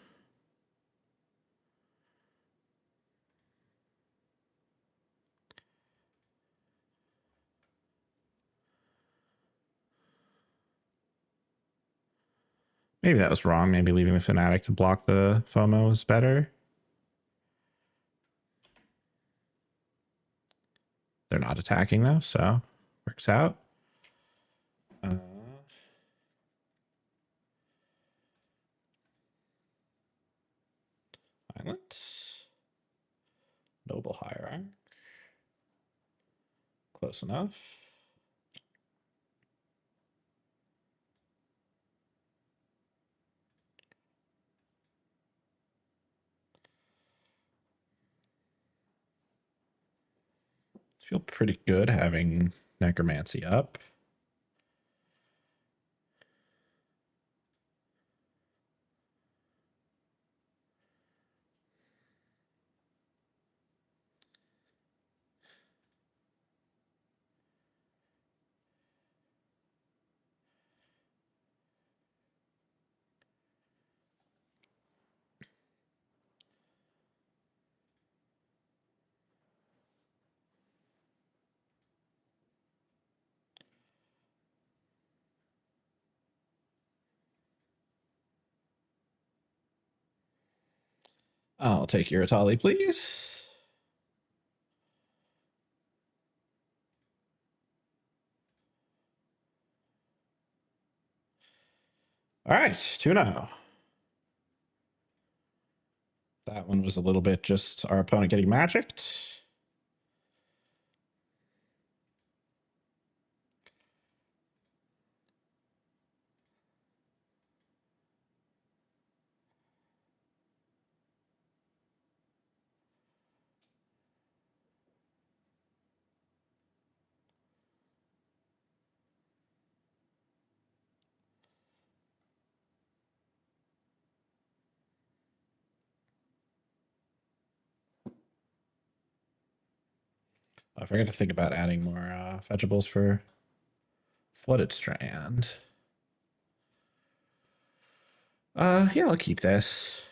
Maybe that was wrong. Maybe leaving the Fnatic to block the FOMO was better. They're not attacking though, so works out. Island. Noble Hierarch. Close enough. Feel pretty good having Necromancy up. I'll take your Atali, please. All right, 2-0. That one was a little bit just our opponent getting magicked. I forgot to think about adding more fetchables for Flooded Strand. Yeah, I'll keep this.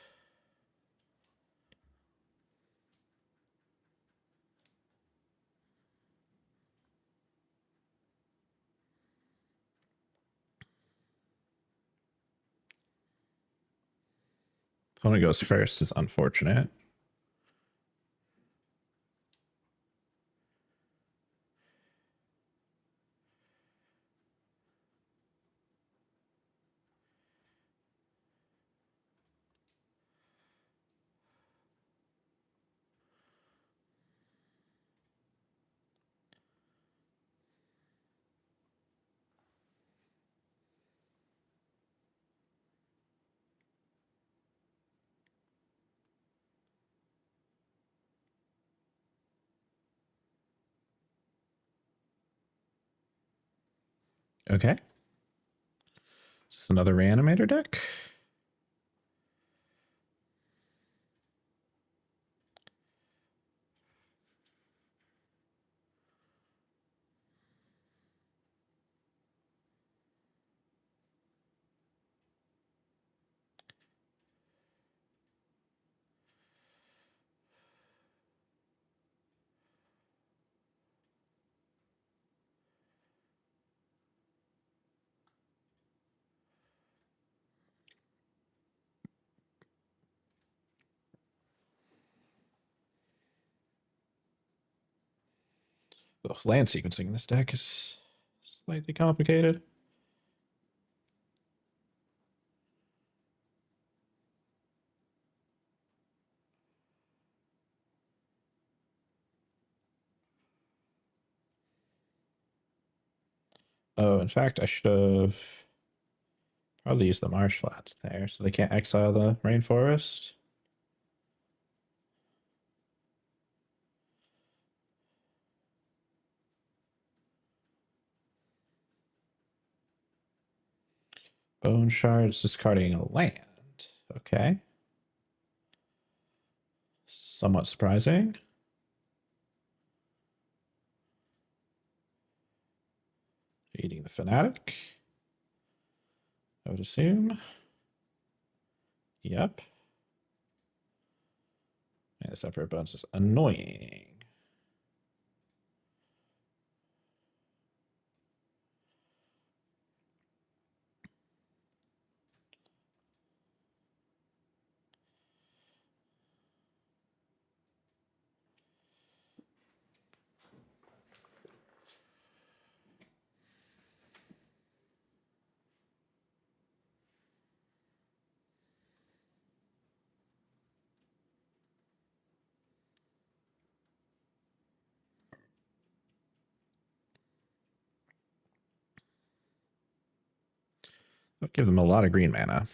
Opponent goes first is unfortunate. Okay. Is this another reanimator deck? Ugh, land sequencing in this deck is slightly complicated. Oh, in fact, I should have probably used the marsh flats there so they can't exile the rainforest. Bone shards discarding a land. Okay. Somewhat surprising. Eating the Fnatic, I would assume. Yep. And the separate bones is annoying. Give them a lot of green mana.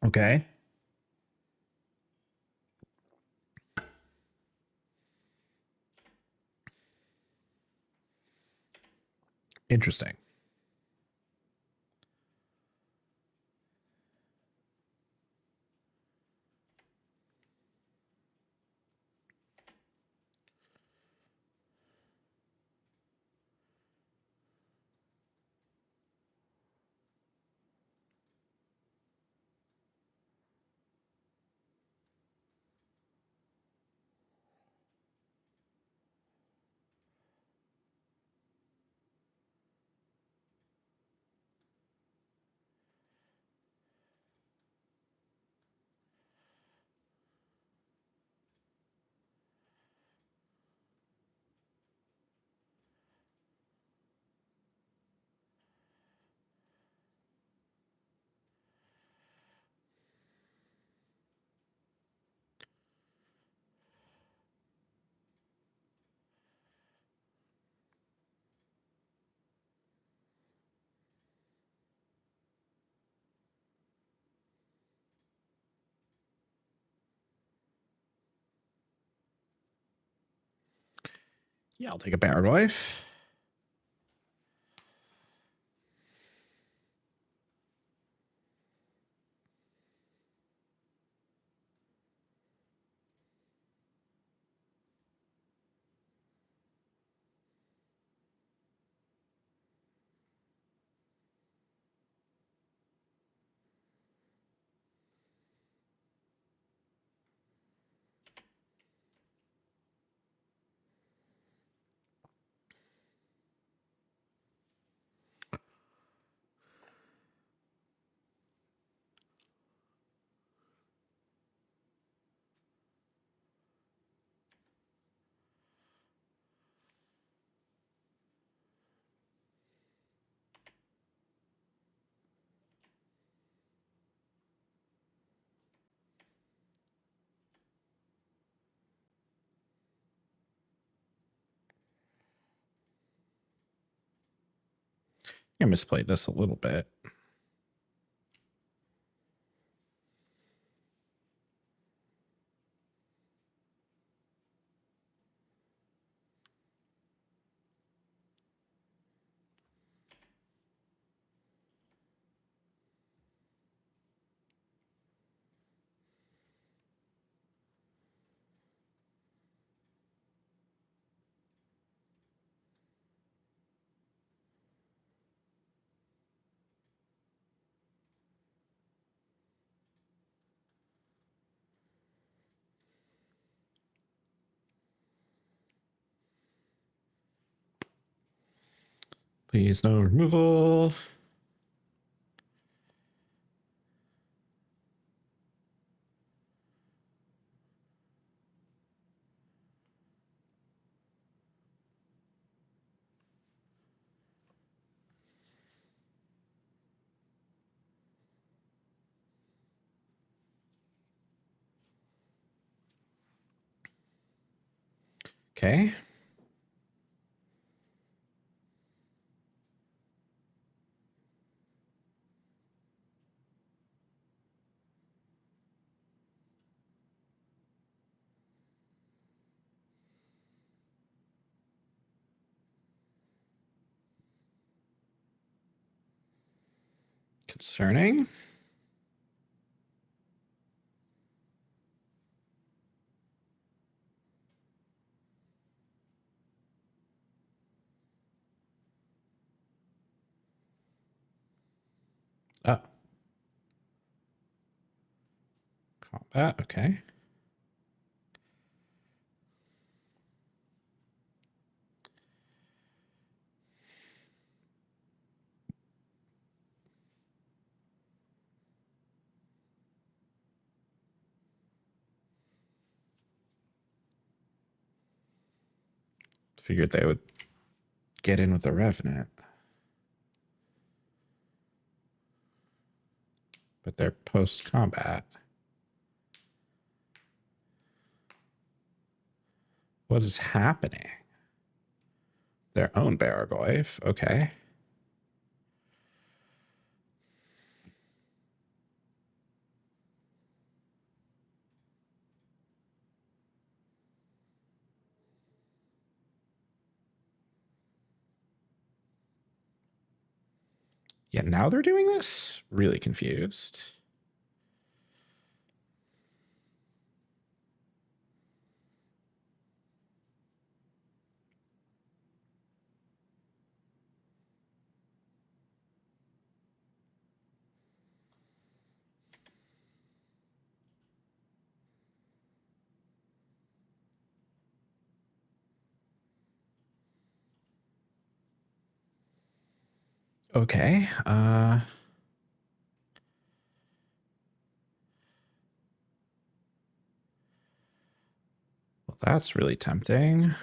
Okay. Interesting. Yeah, I'll take a Barrowlife. I misplayed this a little bit. Please, no removal. Okay. Concerning. Oh. Combat. Okay. Figured they would get in with the Revenant. But they're post-combat. What is happening? Their own Baraglyph. Okay. Yeah, now they're doing this? Really confused. Okay. Well, that's really tempting.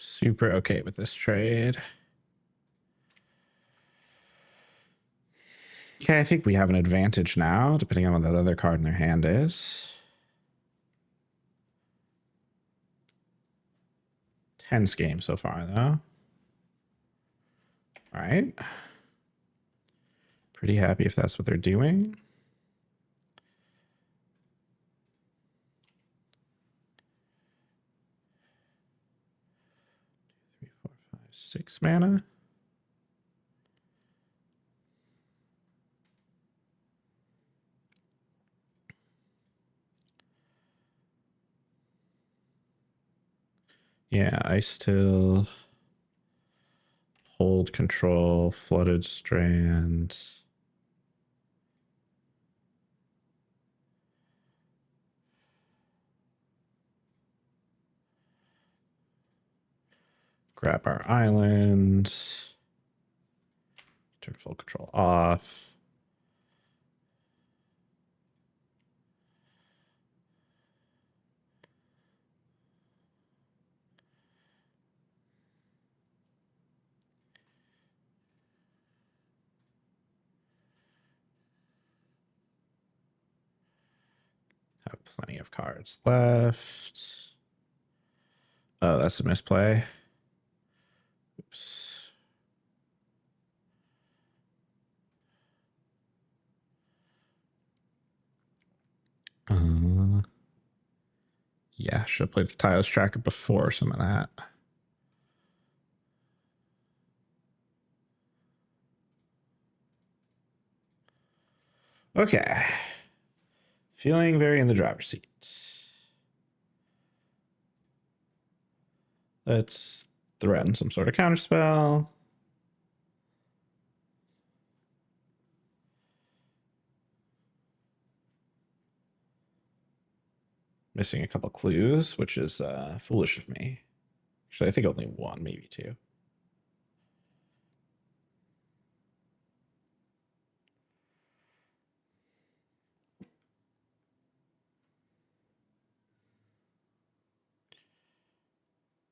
Super okay with this trade. Okay, I think we have an advantage now, depending on what that other card in their hand is. Tense game so far, though. All right. Pretty happy if that's what they're doing. 3, 4, 5, 6 mana. Yeah, I still hold control, flooded strand. Grab our island. Turn full control off. Have plenty of cards left. Oh, that's a misplay. Oops. Yeah, should have played the Tiles Tracker before some of that. Okay. Feeling very in the driver's seat. Let's threaten some sort of counterspell. Missing a couple clues, which is foolish of me. Actually, I think only one, maybe two.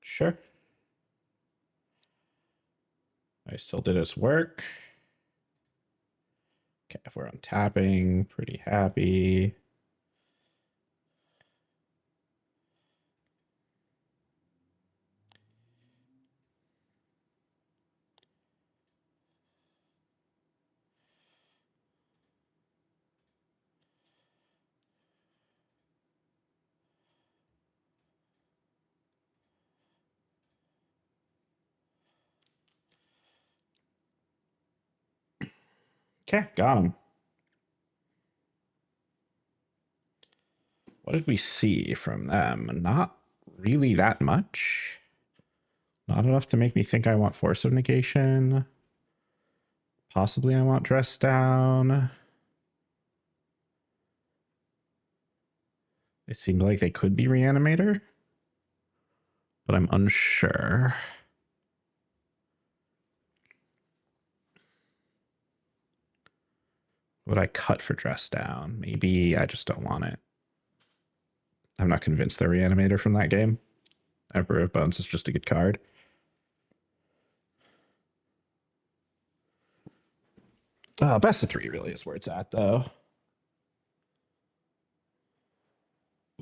Sure. I still did its work. Okay, if we're untapping, pretty happy. Okay, got him. What did we see from them? Not really that much. Not enough to make me think I want Force of Negation. Possibly I want Dress Down. It seemed like they could be Reanimator, but I'm unsure. What would I cut for Dress Down? Maybe I just don't want it. I'm not convinced they're Reanimator from that game. Emperor of Bones is just a good card. Best of 3 really is where it's at, though.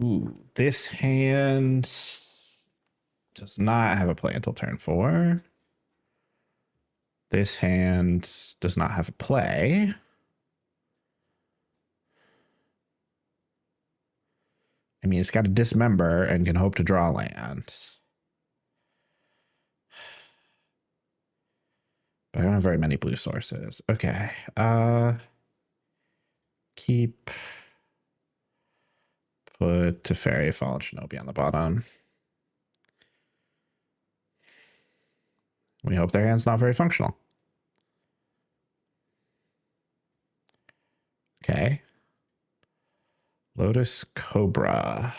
Ooh, this hand does not have a play until turn 4. This hand does not have a play. I mean, it's got to dismember and can hope to draw land. But I don't have very many blue sources. Okay. Keep. Put Teferi, Fallen Shinobi on the bottom. We hope their hand's not very functional. Okay. Lotus Cobra.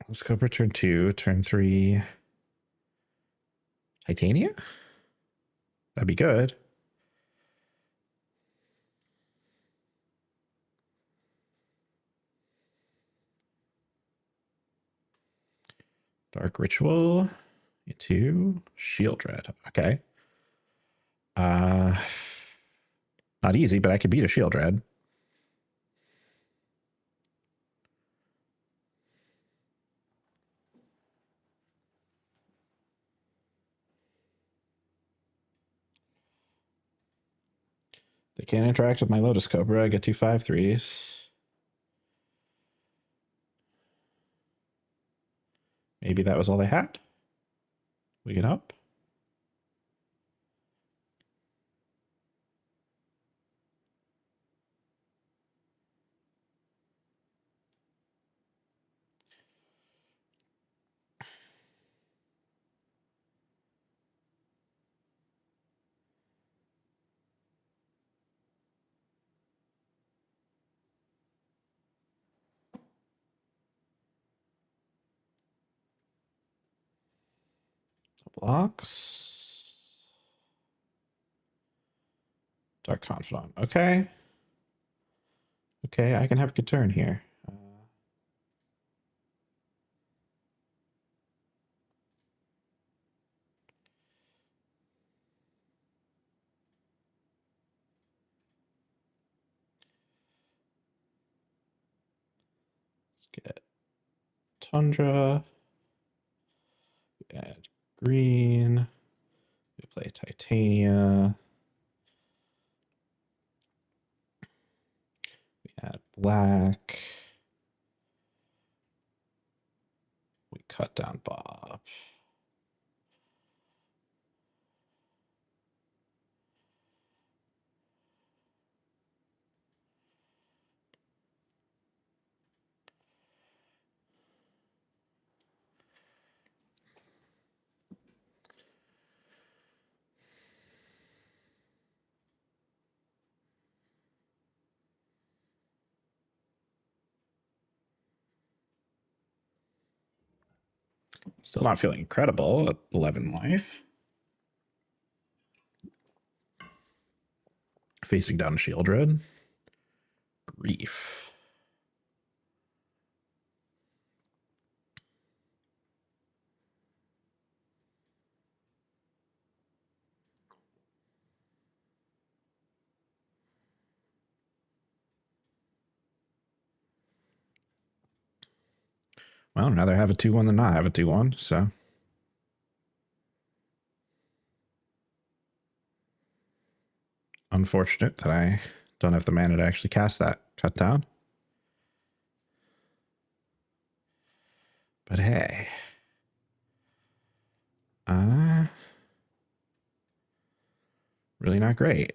Lotus Cobra turn 2, turn 3. Titania? That'd be good. Dark Ritual. 2. Shield Dread. Okay. Not easy, but I could beat a Shield Dread. They can't interact with my Lotus Cobra. I get 2 5/3s. Maybe that was all they had. We get up. Blocks. Dark Confidant. Okay. Okay, I can have a good turn here. Let's get Tundra. We add green. We play Titania. We add black. We cut down Bob. Still not feeling incredible at 11 life. Facing down Shieldred. Grief. Well, I'd rather have a 2-1 than not have a 2-1, so. Unfortunate that I don't have the mana to actually cast that cut down. But hey. Really not great.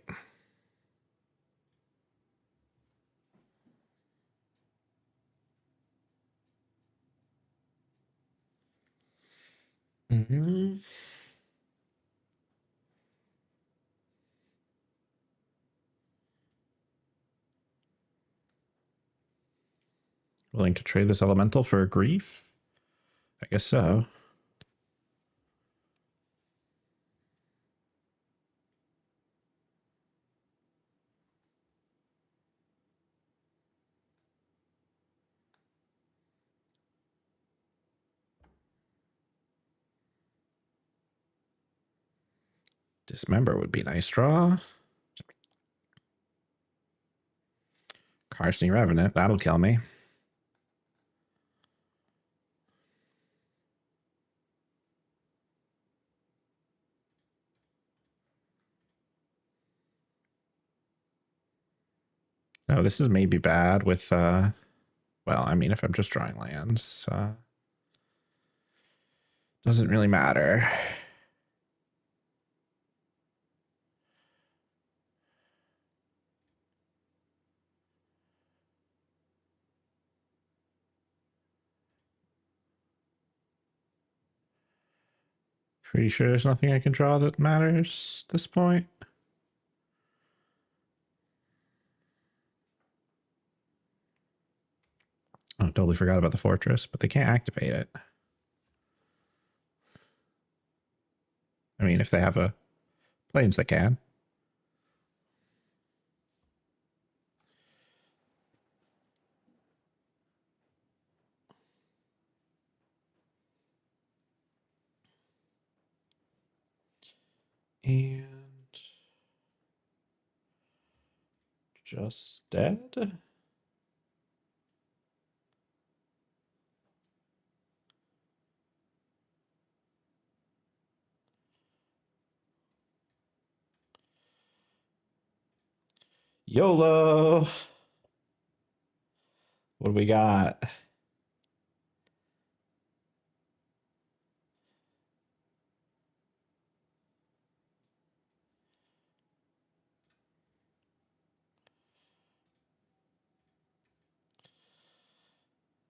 Willing to trade this elemental for a grief? I guess so. Dismember would be a nice draw. Carstony Revenant, that'll kill me. Oh, this is maybe bad with, well, I mean, if I'm just drawing lands, doesn't really matter. Pretty sure there's nothing I can draw that matters at this point. Oh, totally forgot about the fortress, but they can't activate it. I mean, if they have a planes, they can. And just dead. YOLO. What do we got?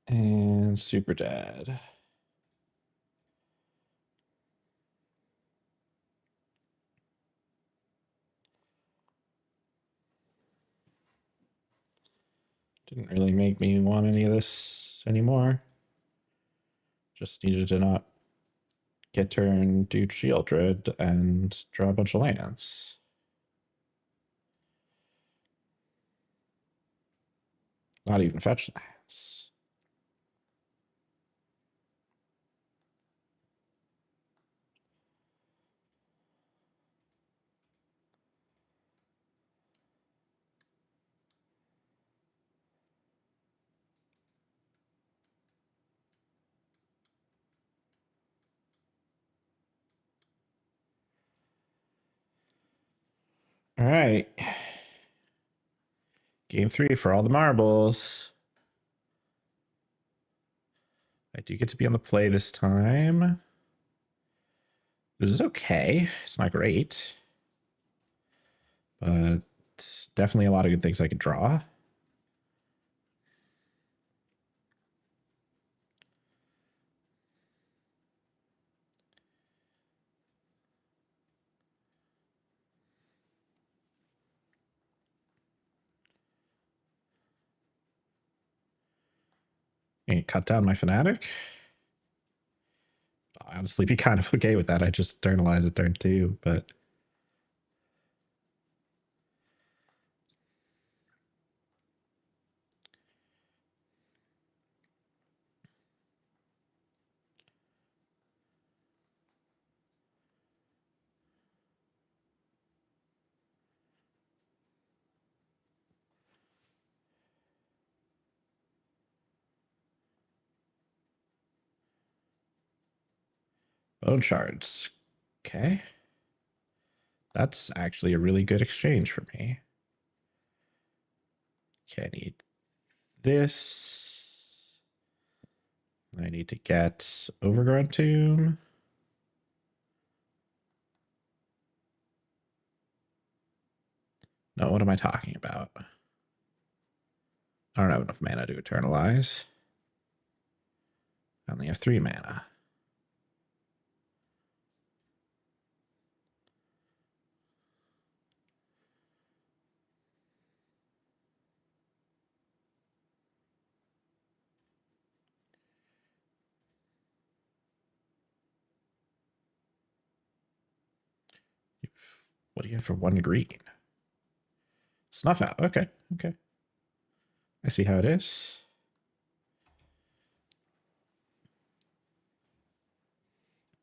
And super dead. Didn't really make me want any of this anymore. Just needed to not get turn, do Shieldred, and draw a bunch of lands. Not even fetch lands. All right. Game 3 for all the marbles. I do get to be on the play this time. This is okay. It's not great. But definitely a lot of good things I could draw. And cut down my Fanatic. I'll honestly be kind of okay with that. I just internalize it turn 2, but bone shards. Okay. That's actually a really good exchange for me. Okay, I need this. I need to get Overgrown Tomb. No, what am I talking about? I don't have enough mana to eternalize. I only have 3 mana. What do you have for 1 green? Snuff out. Okay. Okay. I see how it is.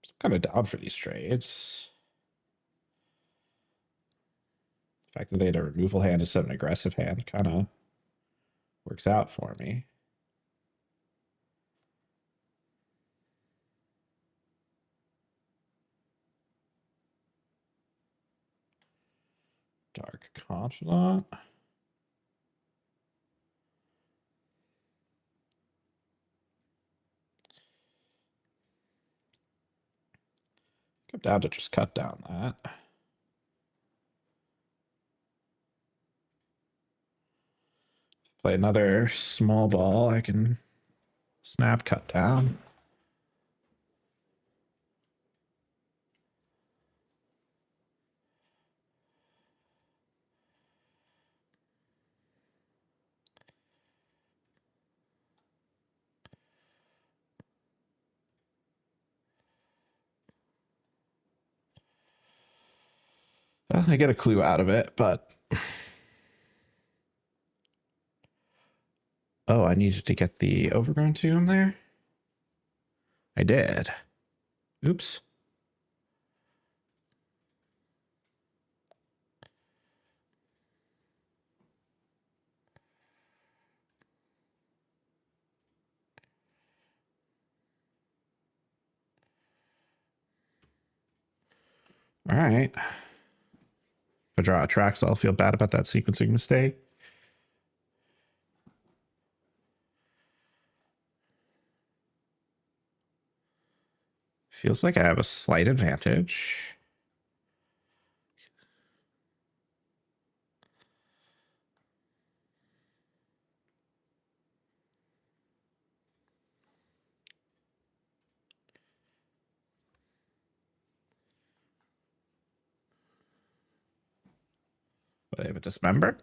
I'm kind of down for these trades. The fact that they had a removal hand instead of an aggressive hand kind of works out for me. Dark Confidant. Come down to just cut down that. Play another small ball. I can snap cut down. Well, I get a clue out of it, but oh, I needed to get the overgrown tomb there. I did. Oops. All right. If I draw a track, so I'll feel bad about that sequencing mistake. Feels like I have a slight advantage. But they have a dismember.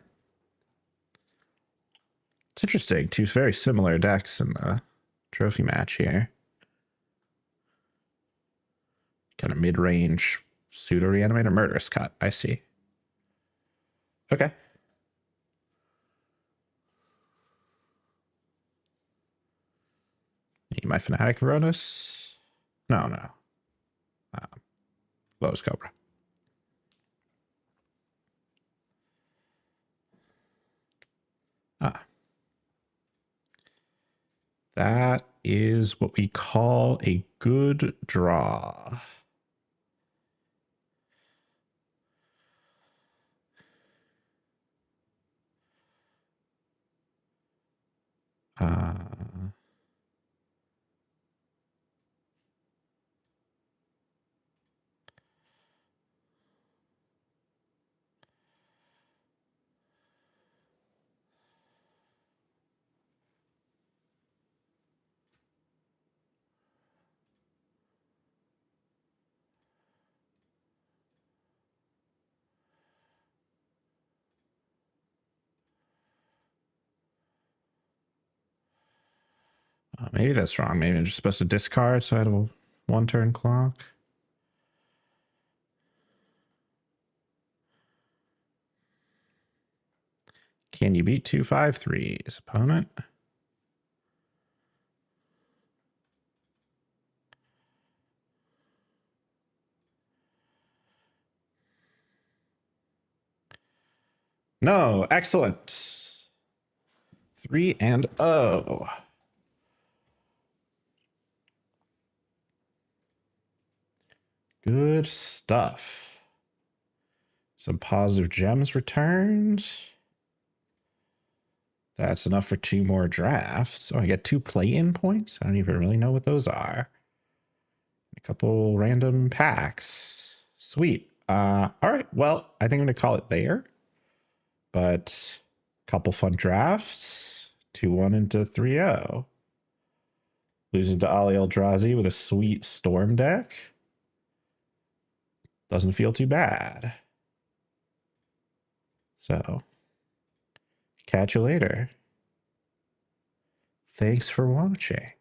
It's interesting. Two very similar decks in the trophy match here. Kind of mid-range pseudo reanimator murderous cut. I see. Okay. Need my Fanatic Veronis? No, no. Lowe's Cobra. Ah. That is what we call a good draw. Maybe that's wrong. Maybe I'm just supposed to discard so I have a 1-turn clock. Can you beat 2/5/3s, opponent? No, excellent. 3-0. Good stuff. Some positive gems returned. That's enough for 2 more drafts. So I get 2 play-in points. I don't even really know what those are. A couple random packs. Sweet. All right. Well, I think I'm going to call it there. But a couple fun drafts. 2-1 into 3-0. Losing to Ali Eldrazi with a sweet Storm deck. Doesn't feel too bad. So, catch you later. Thanks for watching.